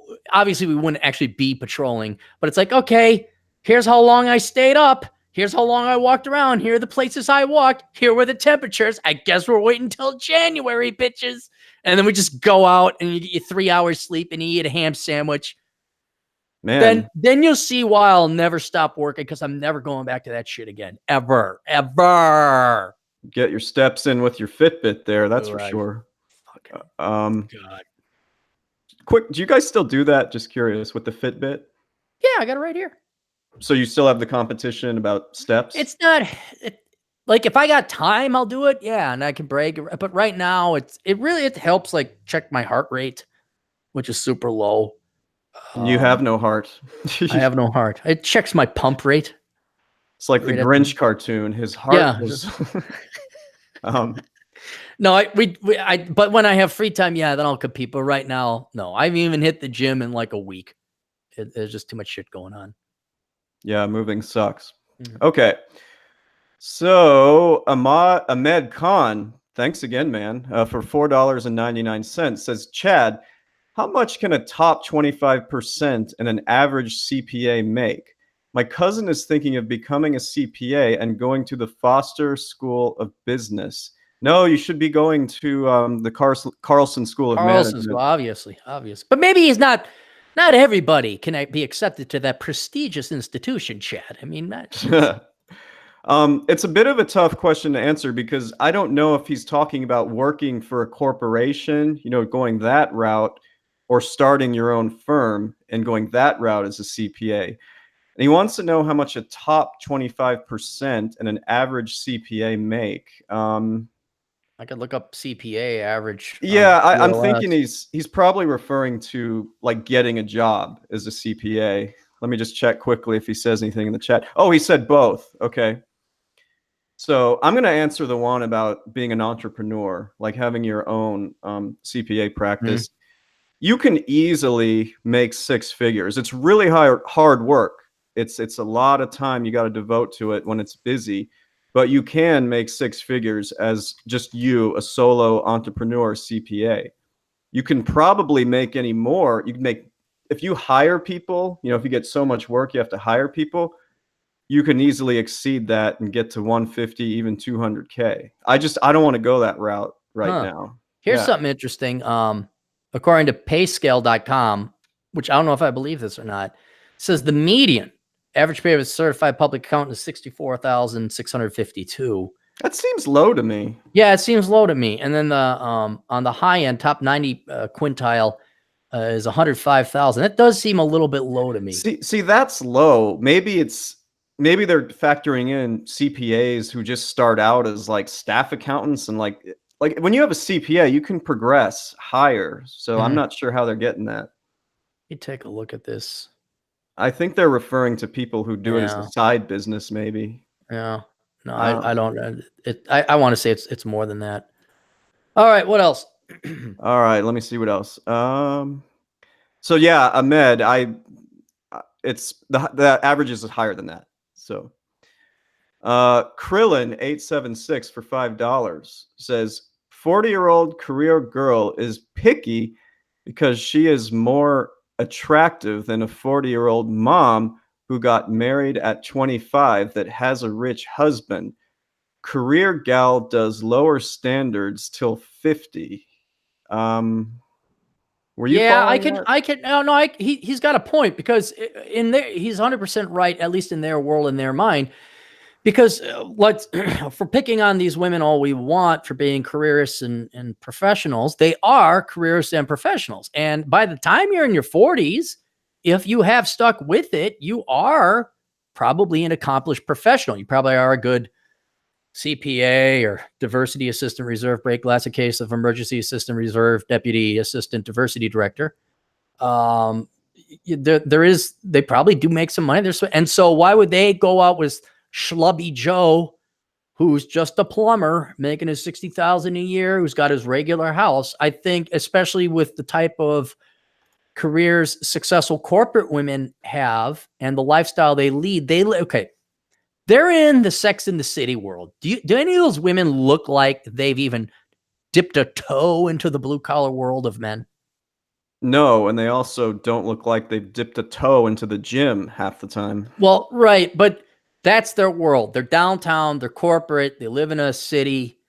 wouldn't actually be patrolling, but it's like, okay, here's how long I stayed up. Here's how long I walked around. Here are the places I walked. Here were the temperatures. I guess we're waiting until January, bitches. And then we just go out and you get your 3 hours sleep and you eat a ham sandwich. Man, Then you'll see why I'll never stop working, because I'm never going back to that shit again. Ever. get your steps in with your Fitbit there. That's for Right. sure. Fucking God. Quick, do you guys still do that? Just curious with the Fitbit. Yeah, I got it right here. So you still have the competition about steps? It's not like, if I got time, I'll do it. Yeah, and I can brag. But right now, it helps like check my heart rate, which is super low. You have no heart. I have no heart. It checks my pump rate. It's like the Grinch cartoon. His heart was. No, but when I have free time, yeah, then I'll compete. But right now, no. I haven't even hit the gym in like a week. There's just too much shit going on. Yeah, moving sucks. Okay. So Ahmed Khan, thanks again, man, for $4.99 says, Chad, how much can a top 25% and an average CPA make? My cousin is thinking of becoming a CPA and going to the Foster School of Business. No, you should be going to the Carlson School of Management. School, obviously. But maybe he's not everybody can be accepted to that prestigious institution, Chad. I mean, it's a bit of a tough question to answer, because I don't know if he's talking about working for a corporation, going that route, or starting your own firm and going that route as a CPA. And he wants to know how much a top 25% and an average CPA make. I could look up CPA average. Yeah, I'm thinking he's probably referring to like getting a job as a CPA. Let me just check quickly if he says anything in the chat. Oh, he said both. Okay. So I'm going to answer the one about being an entrepreneur, like having your own CPA practice. You can easily make 6 figures. It's really hard work. It's a lot of time you got to devote to it when it's busy, but you can make 6 figures as just a solo entrepreneur CPA. You can probably make any more. You can make, if you hire people, if you get so much work, you have to hire people, you can easily exceed that and get to 150, even 200K. I don't want to go that route right now. Here's something interesting. According to payscale.com, which I don't know if I believe this or not, says the median average pay of a certified public accountant is $64,652. That seems low to me. Yeah, it seems low to me. And then on the high end, top 90 quintile is 105,000. That does seem a little bit low to me. See, that's low. Maybe they're factoring in CPAs who just start out as like staff accountants, and like when you have a CPA, you can progress higher. So I'm not sure how they're getting that. Let me take a look at this. I think they're referring to people who do it as a side business, maybe. Yeah. No, I don't. I want to say it's more than that. All right. What else? All right. Let me see what else. So yeah, Ahmed, the average is higher than that. So, Krillin 876 for $5 says 40-year-old career girl is picky because she is more attractive than a 40-year-old mom who got married at 25 that has a rich husband. Career gal does lower standards till 50. Were you? Yeah, I can. No. He's got a point, because in there he's 100% right, at least in their world, in their mind. Because for picking on these women all we want for being careerists and professionals, they are careerists and professionals. And by the time you're in your 40s, if you have stuck with it, you are probably an accomplished professional. You probably are a good CPA or diversity assistant reserve break glass in case of emergency assistant reserve deputy assistant diversity director. They probably do make some money. And so why would they go out with Schlubby Joe, who's just a plumber making his $60,000 a year, who's got his regular house? I think, especially with the type of careers successful corporate women have and the lifestyle they lead, they're in the Sex and the City world. Do any of those women look like they've even dipped a toe into the blue collar world of men? No, and they also don't look like they've dipped a toe into the gym half the time. Well, right, but that's their world. They're downtown, they're corporate, they live in a city.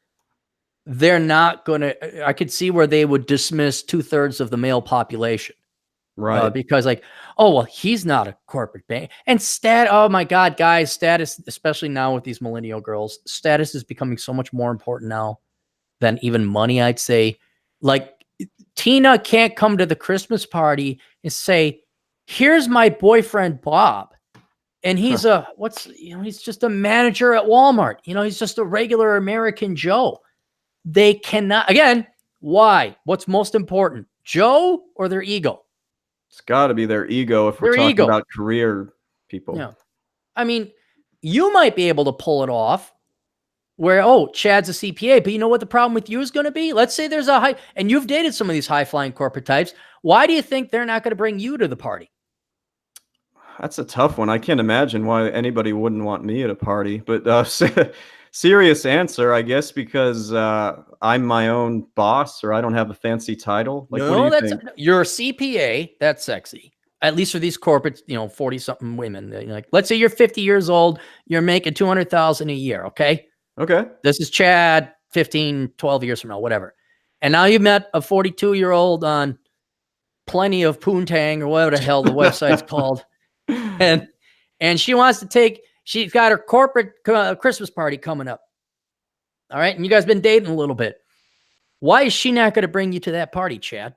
they're not going to, I could see where they would dismiss 2/3 of the male population. Right. Because like, oh, well, he's not a corporate bank. And oh my God, guys, status, especially now with these millennial girls, status is becoming so much more important now than even money, I'd say. Like, Tina can't come to the Christmas party and say, here's my boyfriend, Bob. And he's he's just a manager at Walmart. He's just a regular American Joe. They cannot, again, why? What's most important, Joe or their ego? It's got to be their ego if we're talking about career people. Yeah. I mean, you might be able to pull it off where, oh, Chad's a CPA, but you know what the problem with you is going to be? Let's say there's and you've dated some of these high-flying corporate types. Why do you think they're not going to bring you to the party? That's a tough one. I can't imagine why anybody wouldn't want me at a party, but serious answer, I guess, because I'm my own boss or I don't have a fancy title. Like, no, what do you think? You're a CPA. That's sexy. At least for these corporate, 40-something women. Like, let's say you're 50 years old. You're making $200,000 a year. Okay. Okay. This is Chad 15, 12 years from now, whatever. And now you met a 42-year-old on Plenty of Poontang or whatever the hell the website's called. And she wants to she's got her corporate Christmas party coming up. All right. And you guys been dating a little bit. Why is she not going to bring you to that party, Chad?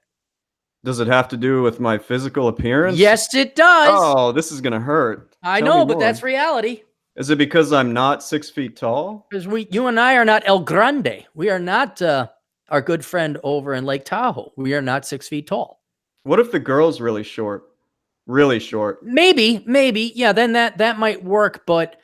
Does it have to do with my physical appearance? Yes, it does. Oh, this is going to hurt. I know, but that's reality. Is it because I'm not 6 feet tall? Because you and I are not El Grande. We are not our good friend over in Lake Tahoe. We are not 6 feet tall. What if the girl's really short? Really short. Maybe. Yeah, then that might work. But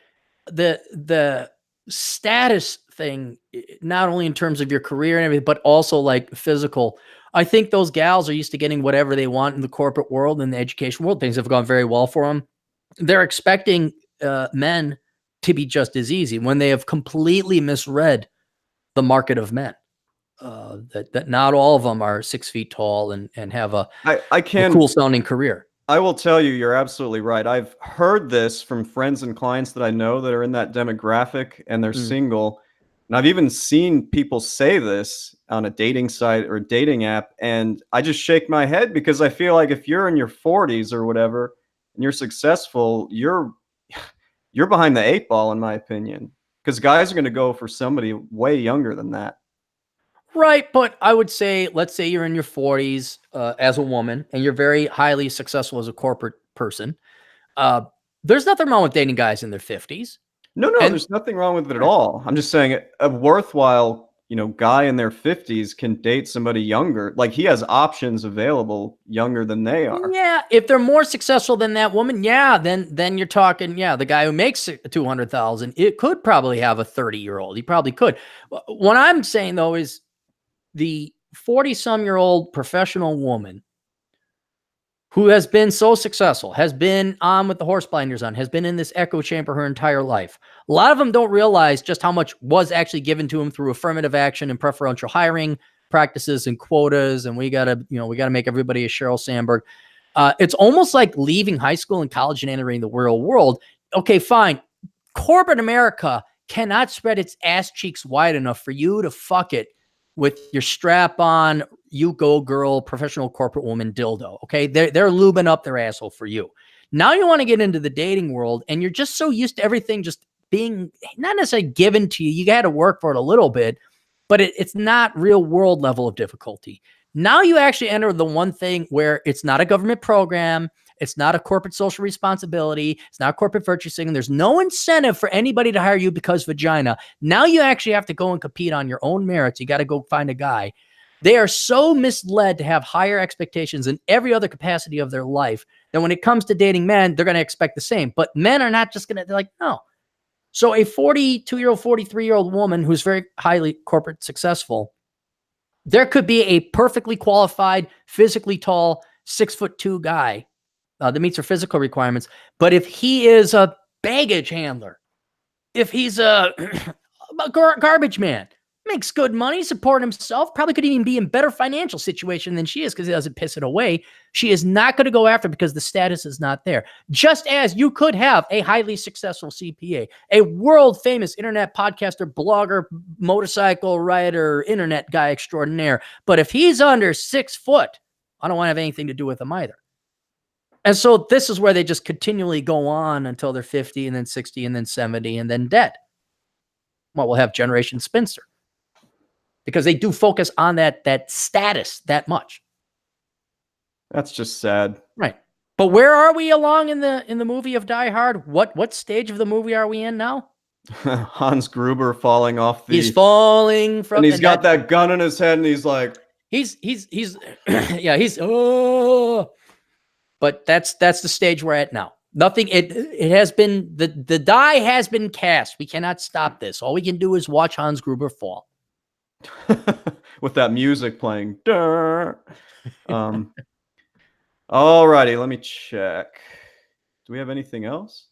the status thing, not only in terms of your career and everything, but also like physical. I think those gals are used to getting whatever they want in the corporate world and the education world. Things have gone very well for them. They're expecting men to be just as easy when they have completely misread the market of men. That not all of them are 6 feet tall and have a cool sounding career. I will tell you, you're absolutely right. I've heard this from friends and clients that I know that are in that demographic and they're single. And I've even seen people say this on a dating site or a dating app. And I just shake my head because I feel like if you're in your 40s or whatever and you're successful, you're behind the 8 ball, in my opinion, because guys are going to go for somebody way younger than that. Right. But I would say, let's say you're in your 40s as a woman and you're very highly successful as a corporate person. There's nothing wrong with dating guys in their 50s. No, there's nothing wrong with it at all. I'm just saying a worthwhile, guy in their 50s can date somebody younger. Like, he has options available younger than they are. Yeah. If they're more successful than that woman, yeah, then you're talking, the guy who makes 200,000, it could probably have a 30-year-old. He probably could. What I'm saying though is the 40-some-year-old professional woman who has been so successful, has been on with the horse blinders on, has been in this echo chamber her entire life. A lot of them don't realize just how much was actually given to them through affirmative action and preferential hiring practices and quotas. And we gotta make everybody a Sheryl Sandberg. It's almost like leaving high school and college and entering the real world. Okay, fine. Corporate America cannot spread its ass cheeks wide enough for you to fuck it with your strap-on, you go girl, professional corporate woman dildo. Okay, they're lubing up their asshole for you. Now you want to get into the dating world, and you're just so used to everything just being not necessarily given to you. You got to work for it a little bit, but it's not real world level of difficulty. Now you actually enter the one thing where it's not a government program. It's not a corporate social responsibility. It's not corporate virtue signaling. There's no incentive for anybody to hire you because vagina. Now you actually have to go and compete on your own merits. You got to go find a guy. They are so misled to have higher expectations in every other capacity of their life that when it comes to dating men, they're going to expect the same. But men are not just going to, they're like, no. So a 42-year-old, 43-year-old woman who's very highly corporate successful, there could be a perfectly qualified, physically tall, 6'2" guy that meets her physical requirements. But if he is a baggage handler, if he's a garbage man, makes good money, support himself, probably could even be in better financial situation than she is because he doesn't piss it away. She is not going to go after because the status is not there. Just as you could have a highly successful CPA, a world famous internet podcaster, blogger, motorcycle rider, internet guy extraordinaire. But if he's under 6 foot, I don't want to have anything to do with him either. And so this is where they just continually go on until they're 50 and then 60 and then 70 and then dead. Well, we'll have Generation Spinster. Because they do focus on that status that much. That's just sad. Right. But where are we along in the movie of Die Hard? What stage of the movie are we in now? Hans Gruber falling off the... He's falling from... And he's got that gun in his head and he's like... He's yeah, he's... Oh. But that's the stage we're at now. Nothing... It has been... The die has been cast. We cannot stop this. All we can do is watch Hans Gruber fall. With that music playing. Alrighty, let me check. Do we have anything else?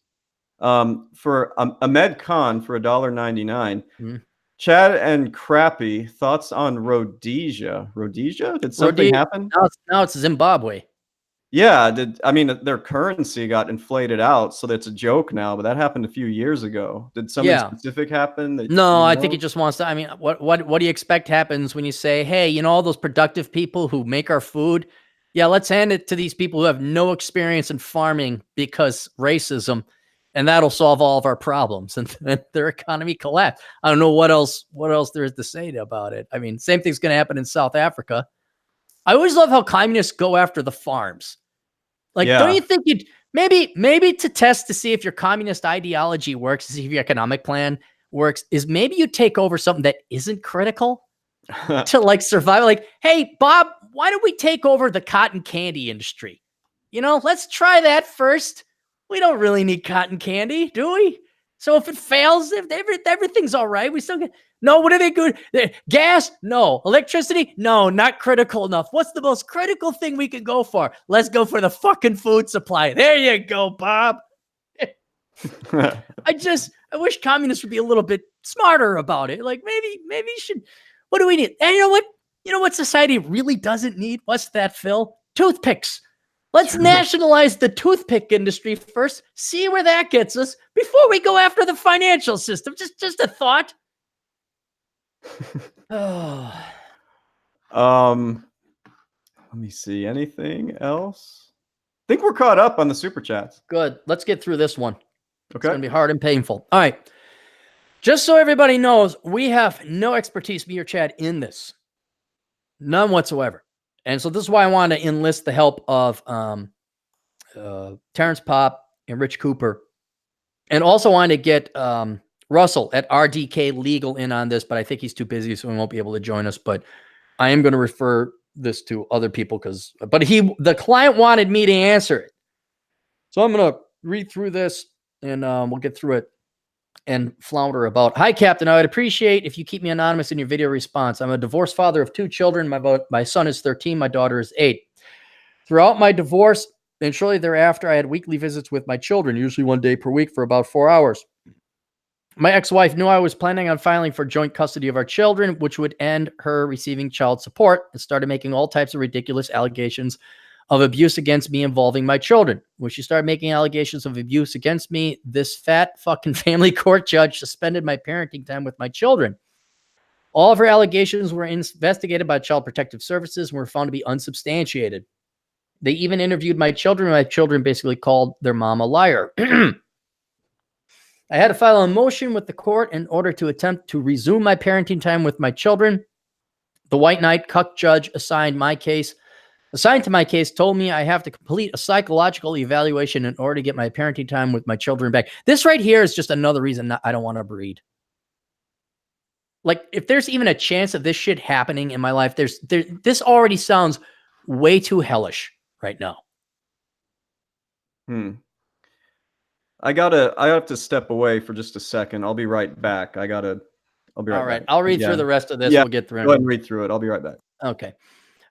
For Ahmed Khan for $1.99. Chad and Crappy, thoughts on Rhodesia? Rhodesia? Did something happen? Now it's Zimbabwe. Yeah, I mean their currency got inflated out, so that's a joke now. But that happened a few years ago. Did something specific happen? No, I think he just wants to. I mean, what do you expect happens when you say, hey, you know, all those productive people who make our food? Yeah, let's hand it to these people who have no experience in farming because racism, and that'll solve all of our problems. And their economy collapsed. I don't know what else there is to say about it. I mean, same thing's going to happen in South Africa. I always love how communists go after the farms. Like, don't you think you'd maybe to test to see if your communist ideology works, to see if your economic plan works, is maybe you take over something that isn't critical to like survive. Like, hey, Bob, why don't we take over the cotton candy industry? You know, let's try that first. We don't really need cotton candy, do we? So if it fails, if everything's all right, we still get... No, what are they good? Gas? No. Electricity? No, not critical enough. What's the most critical thing we can go for? Let's go for the fucking food supply. There you go, Bob. I wish communists would be a little bit smarter about it. Like maybe you should... What do we need? And you know what? You know what society really doesn't need? What's that, Phil? Toothpicks. Let's nationalize the toothpick industry first, see where that gets us before we go after the financial system. Just a thought. Let me see. Anything else? I think we're caught up on the super chats. Good. Let's get through this one. Okay. It's going to be hard and painful. All right. Just so everybody knows, we have no expertise, me or Chad, in this. None whatsoever. And so this is why I wanted to enlist the help of Terrence Pop and Rich Cooper. And also wanted to get Russell at RDK Legal in on this, but I think he's too busy, so he won't be able to join us. But I am going to refer this to other people but the client wanted me to answer it. So I'm going to read through this and we'll get through it and flounder about. Hi, Captain. I would appreciate if you keep me anonymous in your video response. I'm a divorced father of 2 children. My son is 13. My daughter is 8. Throughout my divorce and shortly thereafter, I had weekly visits with my children, usually 1 day per week for about 4 hours. My ex-wife knew I was planning on filing for joint custody of our children, which would end her receiving child support, and started making all types of ridiculous allegations of abuse against me involving my children. When she started making allegations of abuse against me, this fat fucking family court judge suspended my parenting time with my children. All of her allegations were investigated by Child Protective Services and were found to be unsubstantiated. They even interviewed my children. My children basically called their mom a liar. I had to file a motion with the court in order to attempt to resume my parenting time with my children. The white knight cuck judge assigned to my case told me I have to complete a psychological evaluation in order to get my parenting time with my children back. This right here is just another reason I don't want to breed. Like, if there's even a chance of this shit happening in my life, this already sounds way too hellish right now. I have to step away for just a second. I'll be right back. I'll be right back. All right. I'll read through the rest of this. Yeah, we'll get through it. Go ahead and read through it. I'll be right back. Okay.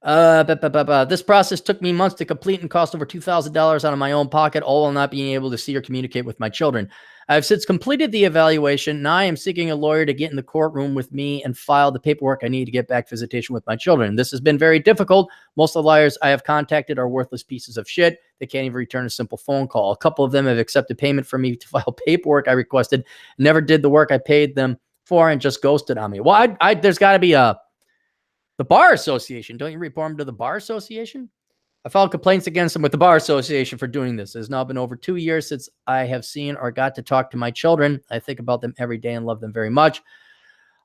This process took me months to complete and cost over $2,000 out of my own pocket, all while not being able to see or communicate with my children. I have since completed the evaluation. Now I am seeking a lawyer to get in the courtroom with me and file the paperwork I need to get back visitation with my children. This has been very difficult. Most of the lawyers I have contacted are worthless pieces of shit. They can't even return a simple phone call. A couple of them have accepted payment from me to file paperwork I requested, never did the work I paid them for, and just ghosted on me. Well, there's got to be the Bar Association. Don't you report them to the Bar Association? I filed complaints against them with the Bar Association for doing this. It has now been over 2 years since I have seen or got to talk to my children. I think about them every day and love them very much.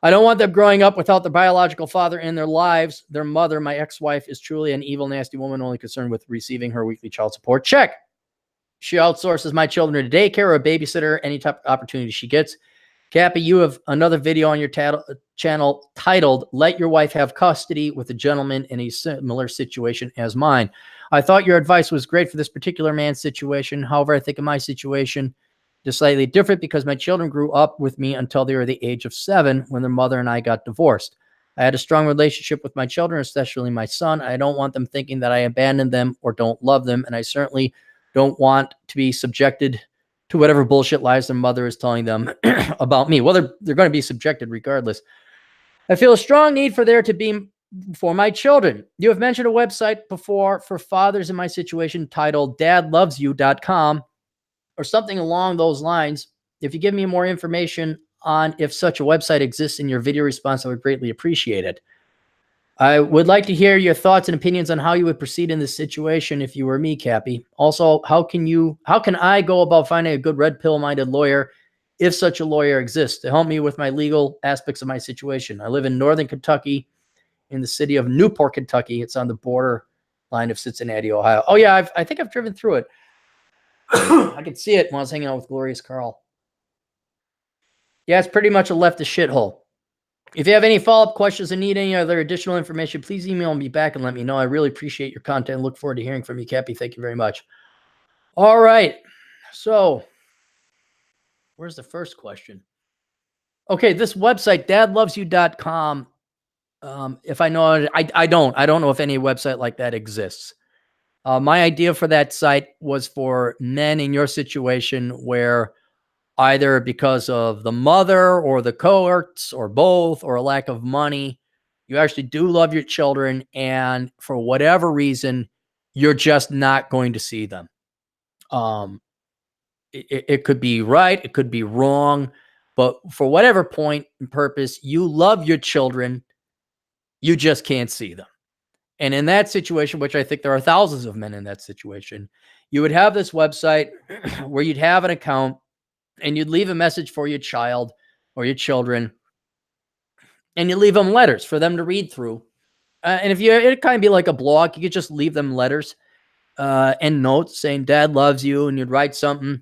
I don't want them growing up without their biological father in their lives. Their mother, my ex-wife, is truly an evil, nasty woman, only concerned with receiving her weekly child support check. She outsources my children to daycare or a babysitter any type of opportunity she gets. Cappy, you have another video on your channel titled, Let Your Wife Have Custody, with a gentleman in a similar situation as mine. I thought your advice was great for this particular man's situation. However, I think in my situation is slightly different because my children grew up with me until they were the age of 7 when their mother and I got divorced. I had a strong relationship with my children, especially my son. I don't want them thinking that I abandoned them or don't love them, and I certainly don't want to be subjected to whatever bullshit lies their mother is telling them about me. Well, they're going to be subjected regardless. I feel a strong need for there to be for my children. You have mentioned a website before for fathers in my situation titled dadlovesyou.com or something along those lines. If you give me more information on if such a website exists in your video response, I would greatly appreciate it. I would like to hear your thoughts and opinions on how you would proceed in this situation if you were me, Cappy. Also, how can I go about finding a good red pill-minded lawyer if such a lawyer exists to help me with my legal aspects of my situation? I live in northern Kentucky in the city of Newport, Kentucky. It's on the border line of Cincinnati, Ohio. Oh, yeah, I think I've driven through it. I could see it when I was hanging out with Glorious Carl. Yeah, it's pretty much a leftist shithole. If you have any follow-up questions and need any other additional information, please email me back and let me know. I really appreciate your content and look forward to hearing from you, Cappy. Thank you very much. All right. So where's the first question? Okay, this website, dadlovesyou.com. If I know it, I don't know if any website like that exists. My idea for that site was for men in your situation where either because of the mother or the cohorts or both or a lack of money, you actually do love your children, and for whatever reason, you're just not going to see them. It could be right, it could be wrong, but for whatever point and purpose, you love your children, you just can't see them. And in that situation, which I think there are thousands of men in that situation, you would have this website where you'd have an account and you'd leave a message for your child or your children, and you leave them letters for them to read through. And if it kind of be like a blog, you could just leave them letters and notes saying Dad loves you, and you'd write something.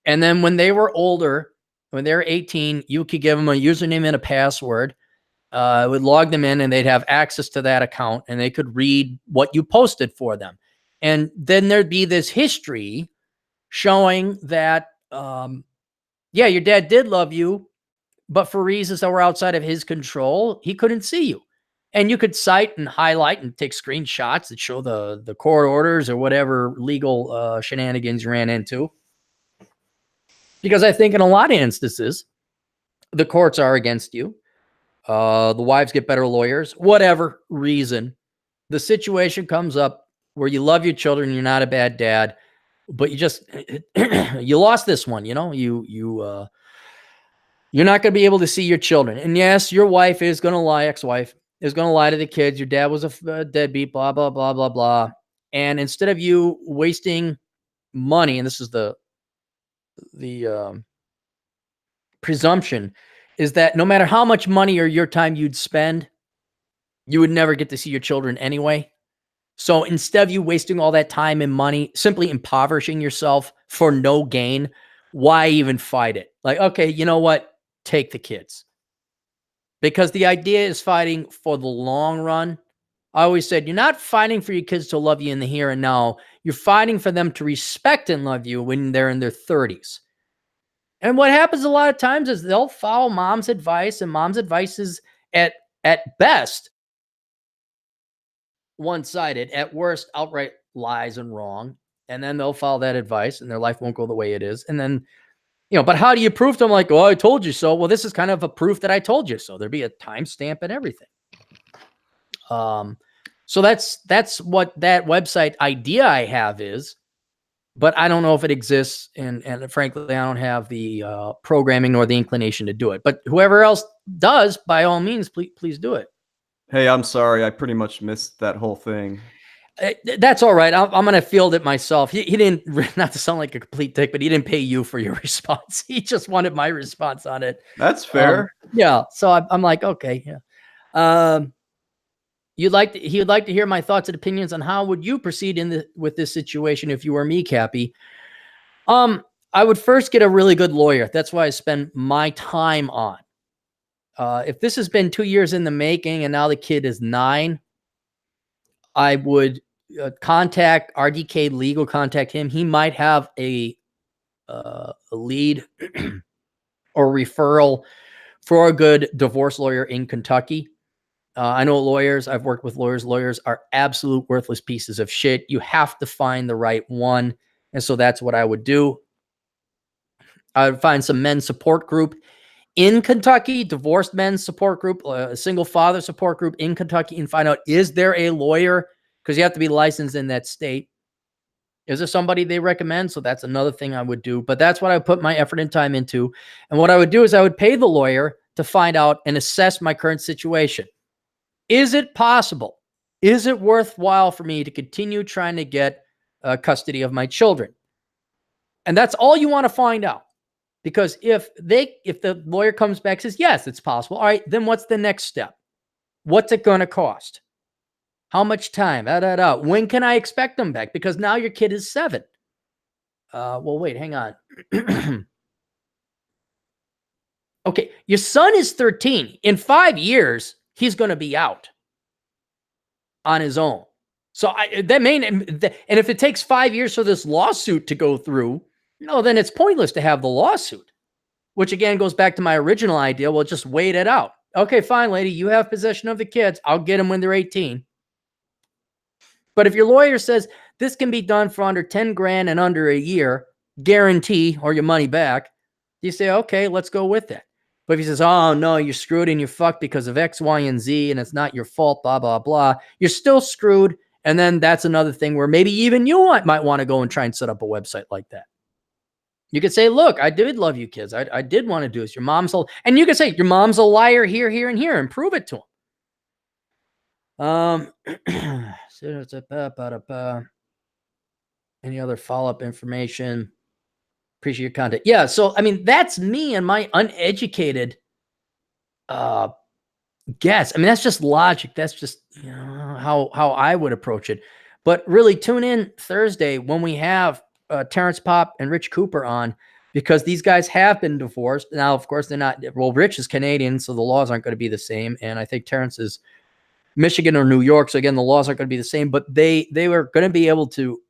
And then when they were older, when they were 18, you could give them a username and a password. It would log them in, and they'd have access to that account, and they could read what you posted for them. And then there'd be this history showing that, yeah, your dad did love you, but for reasons that were outside of his control, he couldn't see you. And you could cite and highlight and take screenshots that show the court orders or whatever legal shenanigans you ran into. Because I think in a lot of instances, the courts are against you. The wives get better lawyers, whatever reason. The situation comes up where you love your children, you're not a bad dad, but you just, you lost this one, you know, you're not going to be able to see your children. And yes, your wife is going to lie, ex-wife is going to lie to the kids. Your dad was a deadbeat, blah, blah, blah, blah, blah. And instead of you wasting money, and this is the presumption, is that no matter how much money or your time you'd spend, you would never get to see your children anyway. So instead of you wasting all that time and money, simply impoverishing yourself for no gain, why even fight it? Like, okay, you know what? Take the kids. Because the idea is fighting for the long run. I always said, you're not fighting for your kids to love you in the here and now. You're fighting for them to respect and love you when they're in their 30s. And what happens a lot of times is they'll follow mom's advice, and mom's advice is at best one-sided, at worst outright lies and wrong. And then they'll follow that advice and their life won't go the way it is. And then but how do you prove to them like, oh, I told you so? Well, this is kind of a proof that I told you so. There'd be a timestamp and everything. So that's what that website idea I have is, but I don't know if it exists. And frankly, I don't have the programming nor the inclination to do it, but whoever else does, by all means, please do it. Hey, I'm sorry. I pretty much missed that whole thing. That's all right. I'm going to field it myself. He didn't, not to sound like a complete dick, but he didn't pay you for your response. He just wanted my response on it. That's fair. Yeah. So I'm like, okay. Yeah. He would like to hear my thoughts and opinions on how would you proceed with this situation if you were me, Cappy. I would first get a really good lawyer. That's why I spend my time on. If this has been 2 years in the making and now the kid is 9, I would contact RDK Legal, contact him. He might have a lead or referral for a good divorce lawyer in Kentucky. I know lawyers. I've worked with lawyers. Lawyers are absolute worthless pieces of shit. You have to find the right one. And so that's what I would do. I would find some men's support group in Kentucky, divorced men's support group, a single father support group in Kentucky, and find out, is there a lawyer? Because you have to be licensed in that state. Is there somebody they recommend? So that's another thing I would do. But that's what I put my effort and time into. And what I would do is I would pay the lawyer to find out and assess my current situation. Is it possible? Is it worthwhile for me to continue trying to get custody of my children? And that's all you want to find out. Because if the lawyer comes back and says, yes, it's possible. All right, then what's the next step? What's it going to cost? How much time? When can I expect them back? Because now your kid is 7. Well, wait, hang on. Okay, your son is 13. In 5 years, he's going to be out on his own. So and if it takes 5 years for this lawsuit to go through, then it's pointless to have the lawsuit, which again goes back to my original idea. Well, just wait it out. Okay, fine, lady, you have possession of the kids. I'll get them when they're 18. But if your lawyer says this can be done for under 10 grand and under a year, guarantee or your money back, you say, okay, let's go with that. But if he says, oh, no, you're screwed and you're fucked because of X, Y, and Z, and it's not your fault, blah, blah, blah, you're still screwed. And then that's another thing where maybe even you might want to go and try and set up a website like that. You could say, look, I did love you kids. I did want to do this. Your mom's and you could say, your mom's a liar here, here, and here, and prove it to him. Any other follow-up information? Appreciate your content. Yeah, so I mean, that's me and my uneducated guess. I mean, that's just logic. That's just how I would approach it. But really, tune in Thursday when we have Terrence Popp and Rich Cooper on, because these guys have been divorced. Now, of course, they're not. Well, Rich is Canadian, so the laws aren't going to be the same. And I think Terrence is Michigan or New York. So again, the laws aren't going to be the same, but they were going to be able to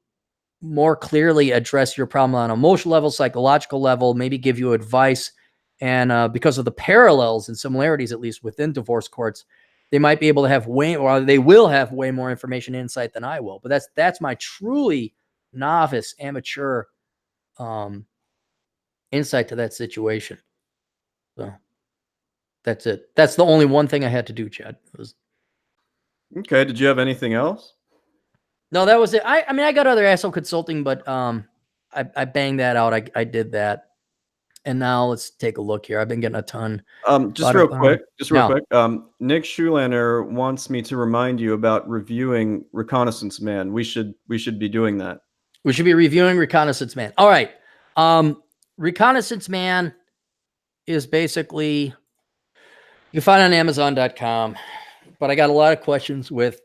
more clearly address your problem on an emotional level, psychological level, maybe give you advice. And because of the parallels and similarities, at least within divorce courts, they might be able to have they will have way more information and insight than I will. But that's my truly novice, amateur insight to that situation. So that's it. That's the only one thing I had to do, Chad. Okay. Did you have anything else? No, that was it. I mean, I got other asshole consulting, but I banged that out. I did that. And now let's take a look here. I've been getting a ton. Just real quick. Nick Schulander wants me to remind you about reviewing Reconnaissance Man. We should be doing that. We should be reviewing Reconnaissance Man. All right. Reconnaissance Man is basically, you can find it on Amazon.com, but I got a lot of questions with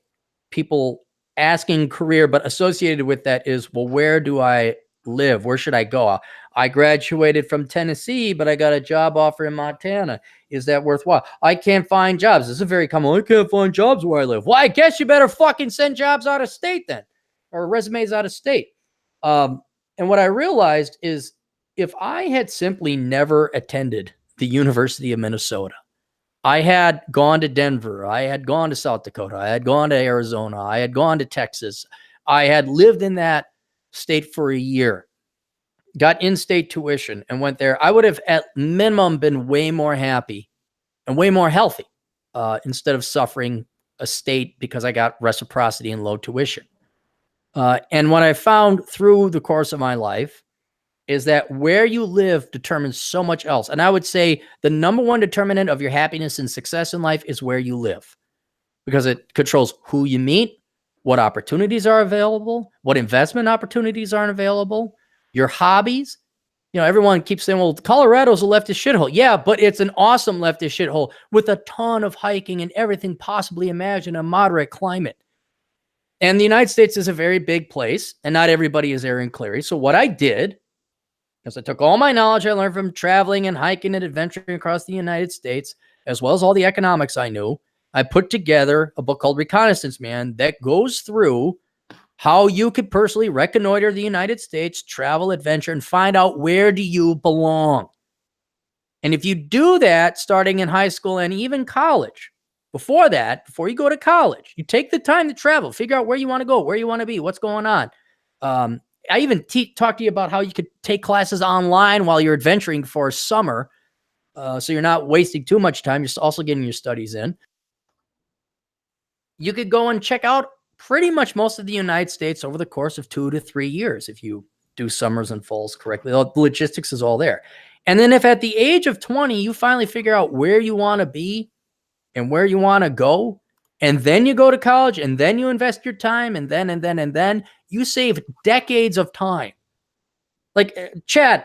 people asking career, but associated with that is, well, where do I live? Where should I go? I graduated from Tennessee, but I got a job offer in Montana. Is that worthwhile? I can't find jobs. This is very common. I can't find jobs where I live. Well, I guess you better fucking send jobs out of state then, or resumes out of state. And what I realized is if I had simply never attended the University of Minnesota, I had gone to Denver, I had gone to South Dakota, I had gone to Arizona, I had gone to Texas, I had lived in that state for a year. got in-state tuition and went there, I would have at minimum been way more happy and way more healthy instead of suffering a state because I got reciprocity and low tuition. And what I found through the course of my life is that where you live determines so much else. And I would say the number one determinant of your happiness and success in life is where you live, because it controls who you meet, what opportunities are available, what investment opportunities aren't available, your hobbies. You know, everyone keeps saying, well, Colorado's a leftist shithole. Yeah, but it's an awesome leftist shithole with a ton of hiking and everything possibly imagined, a moderate climate. And the United States is a very big place, and not everybody is Aaron Cleary. So what I did, because I took all my knowledge I learned from traveling and hiking and adventuring across the United States, as well as all the economics I knew, I put together a book called Reconnaissance Man that goes through how you could personally reconnoiter the United States, travel, adventure, and find out where do you belong. And if you do that starting in high school and even college, before that, before you go to college, you take the time to travel, figure out where you want to go, where you want to be, what's going on. I even talked to you about how you could take classes online while you're adventuring for a summer. So you're not wasting too much time. You're also getting your studies in. You could go and check out pretty much most of the United States over the course of 2 to 3 years if you do summers and falls correctly. The logistics is all there. And then if at the age of 20, you finally figure out where you want to be and where you want to go, and then you go to college, and then you invest your time, and then you save decades of time. Like, Chad,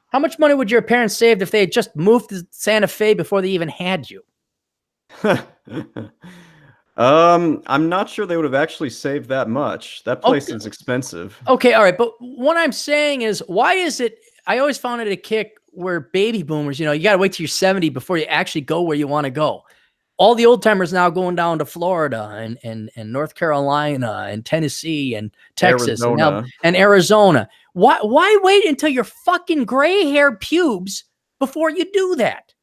how much money would your parents save if they had just moved to Santa Fe before they even had you? I'm not sure they would have actually saved that much. That place is expensive. Okay, all right. But what I'm saying is, why is it, I always found it a kick where baby boomers, you know, you got to wait till you're 70 before you actually go where you want to go. All the old timers now going down to Florida and North Carolina and Tennessee and Texas and Arizona. Why wait until your fucking gray hair pubes before you do that?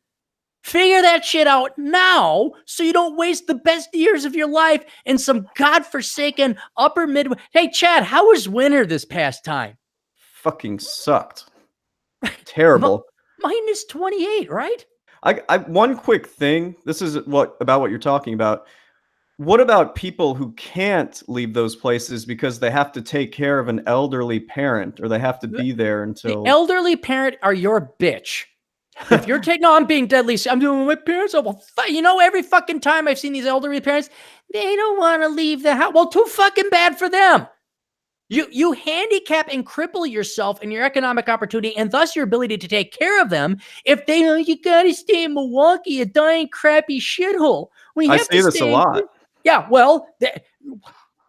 Figure that shit out now so you don't waste the best years of your life in some godforsaken upper Midwest. Hey, Chad, how was winter this past time? Fucking sucked. Terrible. Minus 28, right? I one quick thing. This is about what you're talking about. What about people who can't leave those places because they have to take care of an elderly parent, or they have to be there until... The elderly parent are your bitch. If you're taking, no, I'm being deadly. I'm doing my parents. Well, you know, every fucking time I've seen these elderly parents, they don't want to leave the house. Well, too fucking bad for them. You handicap and cripple yourself and your economic opportunity, and thus your ability to take care of them. If they know you gotta stay in Milwaukee, a dying crappy shithole. I see this a lot. Yeah, well,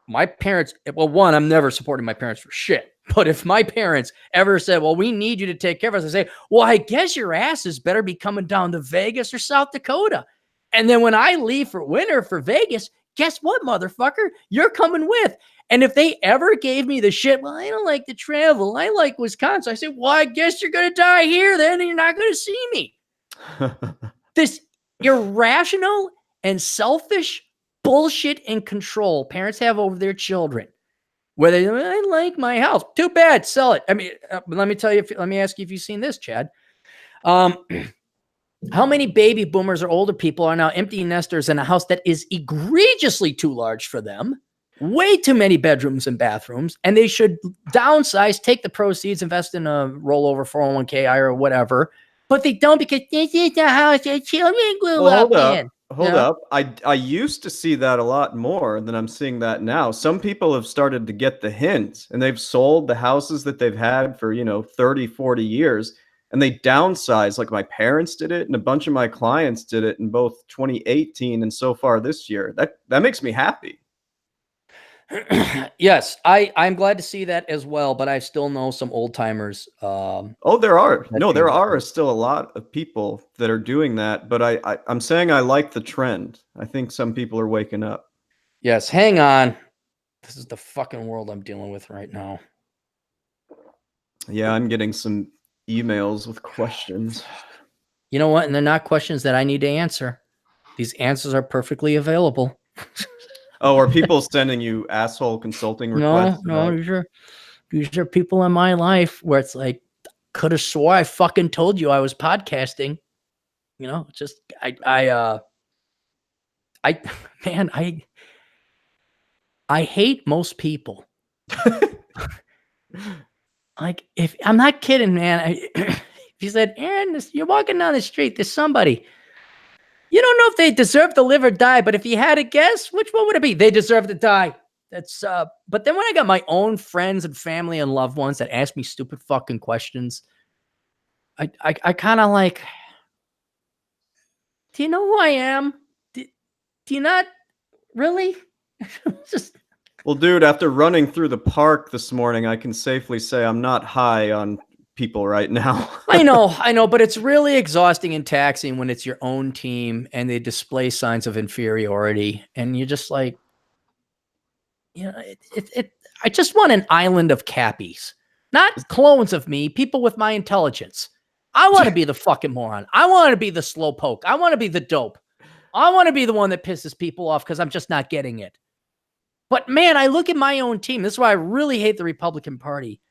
my parents. Well, one, I'm never supporting my parents for shit. But if my parents ever said, well, we need you to take care of us, I say, well, I guess your asses better be coming down to Vegas or South Dakota. And then when I leave for winter for Vegas, guess what, motherfucker? You're coming with. And if they ever gave me the shit, well, I don't like to travel, I like Wisconsin, I say, well, I guess you're going to die here then, and you're not going to see me. This irrational and selfish bullshit and control parents have over their children. Where I like my house. Too bad, sell it. I mean, let me tell you, let me ask you if you've seen this, Chad. How many baby boomers or older people are now empty nesters in a house that is egregiously too large for them? Way too many bedrooms and bathrooms, and they should downsize, take the proceeds, invest in a rollover 401k IRA or whatever, but they don't because this is the house their children grew up in. Hold up. I used to see that a lot more than I'm seeing that now. Some people have started to get the hint, and they've sold the houses that they've had for, 30, 40 years, and they downsize. Like my parents did it, and a bunch of my clients did it in both 2018 and so far this year. That makes me happy. Yes, I'm glad to see that as well, but I still know some old timers. There are. No, there are still a lot of people that are doing that, but I'm saying I like the trend. I think some people are waking up. Yes, hang on. This is the fucking world I'm dealing with right now. Yeah, I'm getting some emails with questions. You know what? And they're not questions that I need to answer. These answers are perfectly available. Oh, are people sending you asshole consulting requests? No, sure. these are people in my life where it's like, could have swore I fucking told you I was podcasting. You know, just man, I hate most people. Like, if I'm not kidding, man. If you said, Aaron, you're walking down the street, there's somebody. You don't know if they deserve to live or die, but if you had to guess, which one would it be? They deserve to die. That's but then when I got my own friends and family and loved ones that ask me stupid fucking questions, I kind of like, do you know who I am? Do you not really? Just Well, dude, after running through the park this morning, I can safely say I'm not high on people right now. I know, but it's really exhausting and taxing when it's your own team and they display signs of inferiority, and you're just like, you know, I just want an island of Cappies, not clones of me, people with my intelligence. I want to be the fucking moron. I want to be the slowpoke. I want to be the dope. I want to be the one that pisses people off because I'm just not getting it. But man, I look at my own team. This is why I really hate the Republican Party.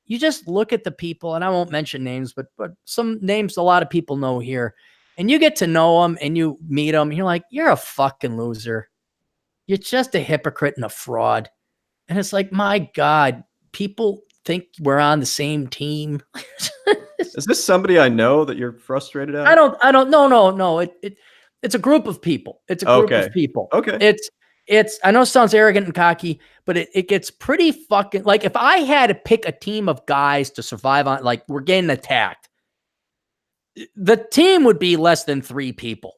You just look at the people, and I won't mention names, but some names a lot of people know here, and you get to know them and you meet them. And you're like, you're a fucking loser. You're just a hypocrite and a fraud. And it's like, my God, people think we're on the same team. Is this somebody I know that you're frustrated at? I don't, no. It's a group of people. It's a group of people. Okay. I know it sounds arrogant and cocky, but it gets pretty fucking, like, if I had to pick a team of guys to survive on, like, we're getting attacked, the team would be less than 3 people.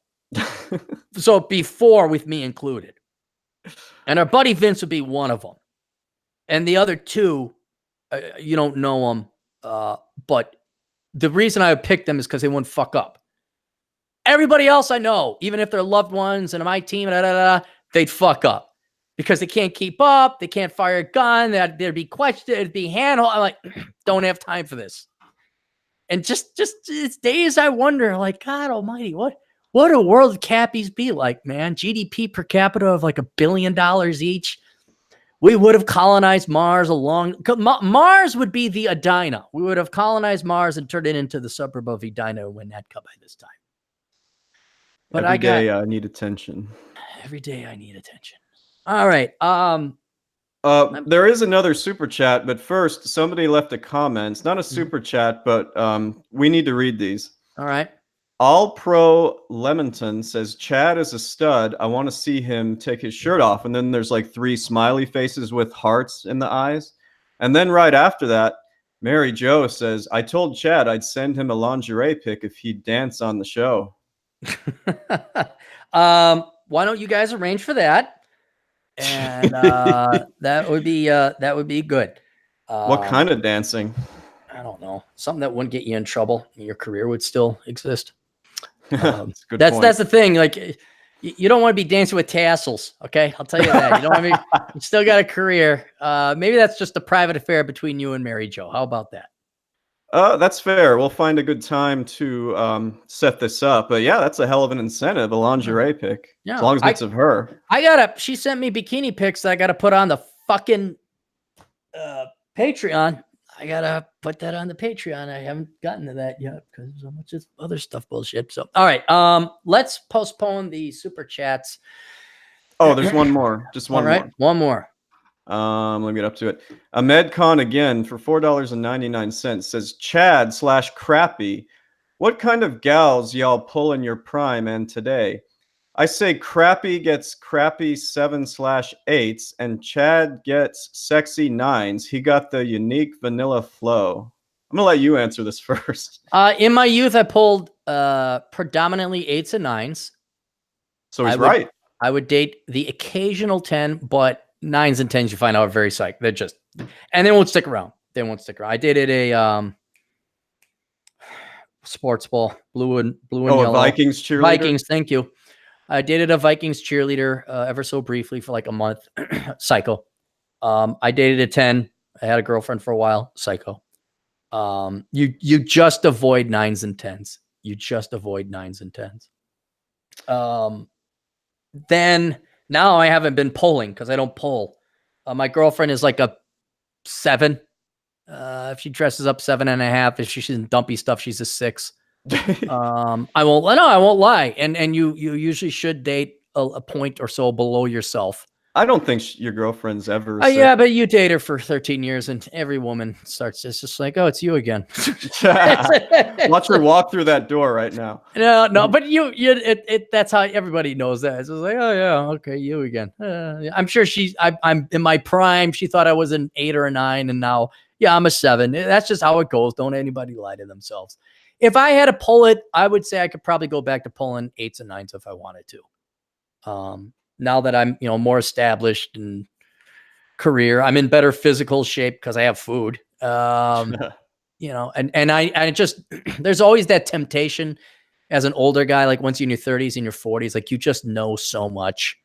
So it'd be 4 with me included. And our buddy Vince would be one of them. And the other 2, you don't know them. But the reason I would pick them is because they wouldn't fuck up. Everybody else I know, even if they're loved ones and my team, they'd fuck up because they can't keep up. They can't fire a gun. There'd be questions. It'd be handheld. I'm like, don't have time for this. And just it's days I wonder, like, God almighty, what do world Cappies be like, man? GDP per capita of like $1 billion each. We would have colonized Mars Mars would be the Edina. We would have colonized Mars and turned it into the suburb of Edina when that come by this time. But every day I need attention. Every day I need attention. All right. There is another super chat, but first somebody left a comment. It's not a super chat, but we need to read these. All right. All Pro Lemonton says, Chad is a stud. I want to see him take his shirt off. And then there's like 3 smiley faces with hearts in the eyes. And then right after that, Mary Jo says, I told Chad I'd send him a lingerie pic if he'd dance on the show. Why don't you guys arrange for that? And that would be good. What kind of dancing? I don't know. Something that wouldn't get you in trouble. Your career would still exist. That's the thing. Like, you don't want to be dancing with tassels. Okay, I'll tell you that. You don't want to be. You still got a career. Maybe that's just a private affair between you and Mary Jo. How about that? That's fair. We'll find a good time to set this up. But yeah, that's a hell of an incentive, a lingerie pic. Yeah, as long as it's of her. She sent me bikini pics that I gotta put on the fucking Patreon. I gotta put that on the Patreon. I haven't gotten to that yet because so much of other stuff bullshit. So all right, let's postpone the super chats. Oh, there's one more. Just one more. One more. Let me get up to it. Ahmed Khan again for $4.99 says, Chad/Crappy, what kind of gals y'all pull in your prime and today? I say Crappy gets crappy 7/8s and Chad gets sexy 9s. He got the unique vanilla flow. I'm gonna let you answer this first. In my youth, I pulled predominantly 8s and 9s. So he's right. I would date the occasional 10, but 9s and 10s you find out are very psych. They're just, and they won't stick around. I dated a sports ball, blue and yellow. Vikings cheerleader. Vikings, thank you. I dated a Vikings cheerleader ever so briefly for like a month. Psycho. I dated a 10. I had a girlfriend for a while. Psycho. You just avoid 9s and 10s. You just avoid 9s and 10s. Then now I haven't been pulling because I don't pull. My girlfriend is like a 7. If she dresses up 7.5, if she's in dumpy stuff, she's a 6. I won't lie. And you usually should date a point or so below yourself. I don't think your girlfriend's ever. Yeah, but you date her for 13 years, and every woman starts just like, oh, it's you again. Watch her walk through that door right now. No, but that's how everybody knows that. It's just like, oh yeah, okay, you again. I'm sure I'm in my prime. She thought I was an 8 or a 9, and now, yeah, I'm a 7. That's just how it goes. Don't anybody lie to themselves. If I had to pull it, I would say I could probably go back to pulling 8s and 9s if I wanted to. Now that I'm, more established in career, I'm in better physical shape because I have food. And I just, there's always that temptation as an older guy, like once you're in your 30s and your 40s, like you just know so much.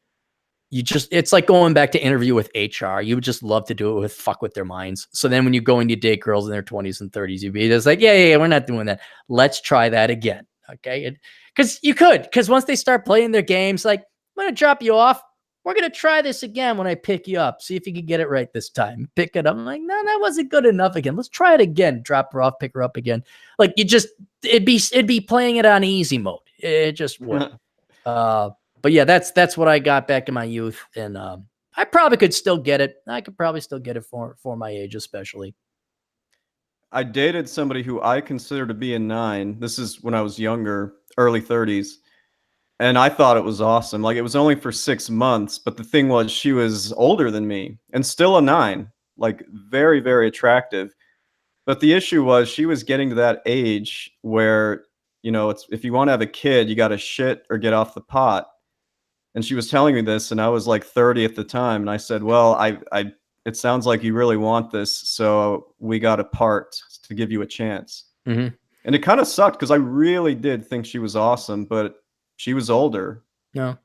It's like going back to interview with HR. You would just love to do it fuck with their minds. So then when you go and you date girls in their 20s and 30s, you'd be just like, yeah, we're not doing that. Let's try that again. Okay. Because once they start playing their games, like, I'm going to drop you off. We're going to try this again when I pick you up. See if you can get it right this time. Pick it up. I'm like, no, that wasn't good enough again. Let's try it again. Drop her off, pick her up again. Like it'd be playing it on easy mode. It just would. But yeah, that's what I got back in my youth. And I probably could still get it. I could probably still get it for my age, especially. I dated somebody who I consider to be a 9. This is when I was younger, early 30s. And I thought it was awesome. Like, it was only for 6 months, but the thing was, she was older than me and still a 9, like very, very attractive. But the issue was she was getting to that age where, if you want to have a kid, you got to shit or get off the pot. And she was telling me this, and I was like 30 at the time. And I said, well, it sounds like you really want this. So we got to part to give you a chance. Mm-hmm. And it kind of sucked because I really did think she was awesome, but she was older. No,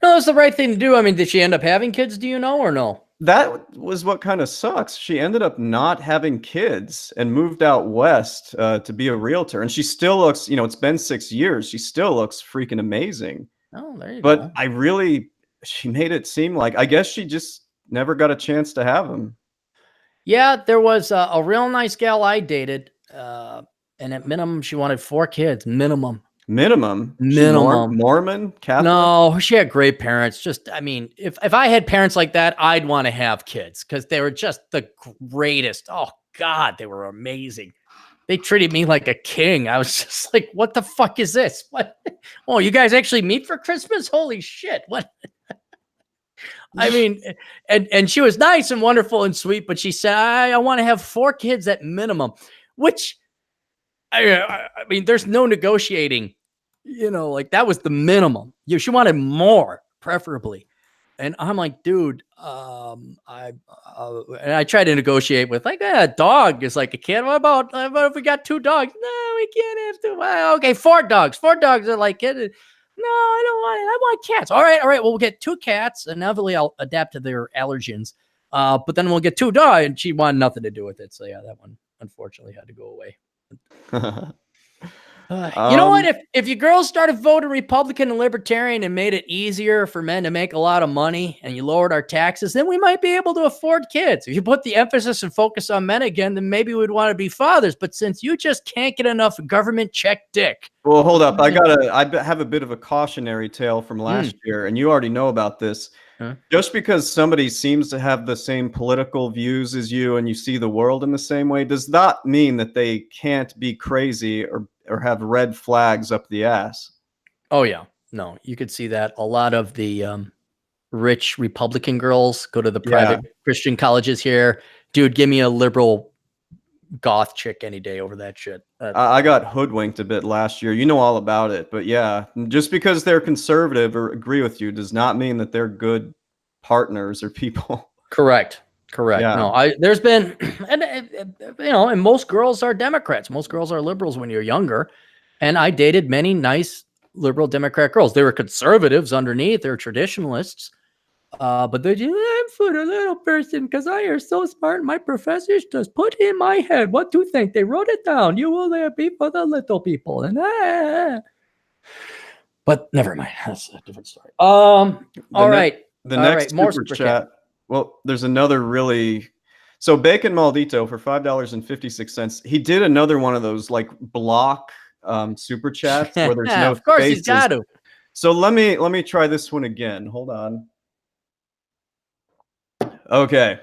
it's the right thing to do. I mean, did she end up having kids? Do you know or no? That was what kind of sucks. She ended up not having kids and moved out west to be a realtor. And she still looks, it's been 6 years. She still looks freaking amazing. Oh, there you go. But she made it seem like, I guess she just never got a chance to have him. Yeah, there was a real nice gal I dated. And at minimum, she wanted 4 kids, minimum. Minimum. Mormon? Catholic? No, she had great parents. Just, I mean, if I had parents like that, I'd want to have kids because they were just the greatest. Oh God, they were amazing. They treated me like a king. I was just like, what the fuck is this? What? Oh, you guys actually meet for Christmas? Holy shit. What? I mean, and she was nice and wonderful and sweet, but she said, I want to have 4 kids at minimum, which I mean, there's no negotiating, like that was the minimum. She wanted more, preferably. And I'm like, dude, and I tried to negotiate with like, a dog is like a kid. What about if we got 2 dogs? No, we can't have 2. Well, okay, 4 dogs. 4 dogs are like it. No, I don't want it. I want cats. All right. Well, we'll get 2 cats, and inevitably I'll adapt to their allergens. But then we'll get 2 dogs, and she wanted nothing to do with it. So yeah, that one unfortunately had to go away. You know what? If you girls started voting Republican and Libertarian and made it easier for men to make a lot of money, and you lowered our taxes, then we might be able to afford kids. If you put the emphasis and focus on men again, then maybe we'd want to be fathers. But since you just can't get enough government check dick. Well, hold up. I have a bit of a cautionary tale from last year, and you already know about this. Huh? Just because somebody seems to have the same political views as you and you see the world in the same way does not mean that they can't be crazy or have red flags up the ass. Oh, yeah. No, you could see that. A lot of the rich Republican girls go to the private Christian colleges here. Dude, give me a liberal goth chick any day over that shit. I got hoodwinked a bit last year. You know all about it. But yeah, just because they're conservative or agree with you does not mean that they're good partners or people. Correct. Yeah. No, there's been, and most girls are Democrats. Most girls are liberals when you're younger. And I dated many nice liberal Democrat girls. They were conservatives underneath. They're traditionalists. But they're just, I'm for the little person because I are so smart. My professors just put in my head what to think. They wrote it down. You will be for the little people. And but never mind. That's a different story. All right. The next super chat. Well, there's another really So Bacon Maldito for $5.56. He did another one of those like block super chats where there's no Of course faces. he's got to. So let me try this one again. Hold on. Okay,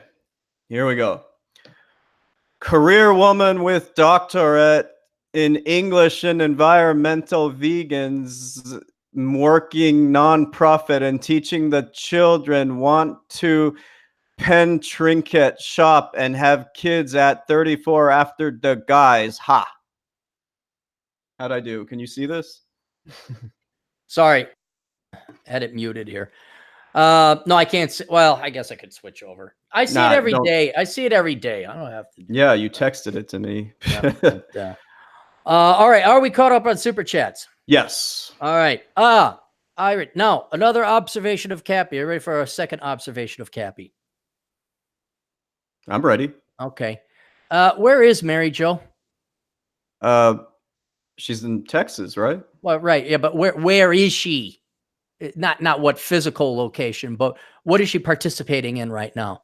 here we go. Career woman with doctorate in English and environmental vegans, working nonprofit and teaching the children, want to pen trinket shop and have kids at 34 after the guys. Ha. How'd I do? Can you see this? Sorry. Had it muted here. No, I can't. Well, I guess I could switch over. I see it every day. I see it every day. I don't have to. Yeah, you texted it to me. Yeah, but, all right. Are we caught up on super chats? Yes. All right. Now another observation of Cappy. Are you ready for a second observation of Cappy? I'm ready. Okay. Where is Mary Jo? She's in Texas, right? Well, right. Yeah, but where is she? Not what physical location, but what is she participating in right now?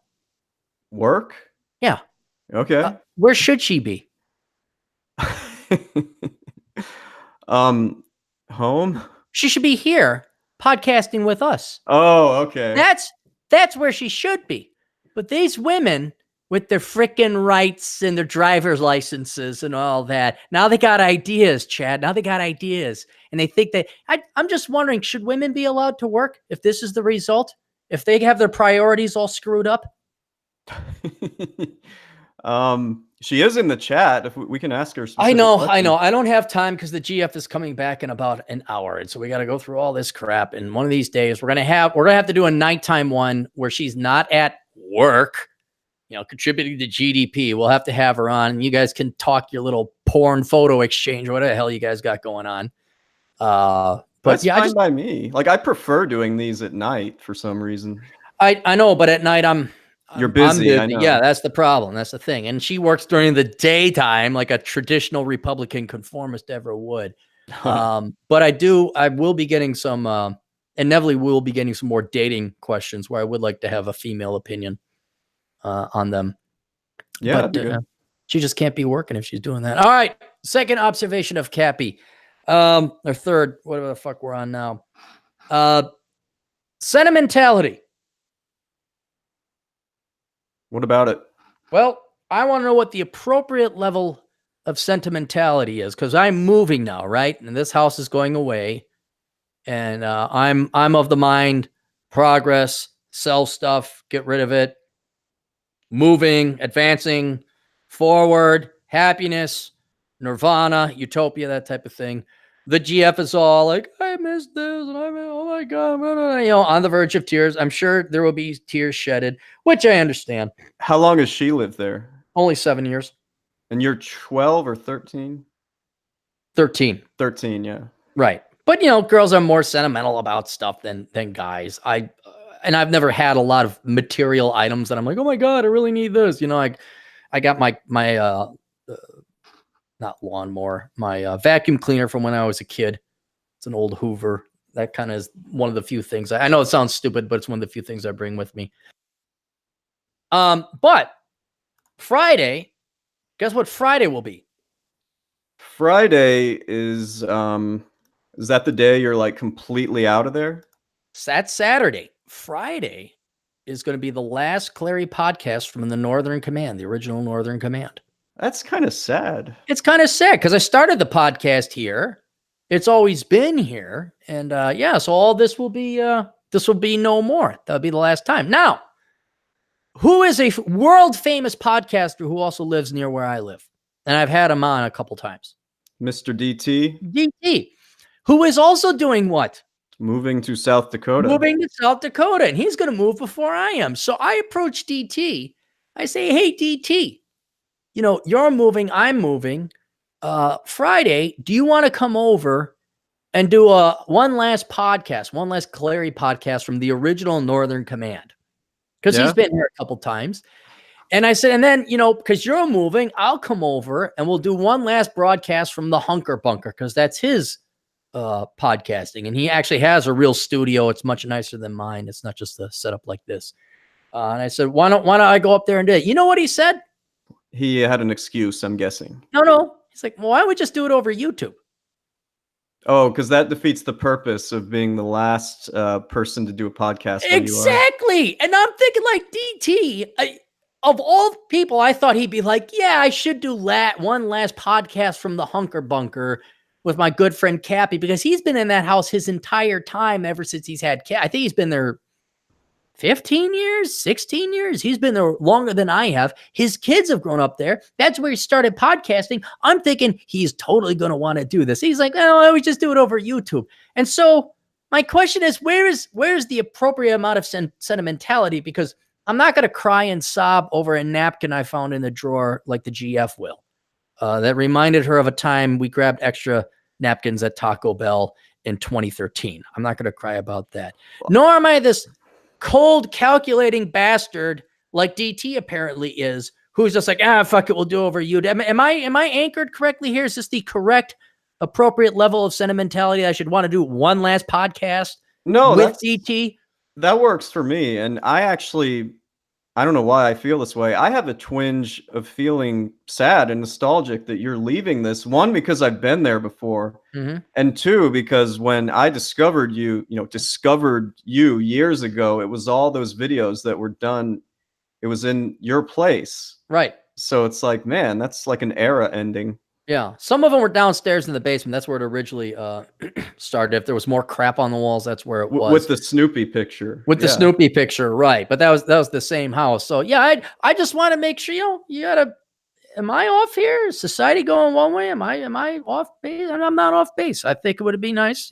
Work? Yeah. Okay. Where should she be? Home? She should be here podcasting with us. Oh, okay. That's where she should be. But these women with their frickin' rights and their driver's licenses and all that, now they got ideas, Chad. Now they got ideas. And they think that I'm just wondering, should women be allowed to work if this is the result? If they have their priorities all screwed up? She is in the chat. If we can ask her. I know. I don't have time because the GF is coming back in about an hour, and so we got to go through all this crap. And one of these days, we're gonna have to do a nighttime one where she's not at work, contributing to GDP. We'll have to have her on, and you guys can talk your little porn photo exchange, whatever the hell you guys got going on. But that's yeah, fine by me. Like I prefer doing these at night for some reason. I know, but at night You're busy. I know. Yeah, that's the problem. That's the thing. And she works during the daytime like a traditional Republican conformist ever would. But I will be getting some, inevitably we'll be getting some more dating questions where I would like to have a female opinion on them. Yeah, but she just can't be working if she's doing that. All right. Second observation of Cappy. Or third, whatever the fuck we're on now. Sentimentality. What about it? Well, I want to know what the appropriate level of sentimentality is, because I'm moving now, right? And this house is going away. And I'm of the mind, progress, sell stuff, get rid of it, moving, advancing, forward, happiness, nirvana, utopia, that type of thing. The GF is all like, I missed this, and oh my God, on the verge of tears. I'm sure there will be tears shedded, which I understand. How long has she lived there? Only 7 years. And you're 12 or 13? 13. 13, yeah. Right. But, girls are more sentimental about stuff than guys. And I've never had a lot of material items that I'm like, oh my God, I really need this. I got my not lawnmower, my vacuum cleaner from when I was a kid. It's an old Hoover. That kind of is one of the few things. I know it sounds stupid, but it's one of the few things I bring with me. But Friday, guess what Friday will be? Friday is that the day you're like completely out of there? That's Saturday. Friday is going to be the last Clary podcast from the Northern Command, the original Northern Command. That's kind of sad. It's kind of sad because I started the podcast here. It's always been here. And so all this will be no more. That'll be the last time. Now, who is a world famous podcaster who also lives near where I live? And I've had him on a couple times. Mr. DT. DT, who is also doing what? Moving to South Dakota. Moving to South Dakota. And he's going to move before I am. So I approach DT. I say, hey, DT, you're moving, I'm moving. Friday, do you want to come over and do one last Clary podcast from the original Northern Command? Because he's been here a couple times. And I said, and then, because you're moving, I'll come over and we'll do one last broadcast from the Hunker Bunker, because that's his podcasting. And he actually has a real studio. It's much nicer than mine. It's not just a setup like this. And I said, why don't I go up there and do it? You know what he said? He had an excuse, I'm guessing. No. He's like, well, why don't we just do it over YouTube? Oh, because that defeats the purpose of being the last person to do a podcast when you are. Exactly. And I'm thinking like DT, of all people, I thought he'd be like, yeah, I should do one last podcast from the Hunker Bunker with my good friend Cappy, because he's been in that house his entire time ever since he's had I think he's been there 15 years, 16 years. He's been there longer than I have. His kids have grown up there. That's where he started podcasting. I'm thinking he's totally going to want to do this. He's like, oh, why don't we just do it over YouTube? And so my question is, where's the appropriate amount of sentimentality? Because I'm not going to cry and sob over a napkin I found in the drawer like the GF will. That reminded her of a time we grabbed extra napkins at Taco Bell in 2013. I'm not going to cry about that. Nor am I this cold, calculating bastard like DT apparently is, who's just like, fuck it, we'll do over you. Am I anchored correctly here? Is this the correct, appropriate level of sentimentality? I should want to do one last podcast with DT? That works for me. And I don't know why I feel this way. I have a twinge of feeling sad and nostalgic that you're leaving this. One, because I've been there before. Mm-hmm. And two, because when I discovered you years ago, it was all those videos that were done. It was in your place. Right. So it's like, man, that's like an era ending. Yeah. Some of them were downstairs in the basement. That's where it originally started. If there was more crap on the walls, that's where it was. With the Snoopy picture. With the Snoopy picture, right. But that was the same house. So yeah, I just want to make sure, you gotta, am I off here? Is society going one way? Am I off base? I'm not off base. I think it would be nice,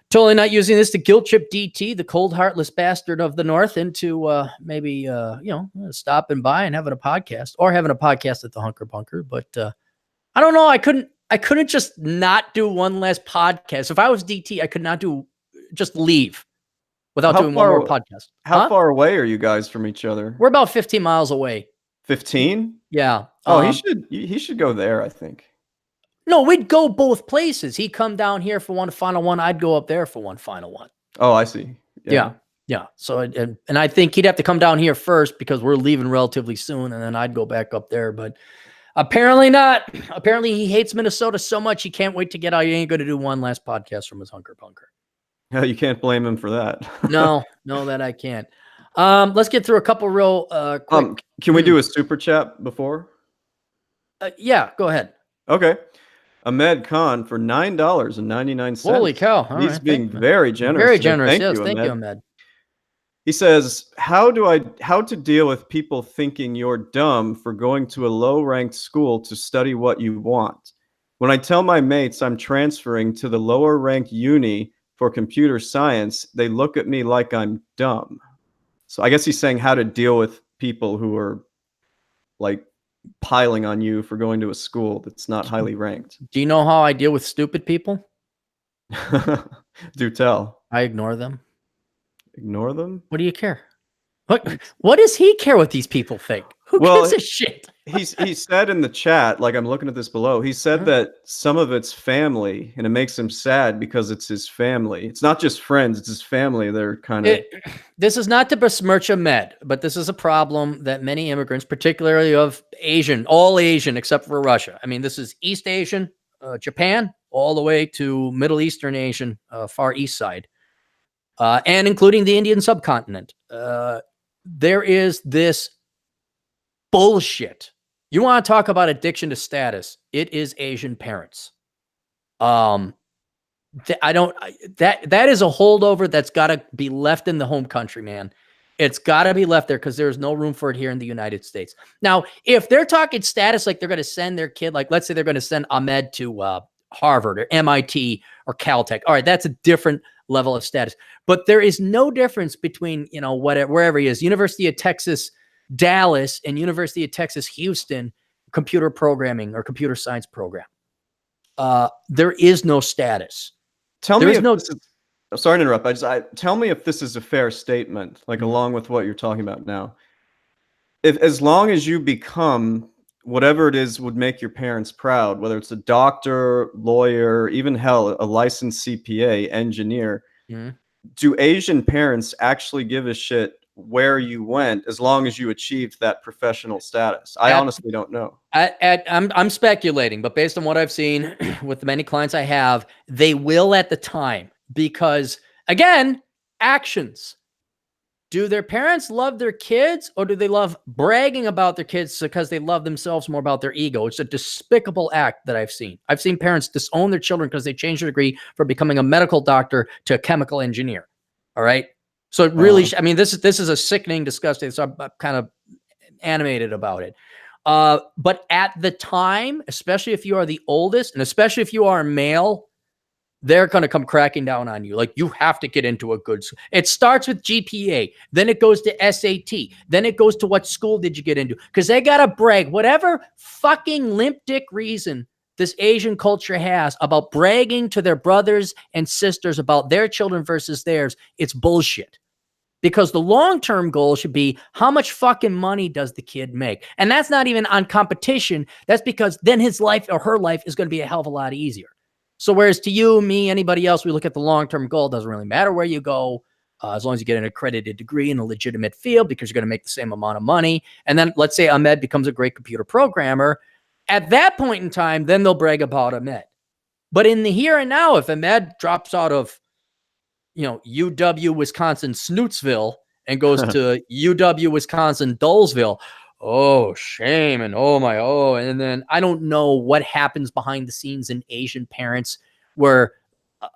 totally not using this to guilt trip DT, the cold, heartless bastard of the North, into maybe stopping by and having a podcast, or having a podcast at the Hunker Bunker. But I don't know. I couldn't just not do one last podcast. If I was DT, I could not just leave without doing one more podcast. How far away are you guys from each other? We're about 15 miles away. 15? Yeah. Oh, he should go there, I think. No, we'd go both places. He'd come down here for one final one. I'd go up there for one final one. Oh, I see. Yeah. So, and I think he'd have to come down here first because we're leaving relatively soon, and then I'd go back up there. But apparently not. Apparently he hates Minnesota so much he can't wait to get out. He ain't going to do one last podcast from his Hunker Bunker. Yeah, you can't blame him for that. No, that I can't. Let's get through a couple real quick. Can we do a super chat before? Yeah, go ahead. Okay. Ahmed Khan for $9.99. Holy cow. He's being very generous. Very generous. Thank you, Thank you, Ahmed. He says, how to deal with people thinking you're dumb for going to a low-ranked school to study what you want? When I tell my mates I'm transferring to the lower-ranked uni for computer science, they look at me like I'm dumb. So I guess he's saying how to deal with people who are like piling on you for going to a school that's not highly ranked. Do you know how I deal with stupid people? Do tell. I ignore them. Ignore them? What do you care? What does he care what these people think? Who gives a shit? He said in the chat, like I'm looking at this below, he said that some of it's family, and it makes him sad because it's his family. It's not just friends, it's his family. They're kind of... This is not to besmirch Ahmed, but this is a problem that many immigrants, particularly of all Asian except for Russia. I mean, this is East Asian, Japan, all the way to Middle Eastern Asian, Far East side, and including the Indian subcontinent. There is this bullshit. You want to talk about addiction to status? It is Asian parents. That is a holdover that's got to be left in the home country, man. It's got to be left there because there's no room for it here in the United States. Now, if they're talking status, like they're going to send their kid, like let's say they're going to send Ahmed to Harvard or MIT or Caltech. All right, that's a different level of status. But there is no difference between, wherever he is, University of Texas, Dallas, and University of Texas, Houston, computer programming or computer science program. There is no status. Tell me sorry to interrupt. Tell me if this is a fair statement, like along with what you're talking about now. As long as you become whatever it is would make your parents proud, whether it's a doctor, lawyer, even hell, a licensed CPA, engineer, do Asian parents actually give a shit where you went as long as you achieved that professional status. I honestly don't know. I'm speculating, but based on what I've seen with the many clients I have, they will at the time, because again, actions. Do their parents love their kids, or do they love bragging about their kids because they love themselves more about their ego? It's a despicable act that I've seen. I've seen parents disown their children because they changed their degree from becoming a medical doctor to a chemical engineer. All right. So it really, I mean, this is a sickening, disgusting. So I'm kind of animated about it. But at the time, especially if you are the oldest, and especially if you are a male, they're going to come cracking down on you. Like, you have to get into a good school. It starts with GPA. Then it goes to SAT. Then it goes to what school did you get into? Because they got to brag. Whatever fucking limp dick reason this Asian culture has about bragging to their brothers and sisters about their children versus theirs, it's bullshit. Because the long-term goal should be, how much fucking money does the kid make? And that's not even on competition. That's because then his life or her life is going to be a hell of a lot easier. So whereas to you, me, anybody else, we look at the long-term goal. It doesn't really matter where you go, as long as you get an accredited degree in a legitimate field, because you're going to make the same amount of money. And then let's say Ahmed becomes a great computer programmer. At that point in time, then they'll brag about Ahmed. But in the here and now, if Ahmed drops out of, UW, Wisconsin, Snootsville, and goes to UW, Wisconsin, Dolesville, oh, shame. And and then I don't know what happens behind the scenes in Asian parents where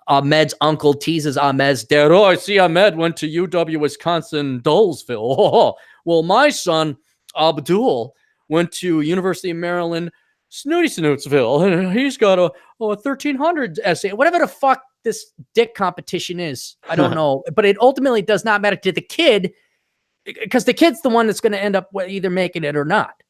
Ahmed's uncle teases Ahmed's dad. Oh, I see Ahmed went to UW, Wisconsin, Dolesville. Oh, well, my son, Abdul, went to University of Maryland, Snootsville, and he's got a 1300 essay. Whatever the fuck this dick competition is, I don't know. But it ultimately does not matter to the kid, because the kid's the one that's going to end up either making it or not.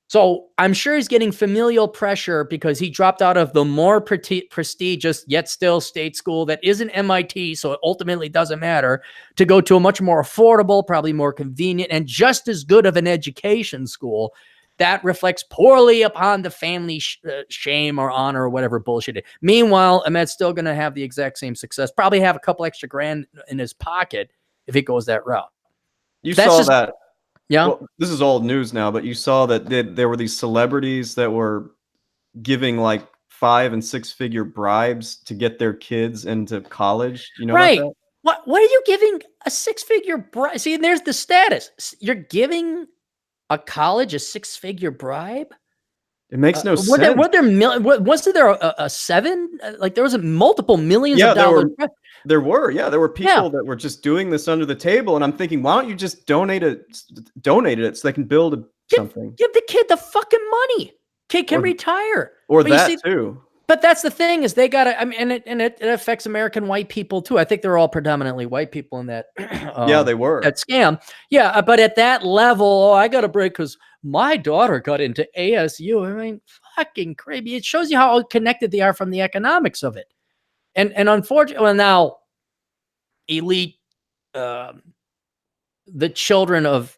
So I'm sure he's getting familial pressure because he dropped out of the more prestigious yet still state school that isn't MIT, so it ultimately doesn't matter, to go to a much more affordable, probably more convenient, and just as good of an education school that reflects poorly upon the family shame or honor or whatever bullshit. Meanwhile, Ahmed's still going to have the exact same success, probably have a couple extra grand in his pocket if he goes that route. You saw that. Yeah. Well, this is old news now, but you saw that there were these celebrities that were giving like 5- and 6-figure bribes to get their kids into college. You know right. about that? What are you giving a 6-figure bribe? See, and there's the status. You're giving a college a 6-figure bribe? It makes no sense. Wasn't there a 7? Like, there was multiple millions of dollars. There were people that were just doing this under the table, and I'm thinking, why don't you just donate it so they can build something? Give the kid the fucking money. Kid can retire. Or that too. But that's the thing, is they gotta. I mean, and it affects American white people too. I think they're all predominantly white people in that. Yeah, they were. That scam. Yeah, but at that level, I got a break because my daughter got into ASU. I mean, fucking crazy. It shows you how connected they are from the economics of it. And unfortunately, well, now elite, the children of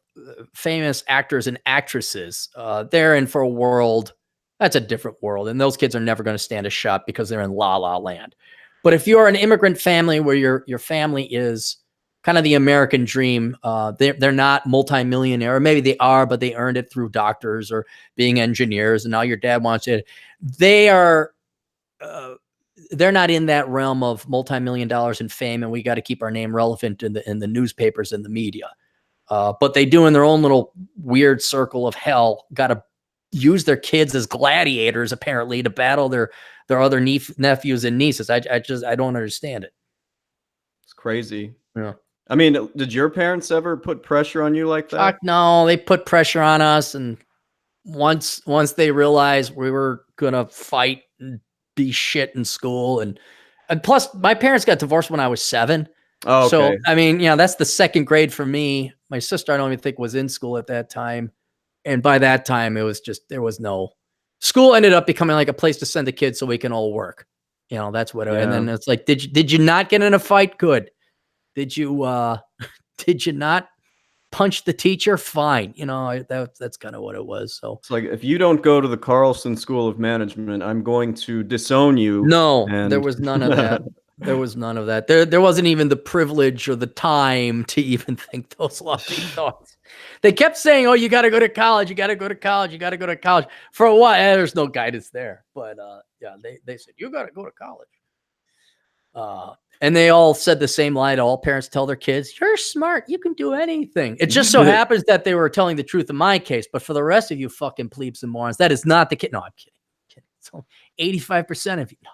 famous actors and actresses, they're in for a world. That's a different world. And those kids are never going to stand a shot because they're in la la land. But if you're an immigrant family where your family is kind of the American dream, they're not multimillionaire, or maybe they are, but they earned it through doctors or being engineers. And now your dad wants it. They're not in that realm of multi-million dollars in fame, and we got to keep our name relevant in the newspapers and the media. But they do, in their own little weird circle of hell, got to use their kids as gladiators, apparently, to battle their other nephews and nieces. I don't understand it. It's crazy. Yeah. I mean, did your parents ever put pressure on you like that? Fuck no, they put pressure on us, and once they realized we were gonna fight and be shit in school, and plus my parents got divorced when I was 7. Oh, okay. So I mean, that's the 2nd grade for me. My sister, I don't even think, was in school at that time. And by that time, it was just, there was no school. Ended up becoming like a place to send the kids so we can all work. That's what. And then it's like, did you not get in a fight? Good. Did you not punch the teacher? Fine. That's kind of what it was. So it's like, if you don't go to the Carlson School of Management, I'm going to disown you. No, there was none of that. There was none of that. There wasn't even the privilege or the time to even think those lofty thoughts. They kept saying, "Oh, you got to go to college. You got to go to college. You got to go to college." For a while, there's no guidance there. But yeah, they said you got to go to college. And they all said the same line. All parents tell their kids, "You're smart. You can do anything." It just so happens that they were telling the truth in my case. But for the rest of you fucking plebes and morons, that is not the case. No, I'm kidding. So 85% of you. No.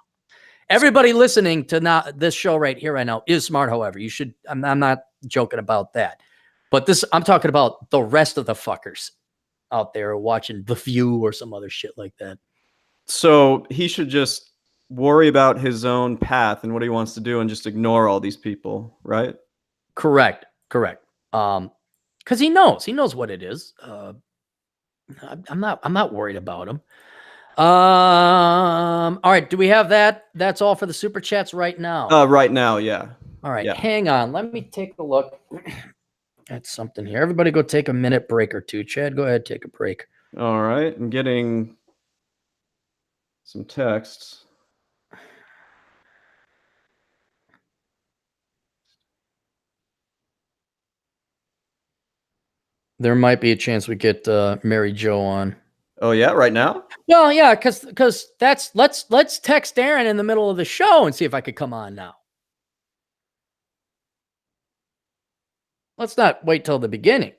Everybody listening to this show right here, right now, is smart. However, you should. I'm not joking about that, but I'm talking about the rest of the fuckers out there watching The View or some other shit like that. So he should just worry about his own path and what he wants to do, and just ignore all these people, right? Correct. Because he knows what it is. I'm not worried about him. All right. Do we have that? That's all for the super chats right now. Right now, yeah. All right. Yeah. Hang on. Let me take a look at something here. Everybody go take a minute break or two. Chad, go ahead, take a break. All right. I'm getting some texts. There might be a chance we get Mary Jo on. Oh yeah, right now? Well, yeah, because let's text Aaron in the middle of the show and see if I could come on now. Let's not wait till the beginning.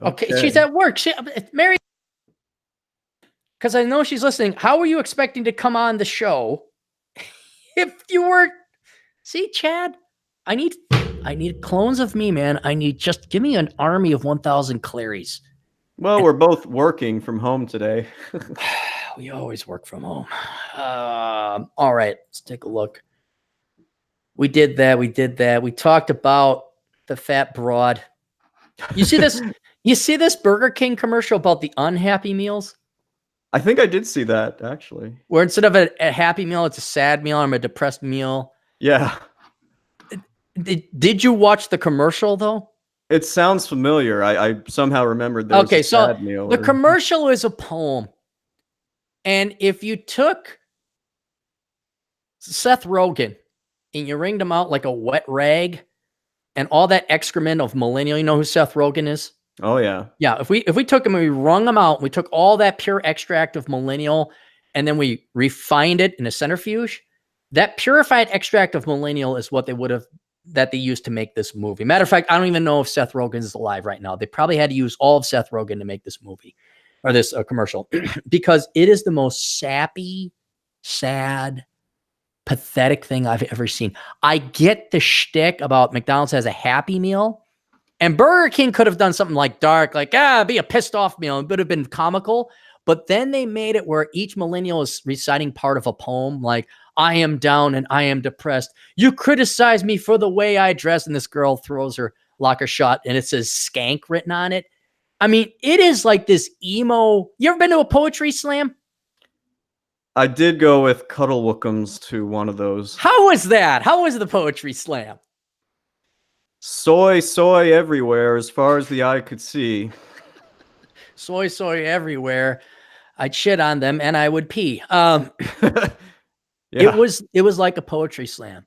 Okay, she's at work. Mary, because I know she's listening. How were you expecting to come on the show if you were? See, Chad, I need clones of me, man. Just give me an army of 1,000 Clarys. Well, we're both working from home today. We always work from home. All right, let's take a look. We did that. We talked about the fat broad. You see this? You see this Burger King commercial about the unhappy meals? I think I did see that, actually. Where instead of a happy meal, it's a sad meal or a depressed meal. Yeah. Did you watch the commercial, though? It sounds familiar. I somehow remembered there was a sad meal. The commercial is a poem. And if you took Seth Rogen and you wringed him out like a wet rag and all that excrement of millennial, you know who Seth Rogen is? Oh, yeah. Yeah, if we took him and we wrung him out, we took all that pure extract of millennial and then we refined it in a centrifuge, that purified extract of millennial is what they used to make this movie. Matter of fact, I don't even know if Seth Rogen is alive right now. They probably had to use all of Seth Rogen to make this movie or this commercial because it is the most sappy, sad, pathetic thing I've ever seen. I get the shtick about McDonald's has a happy meal, and Burger King could have done something like dark, like, be a pissed off meal. It would have been comical. But then they made it where each millennial is reciting part of a poem, like, I am down and I am depressed. You criticize me for the way I dress. And this girl throws her locker shot and it says skank written on it. I mean, it is like this emo. You ever been to a poetry slam? I did go with Cuddle Wookums to one of those. How was that? How was the poetry slam? Soy everywhere as far as the eye could see. Soy everywhere. I'd shit on them and I would pee. Yeah. It was like a poetry slam.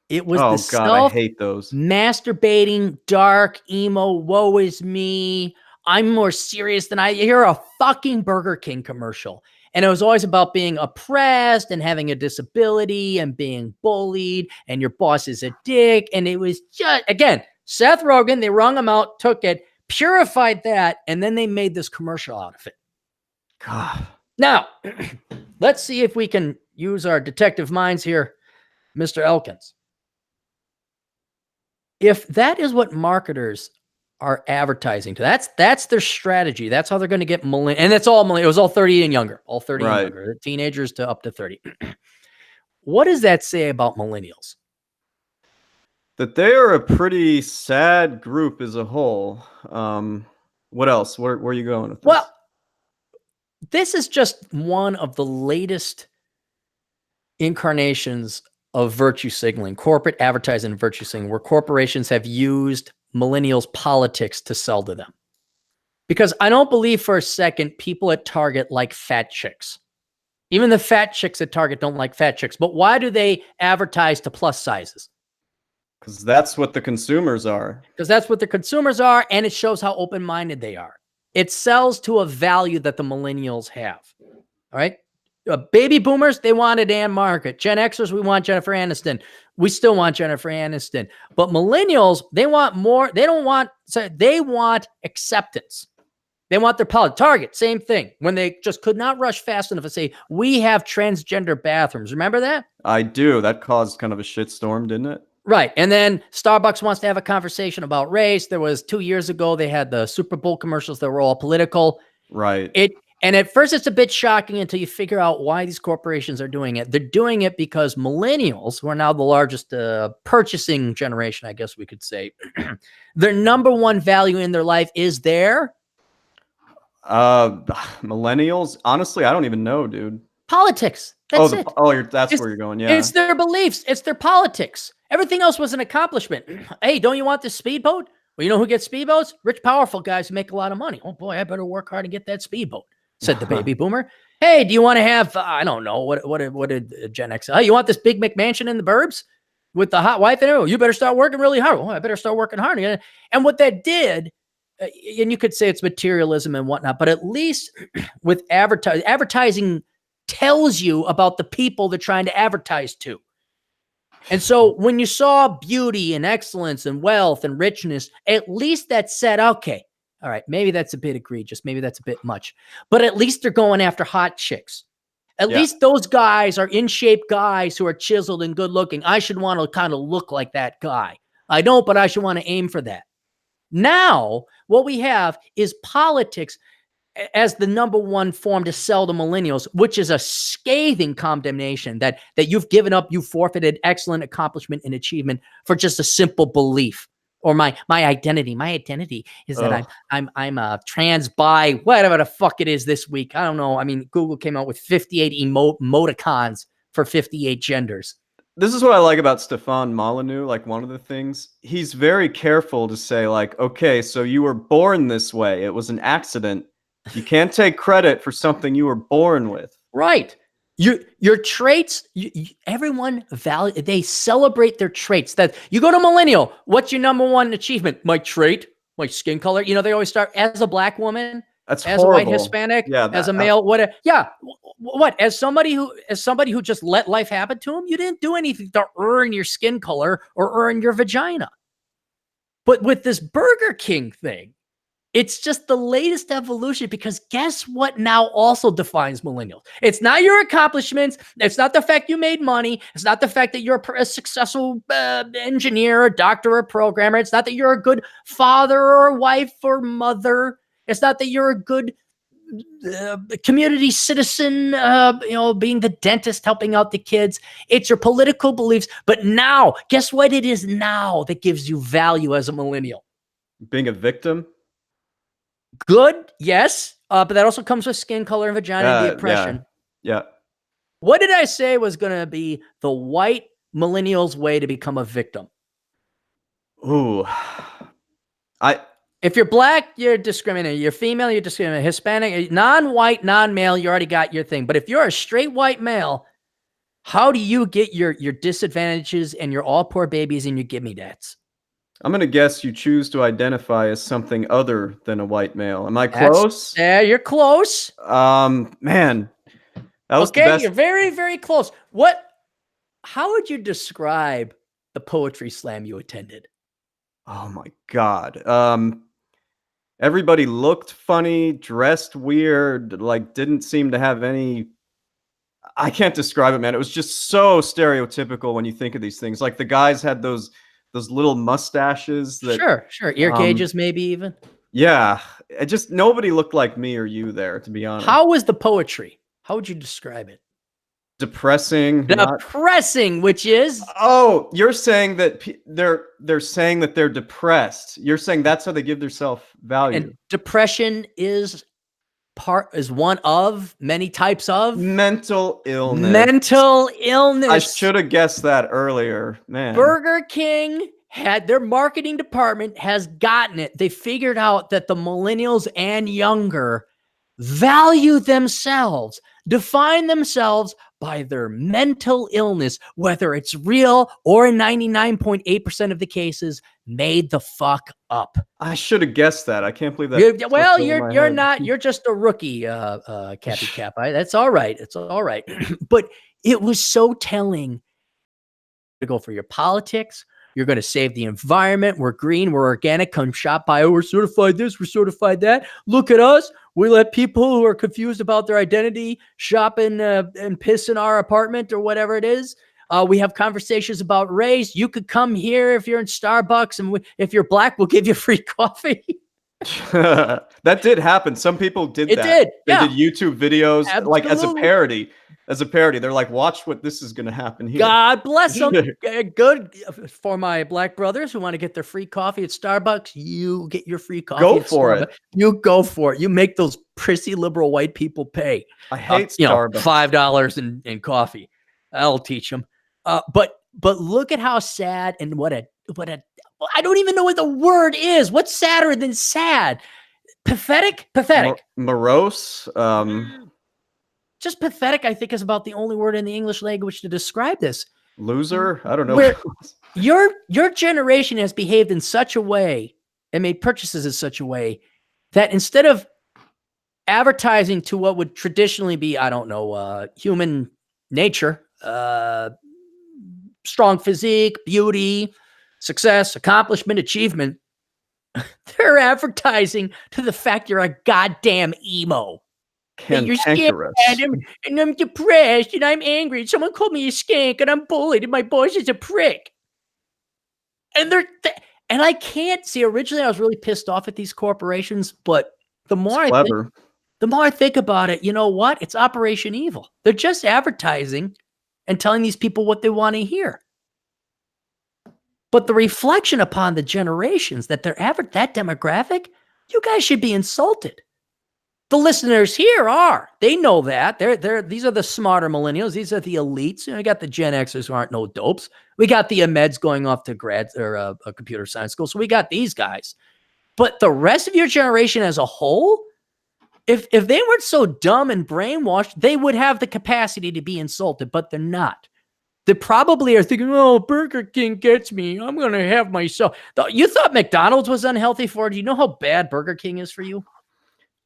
It was the God, I hate those. Masturbating, dark, emo, woe is me. I'm more serious than I hear a fucking Burger King commercial. And it was always about being oppressed and having a disability and being bullied and your boss is a dick. And it was just, again, Seth Rogen, they wrung him out, took it, purified that, and then they made this commercial out of it. God. Now, let's see if we can use our detective minds here, Mr. Elkins. If that is what marketers are advertising to, that's their strategy. That's how they're going to get millennial. And it's all millennial. It was all 30 and younger, all 30 and younger, teenagers to up to 30. What does that say about millennials? That they are a pretty sad group as a whole. What else? Where are you going with this? Well, this is just one of the latest incarnations of virtue signaling, corporate advertising and virtue signaling, where corporations have used millennials' politics to sell to them. Because I don't believe for a second people at Target like fat chicks. Even the fat chicks at Target don't like fat chicks. But why do they advertise to plus sizes? Because that's what the consumers are. Because that's what the consumers are, and it shows how open-minded they are. It sells to a value that the millennials have. All right? Baby boomers, they wanted Ann Margaret. Gen Xers, we want Jennifer Aniston. We still want Jennifer Aniston. But millennials, they want more. They don't want, they want acceptance. They want their politics. Target, same thing. When they just could not rush fast enough to say, we have transgender bathrooms. Remember that? I do. That caused kind of a shitstorm, didn't it? Right. And then Starbucks wants to have a conversation about race. There was 2 years ago, they had the Super Bowl commercials that were all political. Right. And at first it's a bit shocking until you figure out why these corporations are doing it. They're doing it because millennials, who are now the largest purchasing generation, I guess we could say, their number one value in their life is their millennials. Honestly, I don't even know, dude. politics. That's it. That's where you're going. Yeah. It's their beliefs. It's their politics. Everything else was an accomplishment. Hey, don't you want this speedboat? Well, you know who gets speedboats? Rich, powerful guys who make a lot of money. Oh boy, I better work hard and get that speedboat, said the baby boomer. Hey, do you want to have, I don't know, what did Gen X say? Oh, you want this big McMansion in the burbs with the hot wife and everything? You better start working really hard. Oh, I better start working hard. And what that did, and you could say it's materialism and whatnot, but at least with advertising tells you about the people they're trying to advertise to. And so when you saw beauty and excellence and wealth and richness, at least that said, okay, all right, maybe that's a bit egregious. Maybe that's a bit much. But at least they're going after hot chicks. At least those guys are in shape guys who are chiseled and good looking. I should want to kind of look like that guy. I don't, but I should want to aim for that. Now, what we have is politics as the number one form to sell to millennials, which is a scathing condemnation that you've given up, you forfeited excellent accomplishment and achievement for just a simple belief. Or my identity. My identity is that I'm a trans bi, whatever the fuck it is this week. I don't know. I mean, Google came out with 58 emoticons for 58 genders. This is what I like about Stefan Molyneux. Like, one of the things, he's very careful to say, like, okay, so you were born this way. It was an accident. You can't take credit for something you were born with. Right. Your traits, everyone they celebrate their traits. That you go to millennial, what's your number one achievement? My trait, my skin color. You know, they always start as a black woman, that's as horrible. a white Hispanic, as a male, what? What? As somebody who just let life happen to him, you didn't do anything to earn your skin color or earn your vagina. But with this Burger King thing, it's just the latest evolution, because guess what now also defines millennials? It's not your accomplishments. It's not the fact you made money. It's not the fact that you're a successful engineer, a doctor, or programmer. It's not that you're a good father or wife or mother. It's not that you're a good community citizen, being the dentist, helping out the kids. It's your political beliefs. But now, guess what it is now that gives you value as a millennial? Being a victim? Good, yes, but that also comes with skin color and vagina and the oppression. Yeah. What did I say was going to be the white millennials' way to become a victim? Ooh, if you're black, you're discriminated. You're female, you're discriminated. Hispanic, non-white, non-male, you already got your thing. But if you're a straight white male, how do you get your disadvantages and your all poor babies and your give-me-dats? I'm going to guess you choose to identify as something other than a white male. Am I close? Yeah, you're close. Man, that was the best. You're very, very close. How would you describe the poetry slam you attended? Oh my God. Everybody looked funny, dressed weird, like didn't seem to have any, I can't describe it, man. It was just so stereotypical when you think of these things. Like, the guys had those little mustaches that sure ear cages, maybe even. Yeah, it just, nobody looked like me or you there, to be honest. How was the poetry? How would you describe it? Depressing. Which is, you're saying that they're saying that they're depressed. You're saying that's how they give themselves value. And depression is one of many types of mental illness. I should have guessed that earlier, man. Burger King their marketing department has gotten it. They figured out that the millennials and younger value themselves, define themselves by their mental illness, whether it's real or in 99.8% of the cases, made the fuck up. I should have guessed that. I can't believe that. You're not. You're just a rookie, Cappy Cap. That's all right. It's all right. But it was so telling. To go for your politics. You're going to save the environment. We're green. We're organic. Come shop by. Oh, we're certified this. We're certified that. Look at us. We let people who are confused about their identity shop and piss in our apartment or whatever it is. We have conversations about race. You could come here if you're in Starbucks, and if you're black, we'll give you free coffee. That did happen. Some people did that. Did. They did YouTube videos like as a parody. They're like, watch what this is going to happen here. God bless them. Good for my black brothers who want to get their free coffee at Starbucks. You get your free coffee. Go for it. You go for it. You make those prissy liberal white people pay. I hate Starbucks. $5 in coffee. I'll teach them. But look at how sad and what a I don't even know what the word is. What's sadder than sad? Pathetic. Morose. Just pathetic, I think, is about the only word in the English language to describe this. Loser? I don't know. Where your generation has behaved in such a way and made purchases in such a way that instead of advertising to what would traditionally be, I don't know, human nature, strong physique, beauty, success, accomplishment, achievement, they're advertising to the fact you're a goddamn emo. And you're scared and I'm depressed and I'm angry. And someone called me a skank and I'm bullied and my boss is a prick. And and I can't see. Originally, I was really pissed off at these corporations, but the more I think about it, you know what? It's Operation Evil. They're just advertising and telling these people what they want to hear. But the reflection upon the generations that they're that demographic, you guys should be insulted. The listeners here they know that. These are the smarter millennials. These are the elites. You got the Gen Xers who aren't no dopes. We got the meds going off to grad or a computer science school. So we got these guys. But the rest of your generation as a whole, if they weren't so dumb and brainwashed, they would have the capacity to be insulted, but they're not. They probably are thinking, oh, Burger King gets me. I'm going to have myself. You thought McDonald's was unhealthy for you. Do you know how bad Burger King is for you?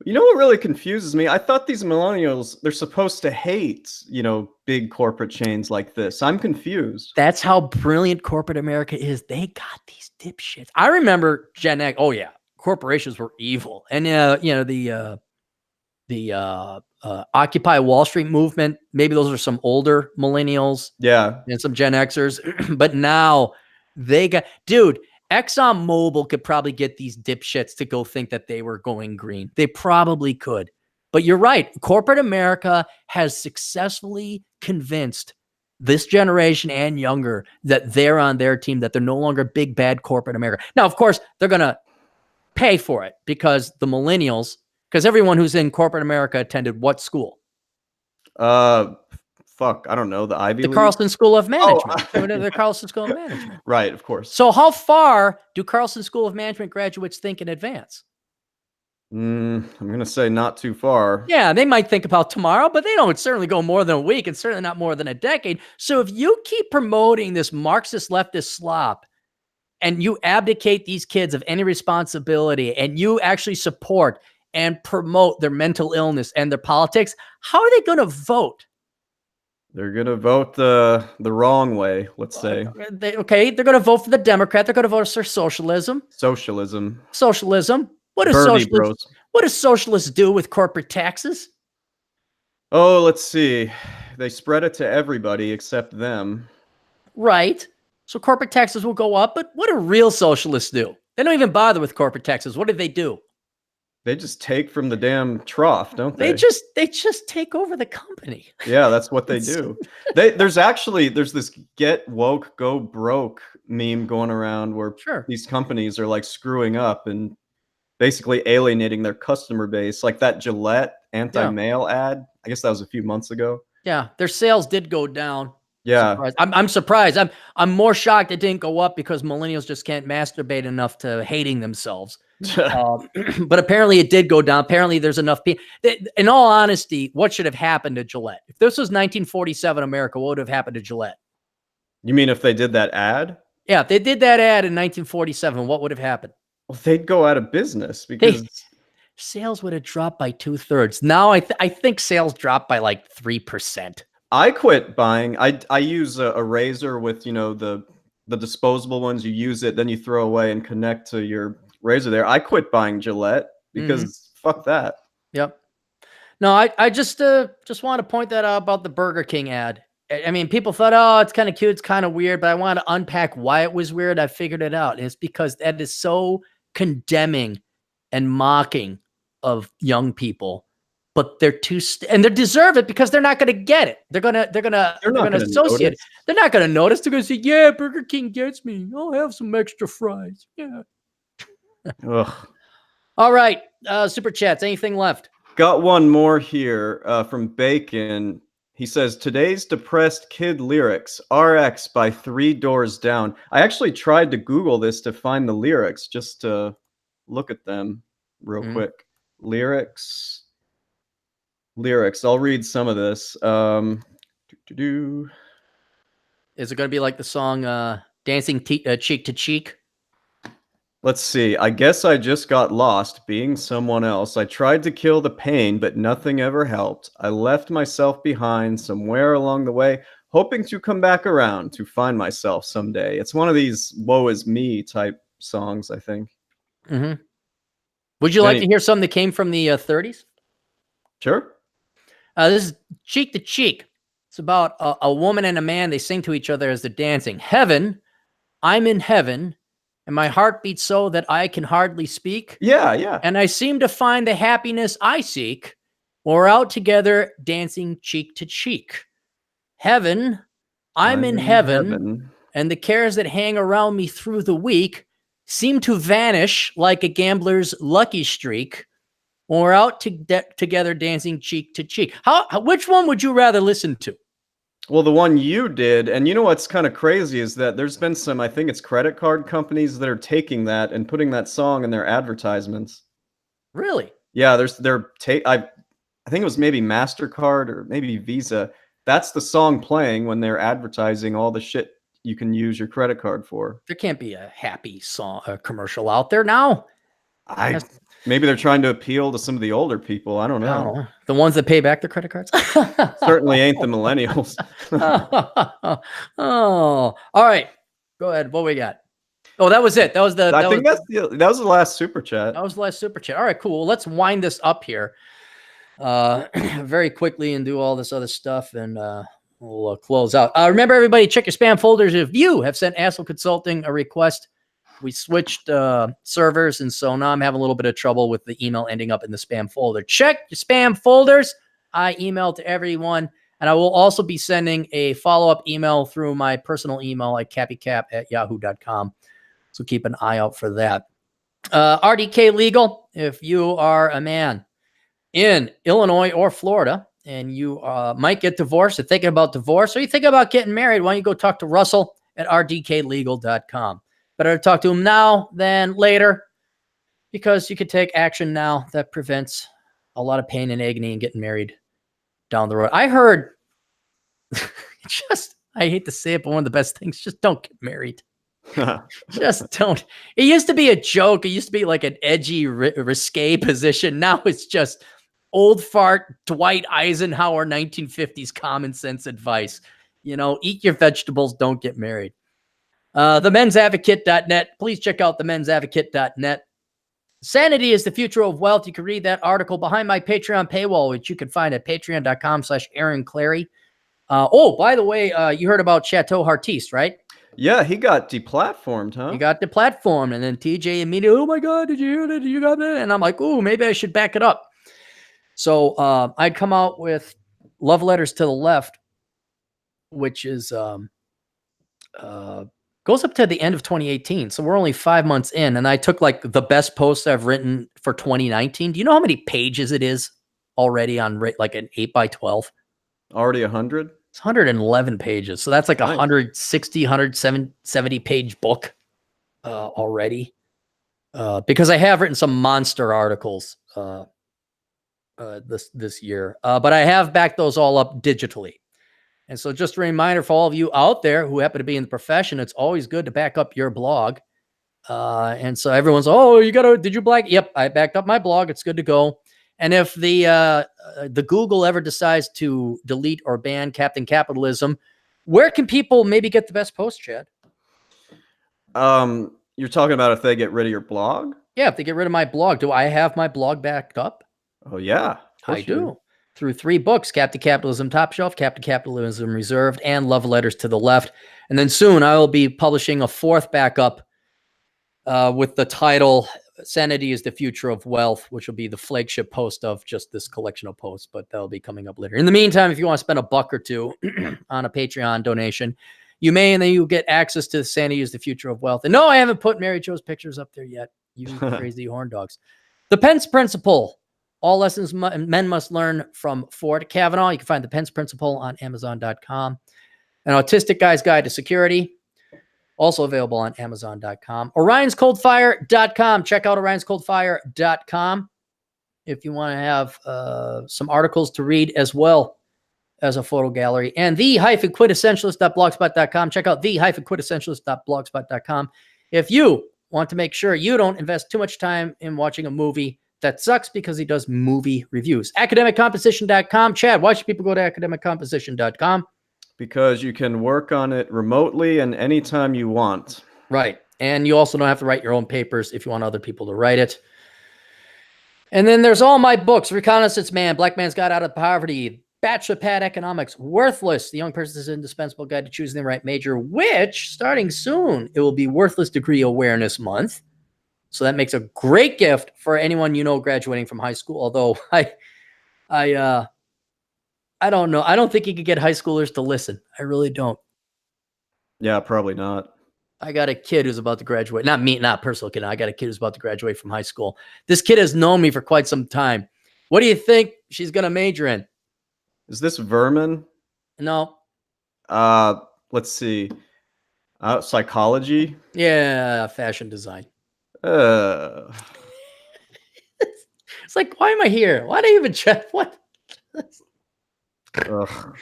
You know what really confuses me? I thought these millennials, they're supposed to hate, big corporate chains like this. I'm confused. That's how brilliant corporate America is. They got these dipshits. I remember Gen X. Oh, yeah. Corporations were evil. And, the Occupy Wall Street movement, maybe those are some older millennials. Yeah. And some Gen Xers. But now dude, ExxonMobil could probably get these dipshits to go think that they were going green. They probably could. But you're right. Corporate America has successfully convinced this generation and younger that they're on their team, that they're no longer big, bad corporate America. Now, of course, they're going to pay for it because the millennials, because everyone who's in corporate America attended what school? I don't know. The Ivy League? Carlson School of Management. The Carlson School of Management. Right, of course. So how far do Carlson School of Management graduates think in advance? I'm going to say not too far. Yeah, they might think about tomorrow, but they don't certainly go more than a week and certainly not more than a decade. So if you keep promoting this Marxist leftist slop and you abdicate these kids of any responsibility and you actually support and promote their mental illness and their politics, how are they going to vote? They're going to vote the wrong way, let's say. They're going to vote for the Democrat. They're going to vote for socialism. Socialism. What does socialists do with corporate taxes? Oh, let's see. They spread it to everybody except them. Right. So corporate taxes will go up, but what do real socialists do? They don't even bother with corporate taxes. What do? They just take from the damn trough, don't they? They just take over the company. Yeah, that's what they do. There's this get woke, go broke meme going around where these companies are like screwing up and basically alienating their customer base. Like that Gillette anti-male ad. I guess that was a few months ago. Yeah, their sales did go down. Yeah. I'm surprised. I'm more shocked it didn't go up because millennials just can't masturbate enough to hating themselves. But apparently it did go down. Apparently there's enough people. In all honesty, what should have happened to Gillette? If this was 1947 America, what would have happened to Gillette? You mean if they did that ad? Yeah, if they did that ad in 1947, what would have happened? Well, they'd go out of business because sales would have dropped by 2/3. Now I think sales dropped by like 3%. I quit buying. I use a razor with, you know, the disposable ones. You use it, then you throw away and connect to your razor there. I quit buying Gillette because fuck that. Yep. No, I just want to point that out about the Burger King ad. I mean, people thought, oh, it's kind of cute, it's kind of weird, but I want to unpack why it was weird. I figured it out. It's because that is so condemning and mocking of young people, but they're too and they deserve it because they're not going to get it. They're gonna associate it. They're not going to notice. They're going to say, yeah, Burger King gets me. I'll have some extra fries. Yeah. Ugh. All right. Super chats. Anything left? Got one more here from Bacon. He says, today's depressed kid lyrics, RX by 3 Doors Down. I actually tried to Google this to find the lyrics, just to look at them real quick. Lyrics. I'll read some of this. Is it going to be like the song Dancing Cheek to Cheek? Let's see. I guess I just got lost being someone else. I tried to kill the pain, but nothing ever helped. I left myself behind somewhere along the way, hoping to come back around to find myself someday. It's one of these woe is me type songs, I think. Would you like to hear something that came from the 30s? Sure. This is Cheek to Cheek. It's about a woman and a man. They sing to each other as they're dancing. Heaven, I'm in heaven. And my heart beats so that I can hardly speak. Yeah. And I seem to find the happiness I seek. We're out together dancing cheek to cheek. Heaven, I'm in heaven. And the cares that hang around me through the week seem to vanish like a gambler's lucky streak. We're out together dancing cheek to cheek. Which one would you rather listen to? Well, the one you did, and you know what's kind of crazy is that there's been some, I think it's credit card companies that are taking that and putting that song in their advertisements. Really? Yeah, I think it was maybe MasterCard or maybe Visa. That's the song playing when they're advertising all the shit you can use your credit card for. There can't be a happy song commercial out there now. Maybe they're trying to appeal to some of the older people. I don't know. The ones that pay back their credit cards? Certainly ain't the millennials. All right. Go ahead. What we got? Oh, that was it. That was the last super chat. That was the last super chat. All right, cool. Well, let's wind this up here very quickly and do all this other stuff, and we'll close out. Remember, everybody, check your spam folders if you have sent Asshole Consulting a request. We switched servers, and so now I'm having a little bit of trouble with the email ending up in the spam folder. Check your spam folders. I emailed to everyone, and I will also be sending a follow-up email through my personal email at cappycap@yahoo.com. So keep an eye out for that. RDK Legal, if you are a man in Illinois or Florida, and you might get divorced or thinking about divorce, or you think about getting married, why don't you go talk to Russell at rdklegal.com. Better to talk to him now than later, because you could take action now that prevents a lot of pain and agony in getting married down the road. I heard, I hate to say it, but one of the best things, just don't get married. Just don't. It used to be a joke. It used to be like an edgy, risque position. Now it's just old fart Dwight Eisenhower 1950s common sense advice. You know, eat your vegetables, don't get married. TheMen'sAdvocate.net. Please check out TheMen'sAdvocate.net. Sanity is the future of wealth. You can read that article behind my Patreon paywall, which you can find at patreon.com/Aaron Clary. By the way, you heard about Chateau Hartiste, right? Yeah, he got deplatformed, huh? He got deplatformed, and then TJ immediately, oh my God, did you hear that? Did you got that? And I'm like, oh, maybe I should back it up. So I'd come out with Love Letters to the Left, which is goes up to the end of 2018. So we're only 5 months in, and I took like the best post I've written for 2019. Do you know how many pages it is already on like an 8x12? Already 100? It's 111 pages. So that's like a 160, 170 page book already. because I have written some monster articles this year, but I have backed those all up digitally. And so just a reminder for all of you out there who happen to be in the profession, it's always good to back up your blog. And so everyone's, oh, did you black? Yep, I backed up my blog. It's good to go. And if the Google ever decides to delete or ban Captain Capitalism, where can people maybe get the best post, Chad? You're talking about if they get rid of your blog? Yeah, if they get rid of my blog, do I have my blog backed up? Oh, yeah. I do. Through 3 books, Captain Capitalism Top Shelf, Captain Capitalism Reserved, and Love Letters to the Left. And then soon I will be publishing a 4th backup with the title Sanity is the Future of Wealth, which will be the flagship post of just this collection of posts, but that'll be coming up later. In the meantime, if you want to spend $1 or $2 on a Patreon donation, you may, and then you get access to Sanity is the Future of Wealth. And no, I haven't put Mary Jo's pictures up there yet. You crazy horn dogs. The Pence Principle. All lessons men must learn from Ford Kavanaugh. You can find the Pence Principle on Amazon.com. An Autistic Guy's Guide to Security. Also available on Amazon.com. OrionsColdFire.com. Check out OrionsColdFire.com if you want to have some articles to read as well as a photo gallery. And the-quintessentialist.blogspot.com. Check out the-quintessentialist.blogspot.com if you want to make sure you don't invest too much time in watching a movie that sucks because he does movie reviews. AcademicComposition.com. Chad, why should people go to AcademicComposition.com? Because you can work on it remotely and anytime you want. Right. And you also don't have to write your own papers if you want other people to write it. And then there's all my books. Reconnaissance Man, Black Man's Guide Out of Poverty, Bachelor Pad Economics, Worthless, The Young Person's Indispensable Guide to Choosing the Right Major, which, starting soon, it will be Worthless Degree Awareness Month. So that makes a great gift for anyone you know graduating from high school. Although I don't know. I don't think you could get high schoolers to listen. I really don't. Yeah, probably not. I got a kid who's about to graduate. Not me, not personal kid. I got a kid who's about to graduate from high school. This kid has known me for quite some time. What do you think she's going to major in? Is this Vermin? No. Let's see. Psychology? Yeah, fashion design. It's like, why am I here? Why do you even check? What? Ugh.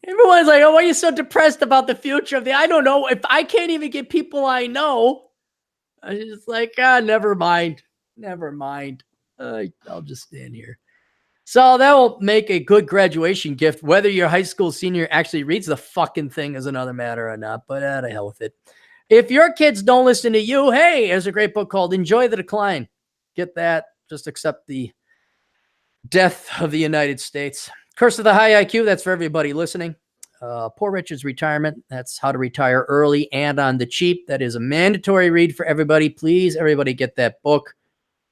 Everyone's like, oh, why are you so depressed about the future of the... I don't know. If I can't even get people I know, I'm just like, never mind. Never mind. I'll just stand here. So that will make a good graduation gift. Whether your high school senior actually reads the fucking thing is another matter or not, but to hell with it. If your kids don't listen to you, hey, there's a great book called Enjoy the Decline. Get that. Just accept the death of the United States. Curse of the High IQ, that's for everybody listening. Poor Richard's Retirement, that's how to retire early and on the cheap. That is a mandatory read for everybody. Please, everybody get that book.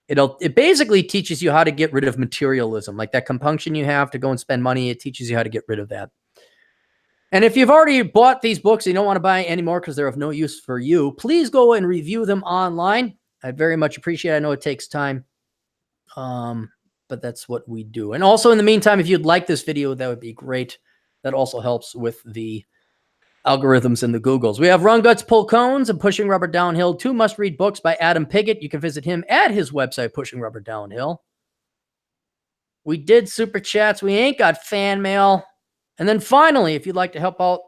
It basically teaches you how to get rid of materialism, like that compunction you have to go and spend money. It teaches you how to get rid of that. And if you've already bought these books and you don't want to buy any more because they're of no use for you, please go and review them online. I'd very much appreciate it. I know it takes time, but that's what we do. And also, in the meantime, if you'd like this video, that would be great. That also helps with the algorithms and the Googles. We have Run Guts, Pull Cones, and Pushing Rubber Downhill, 2 must-read books by Adam Piggott. You can visit him at his website, Pushing Rubber Downhill. We did Super Chats. We ain't got fan mail. And then finally, if you'd like to help out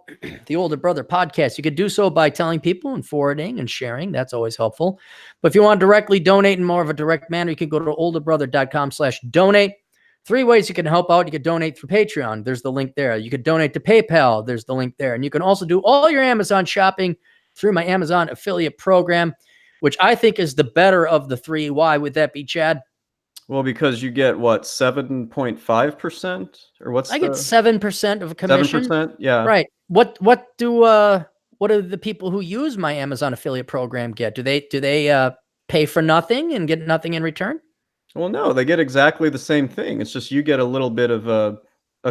the Older Brother podcast, you could do so by telling people and forwarding and sharing. That's always helpful. But if you want to directly donate in more of a direct manner, you can go to olderbrother.com/donate. 3 ways you can help out. You can donate through Patreon. There's the link there. You could donate to PayPal. There's the link there. And you can also do all your Amazon shopping through my Amazon affiliate program, which I think is the better of the 3. Why would that be, Chad? Well, because you get what, 7.5%, or what's I get 7% of a commission. 7%, yeah. Right. What do the people who use my Amazon affiliate program get? Do they pay for nothing and get nothing in return? Well, no, they get exactly the same thing. It's just you get a little bit of a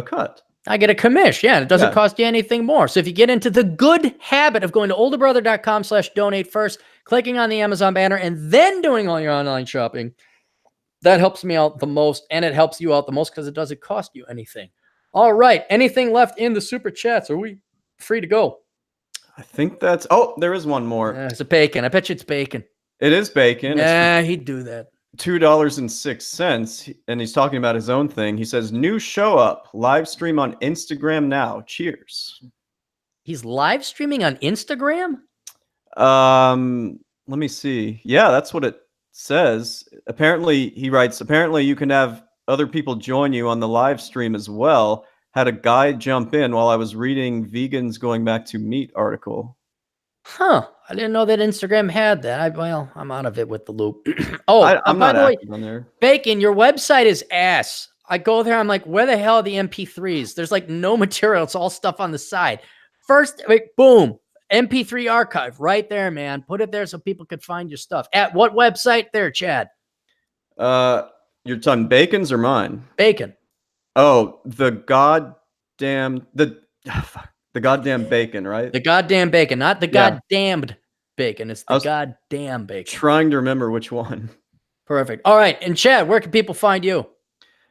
cut. I get a commish. Yeah, it doesn't cost you anything more. So if you get into the good habit of going to olderbrother.com/donate first, clicking on the Amazon banner, and then doing all your online shopping, that helps me out the most, and it helps you out the most because it doesn't cost you anything. All right. Anything left in the Super Chats? Are we free to go? I think that's... Oh, there is one more. It's a bacon. I bet you it's bacon. It is bacon. It's Yeah, he'd do that. $2.06, and he's talking about his own thing. He says, "New show up, live stream on Instagram now. Cheers." He's live streaming on Instagram? Let me see. Yeah, that's what it says. Apparently, he writes, apparently you can have other people join you on the live stream as well. Had a guy jump in while I was reading Vegans Going Back to Meat article. Huh. I didn't know that Instagram had that. Well, I'm out of it with the loop. Oh, I'm by not the way, active on there. Bacon, your website is ass. I go there, I'm like, where the hell are the MP3s? There's like no material. It's all stuff on the side. First, like, boom, MP3 archive right there, man. Put it there so people could find your stuff. At what website there, Chad? Your ton Bacon's or mine? Bacon. Oh, the goddamn bacon, right? The goddamn bacon, not the Yeah. goddamned bacon. It's the goddamn bacon. Trying to remember which one. Perfect. All right. And Chad, where can people find you?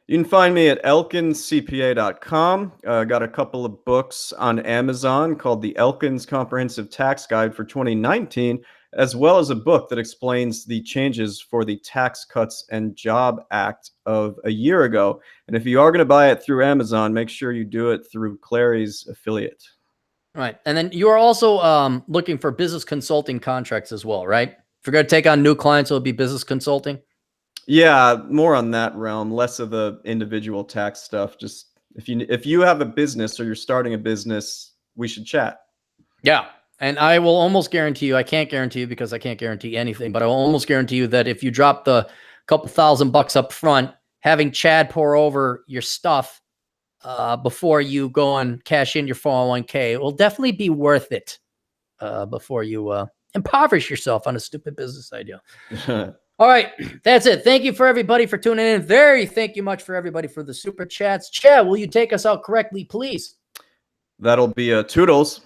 You can find me at elkinscpa.com. Got a couple of books on Amazon called The Elkins Comprehensive Tax Guide for 2019, as well as a book that explains the changes for the Tax Cuts and Job Act of a year ago. And if you are going to buy it through Amazon, make sure you do it through Clary's affiliate. All right. And then you are also looking for business consulting contracts as well, right? If you're going to take on new clients, it'll be business consulting. Yeah, more on that realm, less of the individual tax stuff. Just if you have a business or you're starting a business, we should chat. Yeah. And I will almost guarantee you, I can't guarantee you because I can't guarantee anything, but I will almost guarantee you that if you drop the couple $1,000 up front, having Chad pour over your stuff before you go and cash in your 401k will definitely be worth it before you impoverish yourself on a stupid business idea. All right, that's it. Thank you for everybody for tuning in. Thank you much for everybody for the super chats. Chad, will you take us out correctly, please? That'll be Toodles.